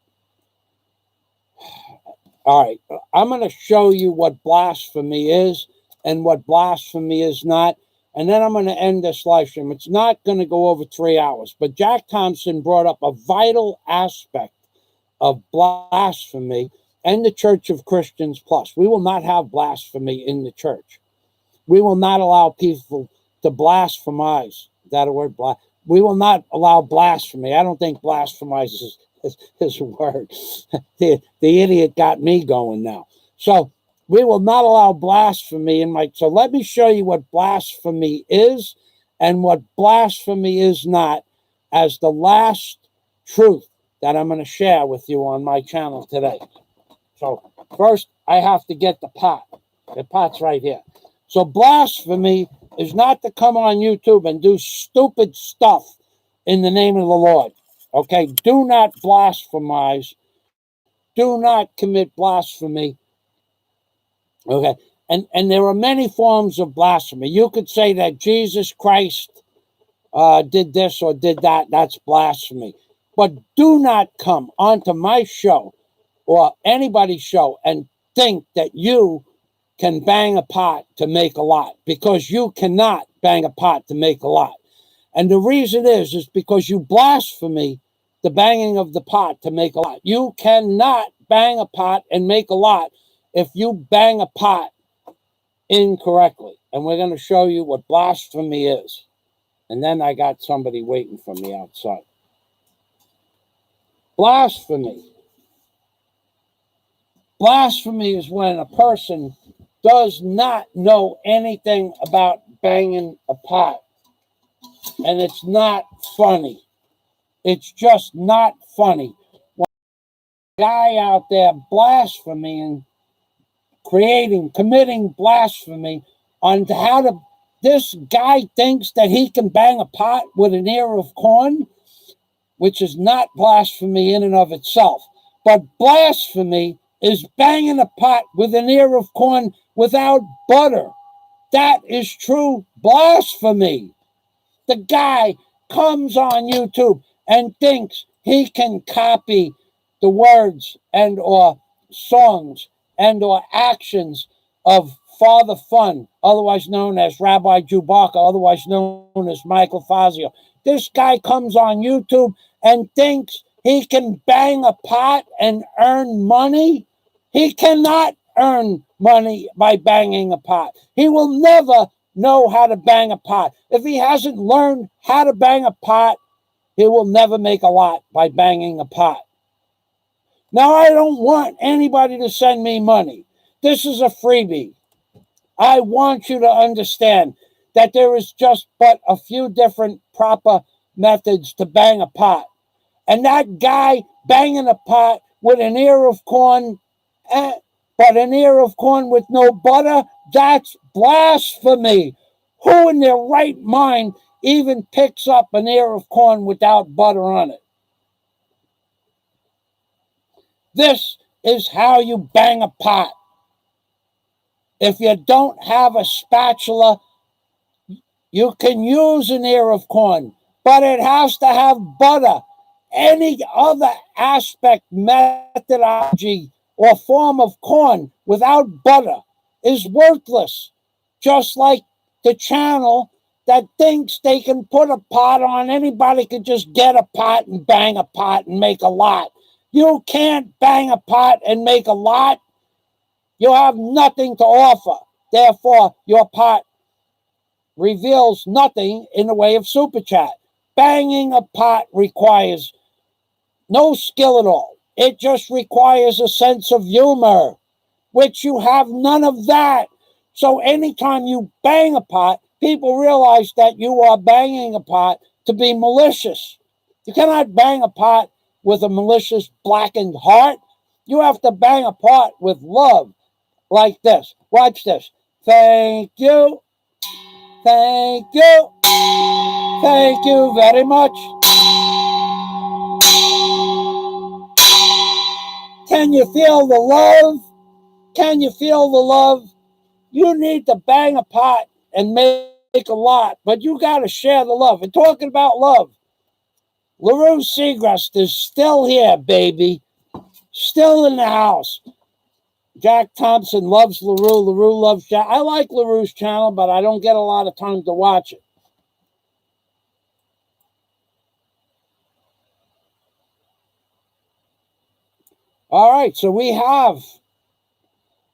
all right, I'm going to show you what blasphemy is and what blasphemy is not, and then I'm going to end this live stream. It's not going to go over 3 hours, but Jack Thompson brought up a vital aspect of blasphemy and the Church of Christians Plus. We will not have blasphemy in the church. We will not allow people to blasphemize. Is that a word? We will not allow blasphemy. I don't think blasphemize is a word. The idiot got me going now. So we will not allow blasphemy in my. So let me show you what blasphemy is and what blasphemy is not as the last truth that I'm going to share with you on my channel today. So first, I have to get the pot. The pot's right here. So blasphemy is not to come on YouTube and do stupid stuff in the name of the Lord. Okay? Do not blasphemize. Do not commit blasphemy. Okay? And there are many forms of blasphemy. You could say that Jesus Christ did this or did that. That's blasphemy. But do not come onto my show or anybody's show and think that you can bang a pot to make a lot, because you cannot bang a pot to make a lot. And the reason is because you blaspheme the banging of the pot to make a lot. You cannot bang a pot and make a lot if you bang a pot incorrectly. And we're going to show you what blasphemy is. And then I got somebody waiting for me outside. Blasphemy. Blasphemy is when a person does not know anything about banging a pot. And it's not funny. It's just not funny. When a guy out there blaspheming, committing blasphemy on how to, this guy thinks that he can bang a pot with an ear of corn, which is not blasphemy in and of itself. But blasphemy is banging a pot with an ear of corn without butter. That is true blasphemy. The guy comes on YouTube and thinks he can copy the words and or songs and or actions of Father Fun, otherwise known as Rabbi Chewbacca, otherwise known as Michael Fazio. This guy comes on YouTube and thinks he can bang a pot and earn money. He cannot earn money by banging a pot. He will never know how to bang a pot. If he hasn't learned how to bang a pot, he will never make a lot by banging a pot. Now, I don't want anybody to send me money. This is a freebie. I want you to understand that there is just but a few different proper methods to bang a pot. And that guy banging a pot with an ear of corn, but an ear of corn with no butter, that's blasphemy. Who in their right mind even picks up an ear of corn without butter on it? This is how you bang a pot. If you don't have a spatula, you can use an ear of corn, but it has to have butter. Any other aspect, methodology, or form of corn without butter is worthless. Just like the channel that thinks they can put a pot on, anybody can just get a pot and bang a pot and make a lot. You can't bang a pot and make a lot. You have nothing to offer. Therefore, your pot reveals nothing in the way of super chat. Banging a pot requires no skill at all. It just requires a sense of humor, which you have none of that. So anytime you bang a pot, people realize that you are banging a pot to be malicious. You cannot bang a pot with a malicious blackened heart. You have to bang a pot with love, like this. Watch this. Thank you. Thank you. Thank you very much. Can you feel the love? Can you feel the love? You need to bang a pot and make a lot, but you got to share the love. And talking about love, LaRue Segrest is still here, baby. Still in the house. Jack Thompson loves LaRue. LaRue loves Jack. I like LaRue's channel, but I don't get a lot of time to watch it. All right, so we have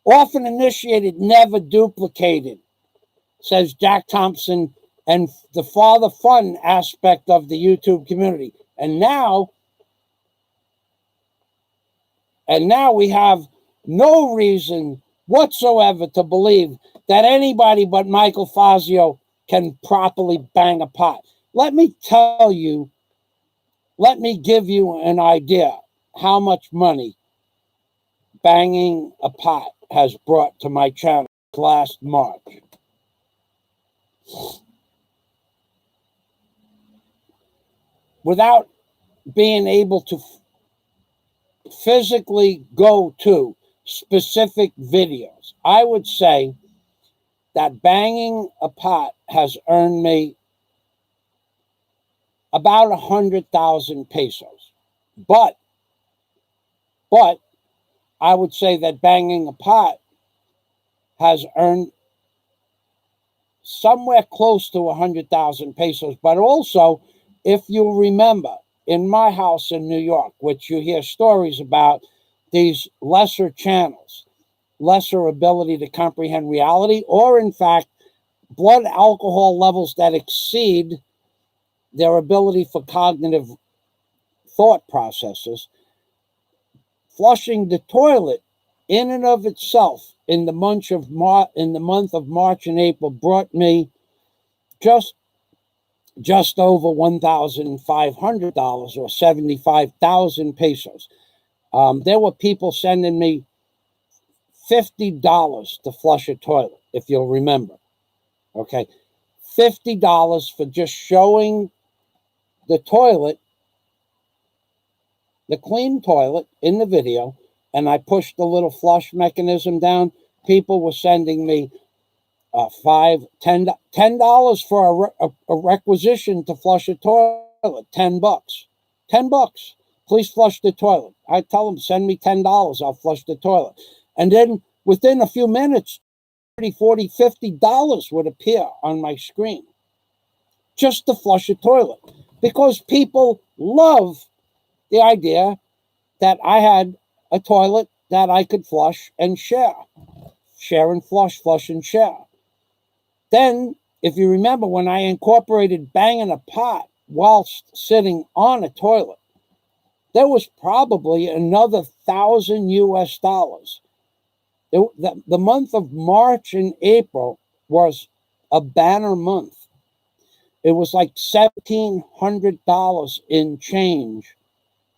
often initiated, never duplicated, says Jack Thompson, and the father fun aspect of the YouTube community. And now we have no reason whatsoever to believe that anybody but Michael Fazio can properly bang a pot. Let me give you an idea how much money banging a pot has brought to my channel last March. Without being able to physically go to specific videos, I would say that banging a pot has earned me about 100,000 pesos. But I would say that banging a pot has earned somewhere close to 100,000 pesos. But also, if you remember, in my house in New York, which you hear stories about, these lesser channels, lesser ability to comprehend reality, or in fact, blood alcohol levels that exceed their ability for cognitive thought processes, flushing the toilet in and of itself in the month of March and April brought me just over $1,500 or 75,000 pesos. There were people sending me $50 to flush a toilet, if you'll remember. Okay, $50 for just showing the toilet, the clean toilet in the video, and I pushed the little flush mechanism down. People were sending me $10 for a requisition to flush a toilet. $10. Please flush the toilet. I tell them, send me $10. I'll flush the toilet. And then within a few minutes, $30, $40, $50 would appear on my screen just to flush a toilet, because people love the idea that I had a toilet that I could flush and share and flush and share. Then, if you remember, when I incorporated banging a pot whilst sitting on a toilet, there was probably another $1,000 US. The month of March and April was a banner month. It was like $1,700 in change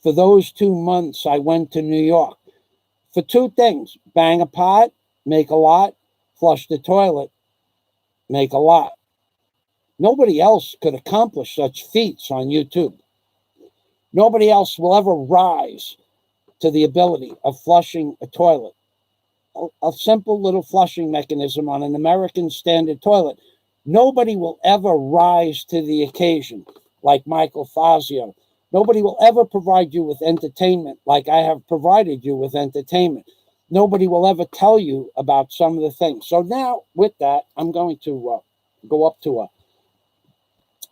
for those 2 months I went to New York. For two things: bang a pot, make a lot; flush the toilet, make a lot. Nobody else could accomplish such feats on YouTube. Nobody else will ever rise to the ability of flushing a toilet. A simple little flushing mechanism on an American standard toilet. Nobody will ever rise to the occasion like Michael Fazio. Nobody will ever provide you with entertainment like I have provided you with entertainment. Nobody will ever tell you about some of the things. So now, with that, I'm going to go up to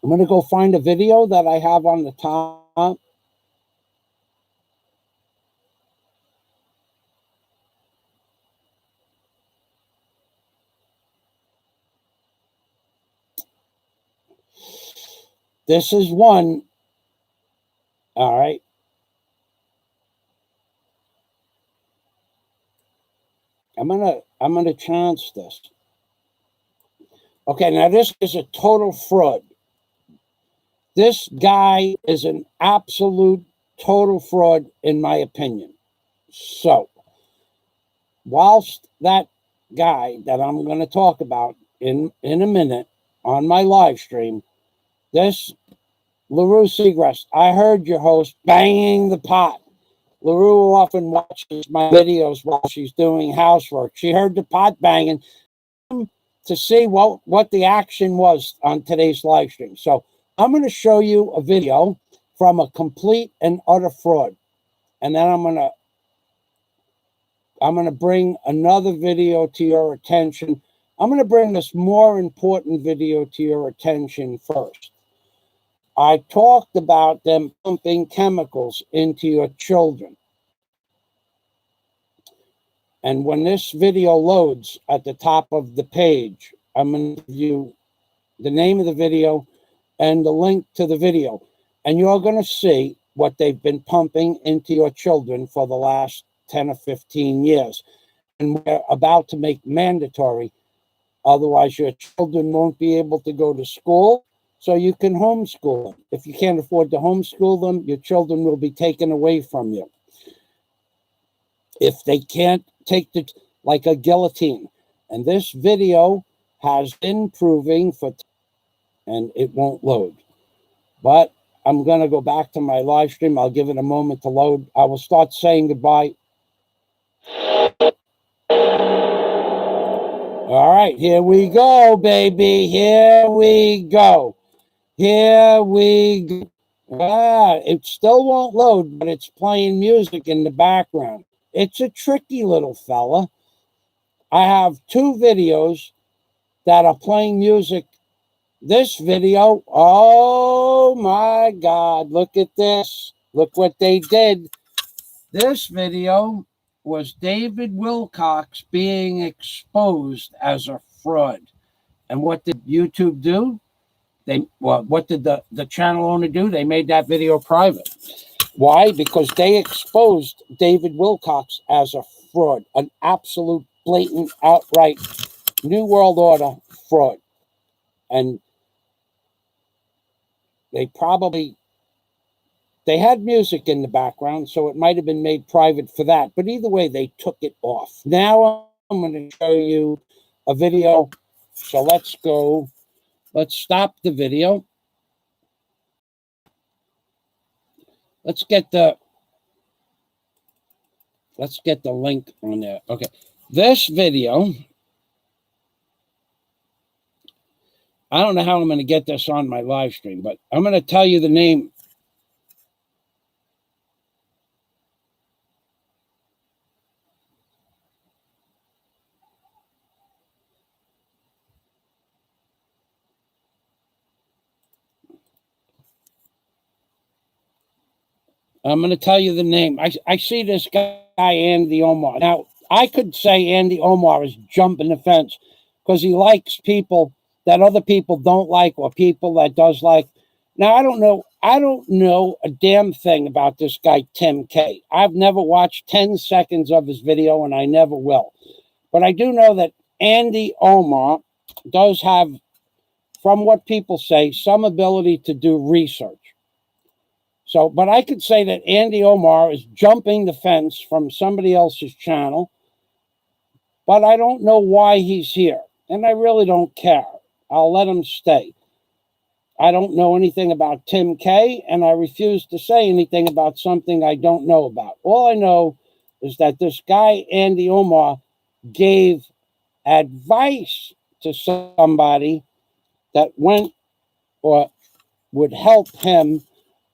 I'm going to go find a video that I have on the top. This is one. All right. I'm gonna chance this. Okay, now this is a total fraud. This guy is an absolute total fraud, in my opinion. So, whilst that guy that I'm going to talk about in a minute on my live stream, this LaRue Seagrass, I heard your host banging the pot. LaRue often watches my videos while she's doing housework. She heard the pot banging to see what the action was on today's live stream. So I'm going to show you a video from a complete and utter fraud. And then I'm going to bring another video to your attention. I'm going to bring this more important video to your attention first. I talked about them pumping chemicals into your children. And when this video loads at the top of the page, I'm going to give you the name of the video and the link to the video. And you're going to see what they've been pumping into your children for the last 10 or 15 years. And we're about to make mandatory. Otherwise, your children won't be able to go to school, so you can homeschool them. If you can't afford to homeschool them, your children will be taken away from you. If they can't take it like a guillotine. And this video has been proving and it won't load. But I'm going to go back to my live stream. I'll give it a moment to load. I will start saying goodbye. All right, here we go, baby. Here we go. Here we go. It still won't load, but it's playing music in the background. It's a tricky little fella. I have two videos that are playing music. This video, oh my God, look at this. Look what they did. This video was David Wilcox being exposed as a fraud. And what did YouTube do? What did the channel owner do? They made that video private. Why? Because they exposed David Wilcox as a fraud, an absolute, blatant, outright New World Order fraud. And they had music in the background, so it might have been made private for that. But either way, they took it off. Now I'm going to show you a video. So let's go. Let's stop the video. Let's get the link on there. Okay. This video, I don't know how I'm going to get this on my live stream, but I'm going to tell you the name. I'm going to tell you the name. I see this guy, Andy Omar. Now, I could say Andy Omar is jumping the fence because he likes people that other people don't like or people that does like. Now, I don't know a damn thing about this guy, Tim K. I've never watched 10 seconds of his video, and I never will. But I do know that Andy Omar does have from what people say, some ability to do research. So, but I could say that Andy Omar is jumping the fence from somebody else's channel, but I don't know why he's here, and I really don't care. I'll let him stay. I don't know anything about Tim K, and I refuse to say anything about something I don't know about. All I know is that this guy, Andy Omar, gave advice to somebody that went or would help him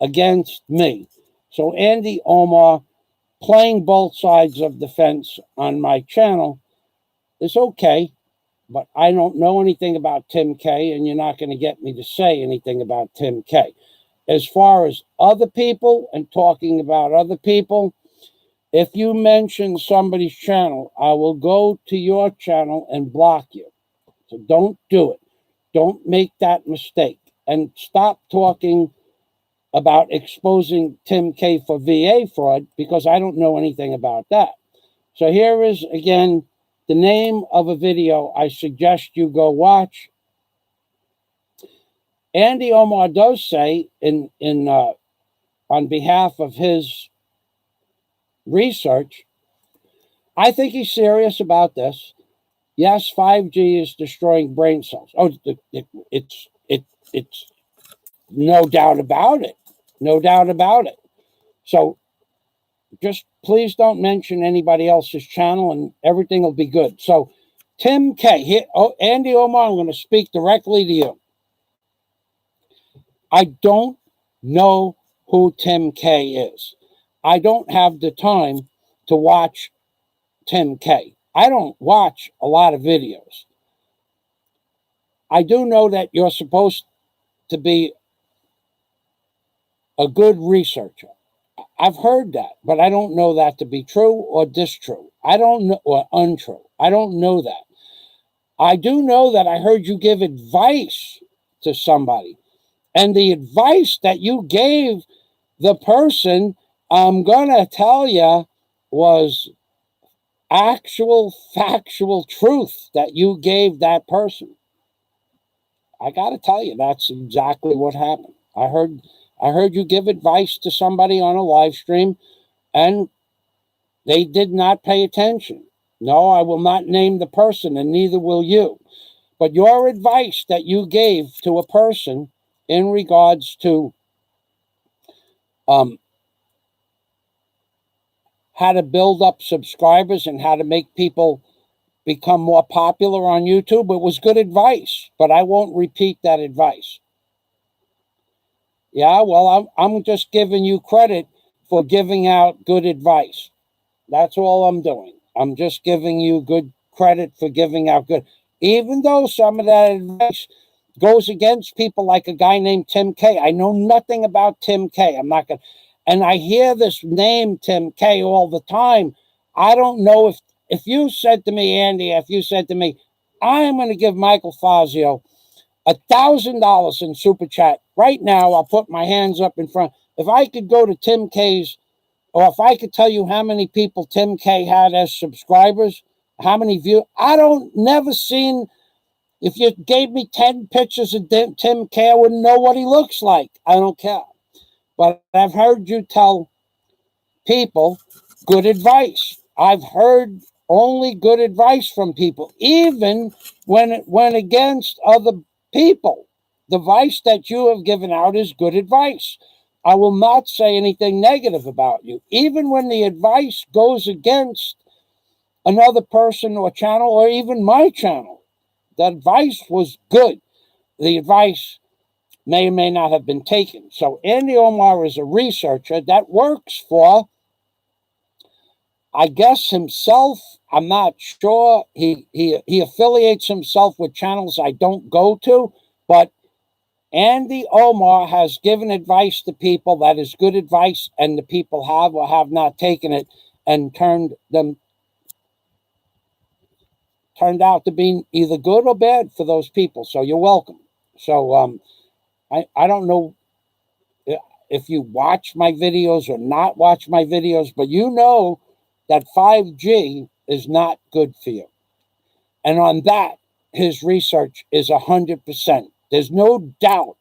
against me. So Andy Omar playing both sides of the fence on my channel is okay, but I don't know anything about Tim K, and you're not going to get me to say anything about Tim K. As far as other people and talking about other people, if you mention somebody's channel, I will go to your channel and block you. So don't do it. Don't make that mistake. And stop talking about exposing Tim K for VA fraud, because I don't know anything about that. So here is, again, the name of a video I suggest you go watch. Andy Omar does say on behalf of his research, I think he's serious about this. Yes, 5G is destroying brain cells. Oh, it's no doubt about it. No doubt about it. So just please don't mention anybody else's channel and everything will be good. So Tim K, here, Andy Omar, I'm going to speak directly to you. I don't know who Tim K is. I don't have the time to watch Tim K. I don't watch a lot of videos. I do know that you're supposed to be a good researcher. I've heard that, but I don't know that to be true or distrue. I don't know, or untrue. I don't know that. I do know that I heard you give advice to somebody, and the advice that you gave the person, I'm going to tell you, was actual factual truth that you gave that person. I got to tell you, that's exactly what happened. I heard you give advice to somebody on a live stream, and they did not pay attention. No, I will not name the person, and neither will you. But your advice that you gave to a person in regards to how to build up subscribers and how to make people become more popular on YouTube, it was good advice, but I won't repeat that advice. Yeah, well, I'm just giving you credit for giving out good advice. That's all I'm doing. I'm just giving you good credit for giving out good. Even though some of that advice goes against people like a guy named Tim K. I know nothing about Tim K. I'm not going to. And I hear this name, Tim K, all the time. I don't know if you said to me, Andy, if you said to me, I am going to give Michael Fazio $1,000 in super chat right now, I'll put my hands up in front. If I could go to Tim K's, or if I could tell you how many people Tim K had as subscribers, how many views, I don't never seen. If you gave me 10 pictures of Tim K, I wouldn't know what he looks like. I don't care. But I've heard you tell people good advice. I've heard only good advice from people, even when it went against other people. The advice that you have given out is good advice. I will not say anything negative about you, even when the advice goes against another person or channel or even my channel. The advice was good. The advice may or may not have been taken. So Andy Omar is a researcher that works for, I guess, himself. I'm not sure. He affiliates himself with channels I don't go to, but Andy Omar has given advice to people that is good advice, and the people have or have not taken it and turned out to be either good or bad for those people. So you're welcome. So I don't know if you watch my videos or not watch my videos, but you know that 5G is not good for you. And on that, his research is 100%. There's no doubt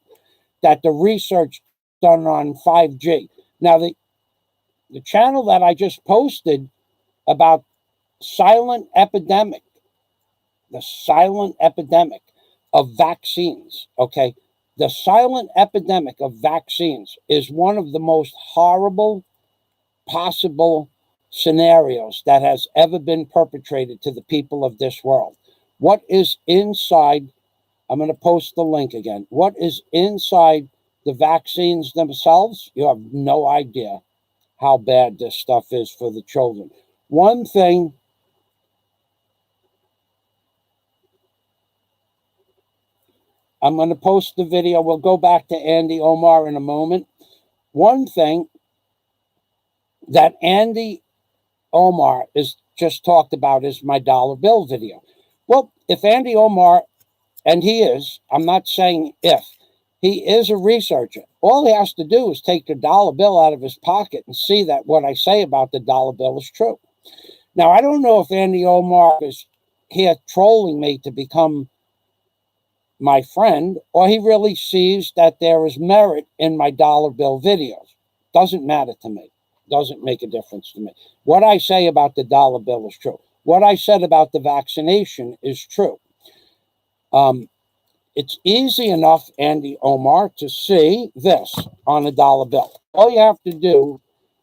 that the research done on 5G. Now, the channel that I just posted about silent epidemic, the silent epidemic of vaccines, okay? The silent epidemic of vaccines is one of the most horrible possible scenarios that has ever been perpetrated to the people of this world. What is inside, I'm going to post the link again. What is inside the vaccines themselves? You have no idea how bad this stuff is for the children. One thing, I'm going to post the video. We'll go back to Andy Omar in a moment. One thing that Andy Omar is just talked about is my dollar bill video. Well, if Andy Omar, and he is, I'm not saying if, he is a researcher. All he has to do is take the dollar bill out of his pocket and see that what I say about the dollar bill is true. Now, I don't know if Andy Omar is here trolling me to become my friend, or he really sees that there is merit in my dollar bill videos. Doesn't matter to me. Doesn't make a difference to me. What I say about the dollar bill is true. What I said about the vaccination is true. It's easy enough, Andy Omar, to see this on a dollar bill. All you have to do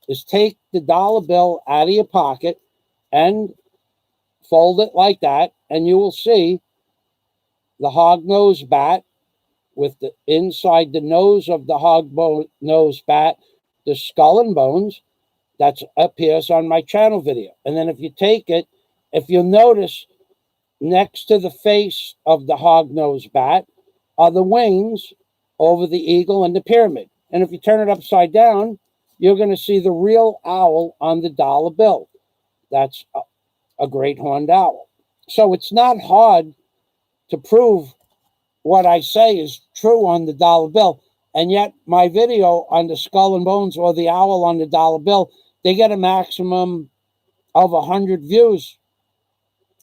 is take the dollar bill out of your pocket and fold it like that, and you will see the hog-nosed bat with the inside the nose of the hog-nosed bat, the skull and bones, that appears on my channel video. And then if you take it, if you'll notice, next to the face of the hog-nosed bat are the wings over the eagle and the pyramid. And if you turn it upside down, you're going to see the real owl on the dollar bill. That's a great horned owl. So it's not hard to prove what I say is true on the dollar bill. And yet my video on the skull and bones or the owl on the dollar bill, they get a maximum of 100 views,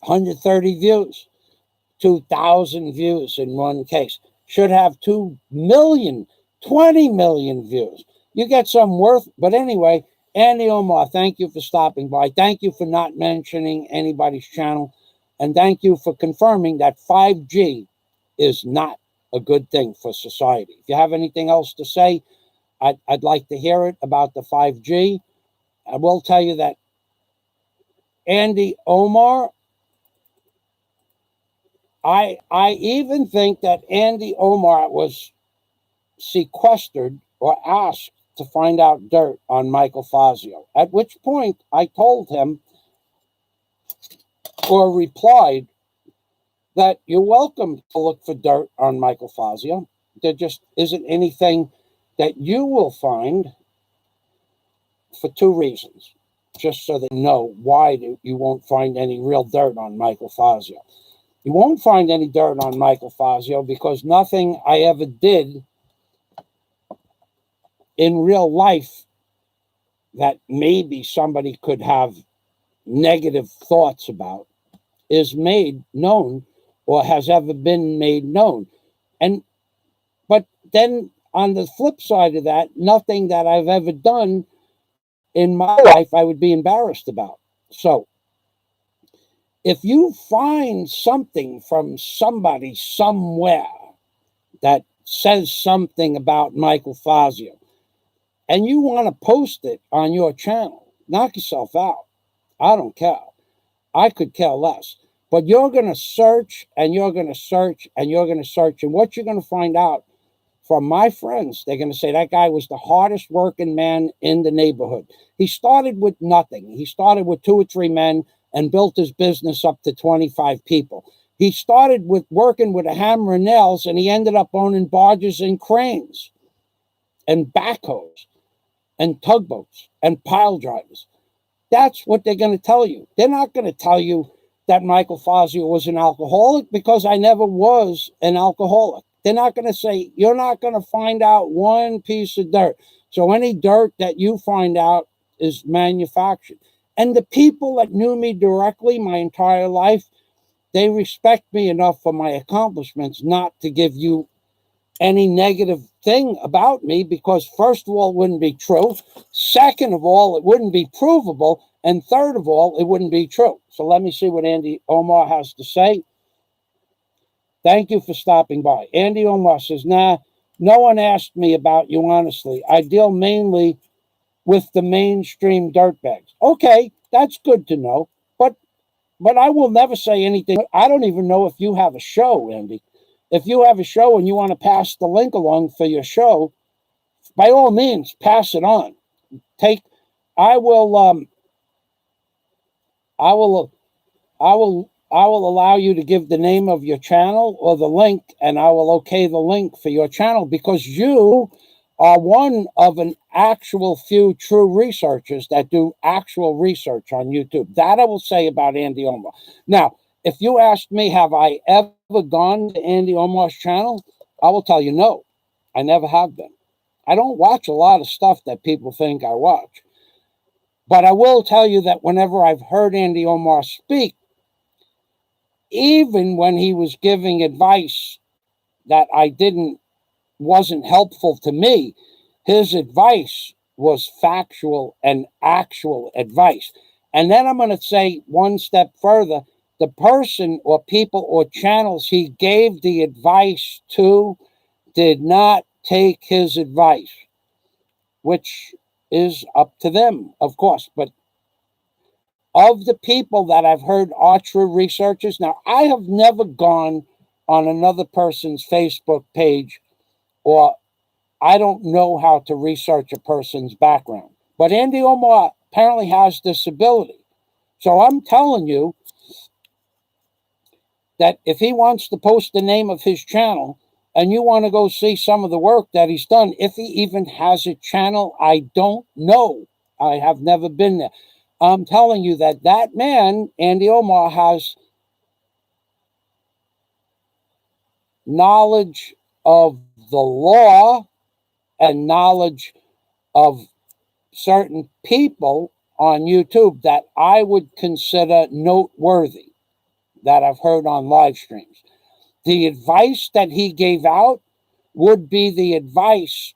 130 views, 2,000 views in one case. Should have 2 million, 20 million views. You get some worth, but anyway, Andy Omar, thank you for stopping by. Thank you for not mentioning anybody's channel. And thank you for confirming that 5G is not a good thing for society. If you have anything else to say, I'd like to hear it about the 5G. I will tell you that Andy Omar, I even think that Andy Omar was sequestered or asked to find out dirt on Michael Fazio, at which point I told him or replied that you're welcome to look for dirt on Michael Fazio. There just isn't anything that you will find, for two reasons, just so that you know why you won't find any real dirt on Michael Fazio. You won't find any dirt on Michael Fazio because nothing I ever did in real life that maybe somebody could have negative thoughts about is made known or has ever been made known. But then on the flip side of that, nothing that I've ever done in my life I would be embarrassed about. So if you find something from somebody somewhere that says something about Michael Fazio and you want to post it on your channel, knock yourself out. I don't care. I could care less. But you're going to search and you're going to search and you're going to search. And what you're going to find out from my friends, they're going to say that guy was the hardest working man in the neighborhood. He started with nothing. He started with 2 or 3 men and built his business up to 25 people. He started with working with a hammer and nails, and he ended up owning barges and cranes and backhoes and tugboats and pile drivers. That's what they're going to tell you. They're not going to tell you that Michael Fazio was an alcoholic, because I never was an alcoholic. They're not going to say, you're not going to find out one piece of dirt. So any dirt that you find out is manufactured. And the people that knew me directly my entire life, they respect me enough for my accomplishments not to give you any negative thing about me because, first of all, it wouldn't be true. Second of all, it wouldn't be provable. And third of all, it wouldn't be true. So let me see what Andy Omar has to say. Thank you for stopping by. Andy Omar says, nah, no one asked me about you, honestly. I deal mainly with the mainstream dirtbags. Okay, that's good to know. But I will never say anything. I don't even know if you have a show, Andy. If you have a show and you want to pass the link along for your show, by all means, pass it on. I will I will I will allow you to give the name of your channel or the link, and I will okay the link for your channel because you are one of an actual few true researchers that do actual research on YouTube. That I will say about Andy Omar. Now, if you ask me, have I ever gone to Andy Omar's channel? I will tell you no. I never have been. I don't watch a lot of stuff that people think I watch. But I will tell you that whenever I've heard Andy Omar speak, even when he was giving advice that wasn't helpful to me, his advice was factual and actual advice. And then I'm going to say one step further, the person or people or channels he gave the advice to did not take his advice, which is up to them, of course. But of the people that I've heard are true researchers, now I have never gone on another person's Facebook page, or I don't know how to research a person's background. But Andy Omar apparently has this ability. So I'm telling you that if he wants to post the name of his channel and you want to go see some of the work that he's done, if he even has a channel, I don't know. I have never been there. I'm telling you that man, Andy Omar, has knowledge of the law and knowledge of certain people on YouTube that I would consider noteworthy that I've heard on live streams. The advice that he gave out would be the advice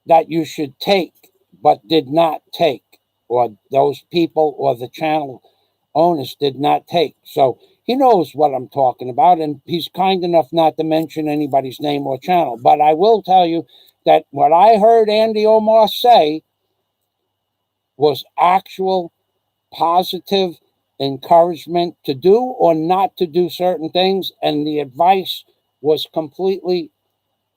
that you should take, but did not take, or those people or the channel owners did not take. So he knows what I'm talking about, and he's kind enough not to mention anybody's name or channel. But I will tell you that what I heard Andy Omar say was actual positive encouragement to do or not to do certain things, and the advice was completely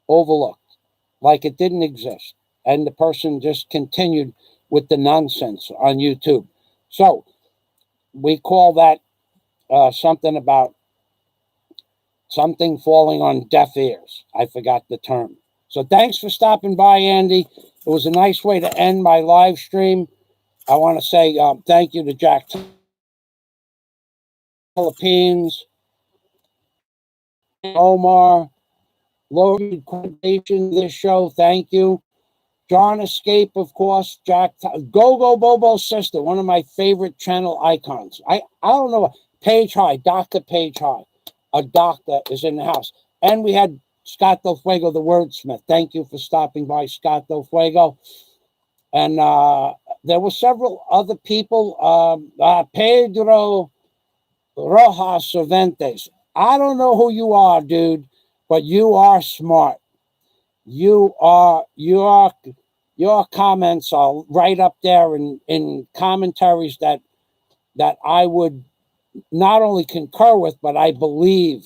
overlooked, like it didn't exist. And the person just continued with the nonsense on YouTube. So we call that something about something falling on deaf ears. I forgot the term. So thanks for stopping by, Andy. It was a nice way to end my live stream. I want to say thank you to Jack Philippines, Omar, Lori Coordination this show. Thank you. John Escape, of course, Jack Go Bobo's sister, one of my favorite channel icons. I don't know, Page High, Dr. Page High. A doctor is in the house. And we had Scott Del Fuego, the wordsmith. Thank you for stopping by, Scott Del Fuego. And there were several other people. Pedro Rojas Cervantes. I don't know who you are, dude, but you are smart. Your comments are right up there in commentaries that I would not only concur with, but I believe,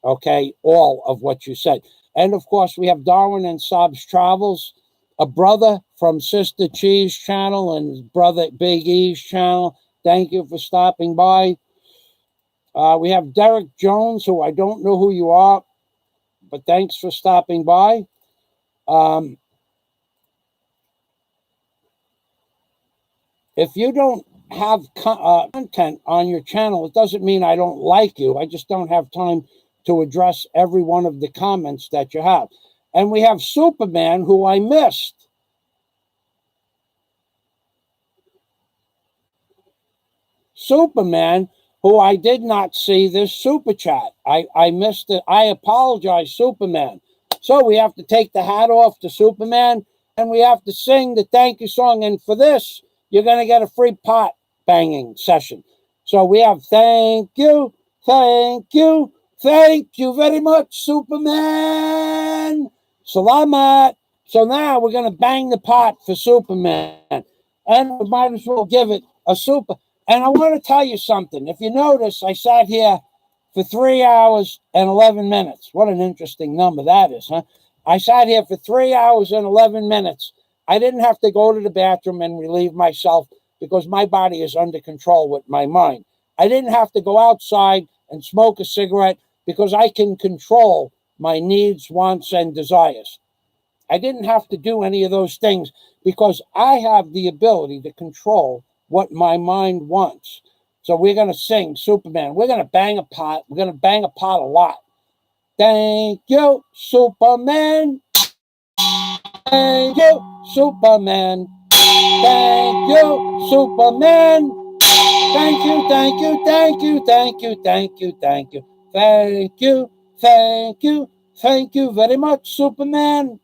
okay, all of what you said. And of course, we have Darwin and Sob's Travels, a brother from Sister Cheese channel and his brother Big E's channel. Thank you for stopping by. We have Derek Jones, who I don't know who you are, but thanks for stopping by. If you don't have content on your channel, it doesn't mean I don't like you. I just don't have time to address every one of the comments that you have. And we have Superman, who I missed. Superman, who I did not see this super chat. I missed it. I apologize, Superman. So we have to take the hat off to Superman, and we have to sing the thank you song. And for this, you're going to get a free pot banging session. So we have thank you very much, Superman. Salamat. So now we're going to bang the pot for Superman. And we might as well give it a super. And I want to tell you something. If you notice, I sat here for 3 hours and 11 minutes. What an interesting number that is, huh? I sat here for 3 hours and 11 minutes. I didn't have to go to the bathroom and relieve myself because my body is under control with my mind. I didn't have to go outside and smoke a cigarette because I can control my needs, wants, and desires. I didn't have to do any of those things because I have the ability to control what my mind wants. So we're going to sing Superman. We're going to bang a pot. We're going to bang a pot a lot. Thank you, Superman. Thank you, Superman. Thank you, Superman. Thank you, thank you, thank you, thank you, thank you, thank you. Thank you, thank you, thank you very much, Superman.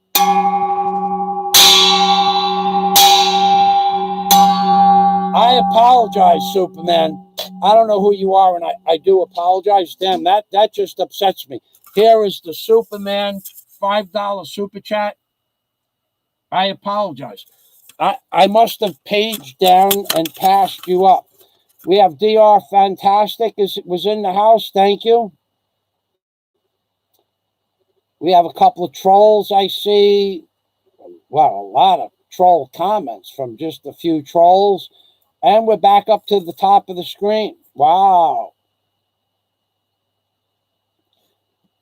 I apologize, Superman. I don't know who you are, and I do apologize. Damn, that just upsets me. Here is the Superman $5 super chat. I apologize. I must have paged down and passed you up. We have DR Fantastic was in the house. Thank you. We have a couple of trolls I see. Well, a lot of troll comments from just a few trolls. And we're back up to the top of the screen. Wow.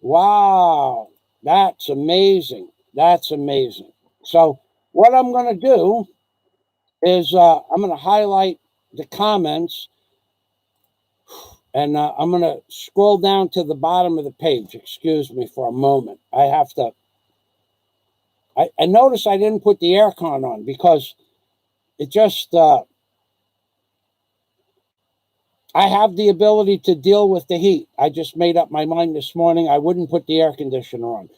Wow. That's amazing. That's amazing. So what I'm going to do is I'm going to highlight the comments, and I'm going to scroll down to the bottom of the page. Excuse me for a moment. I have to. I notice I didn't put the aircon on because it just. I have the ability to deal with the heat. I just made up my mind this morning. I wouldn't put the air conditioner on.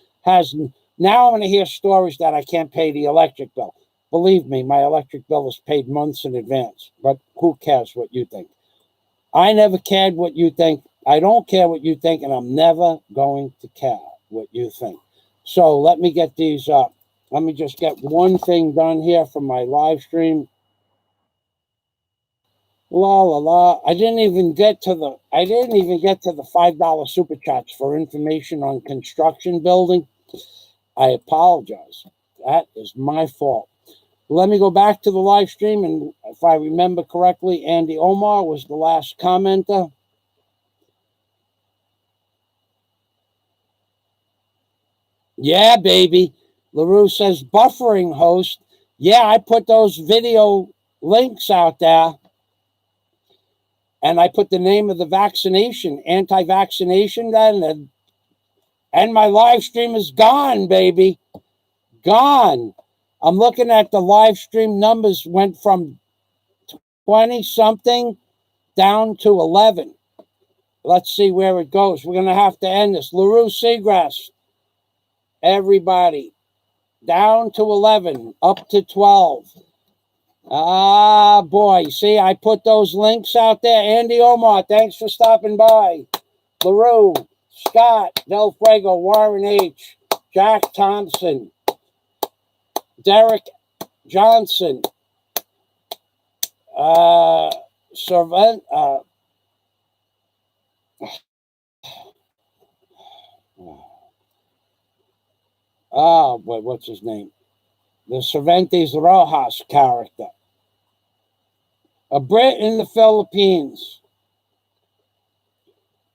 Now I'm going to hear stories that I can't pay the electric bill. Believe me, my electric bill is paid months in advance. But who cares what you think? I never cared what you think. I don't care what you think, and I'm never going to care what you think. So let me get these up. Let me just get one thing done here from my live stream. La la la. I didn't even get to the $5 super chats for information on construction building. I apologize. That is my fault. Let me go back to the live stream, and if I remember correctly, Andy Omar was the last commenter. Yeah, baby. LaRue says buffering host. Yeah, I put those video links out there. And I put the name of the vaccination, anti-vaccination, and my live stream is gone, baby. Gone. I'm looking at the live stream numbers went from 20-something down to 11. Let's see where it goes. We're going to have to end this. LaRue Seagrass, everybody, down to 11, up to 12. Ah, boy. See, I put those links out there. Andy Omar, thanks for stopping by. LaRue, Scott, Del Fuego, Warren H., Jack Thompson, Derek Johnson, Servant, what's his name? The Cervantes Rojas character. A Brit in the Philippines.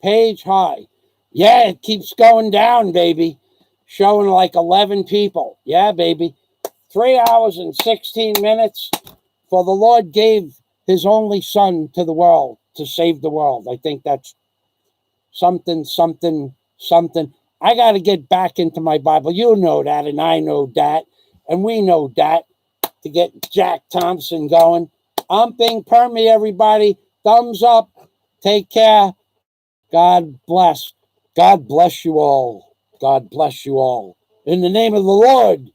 Page High. Yeah, it keeps going down, baby. Showing like 11 people. Yeah, baby. 3 hours and 16 minutes. For the Lord gave his only son to the world to save the world. I think that's something. I got to get back into my Bible. You know that, and I know that, and we know that, to get Jack Thompson going. I'm being permy, everybody. Thumbs up. Take care. God bless. God bless you all. God bless you all. In the name of the Lord.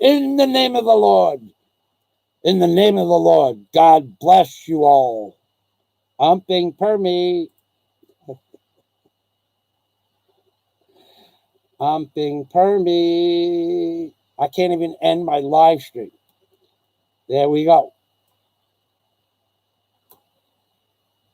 In the name of the Lord. In the name of the Lord. God bless you all. Humping Permy. Humping Permy. I can't even end my live stream. There we go.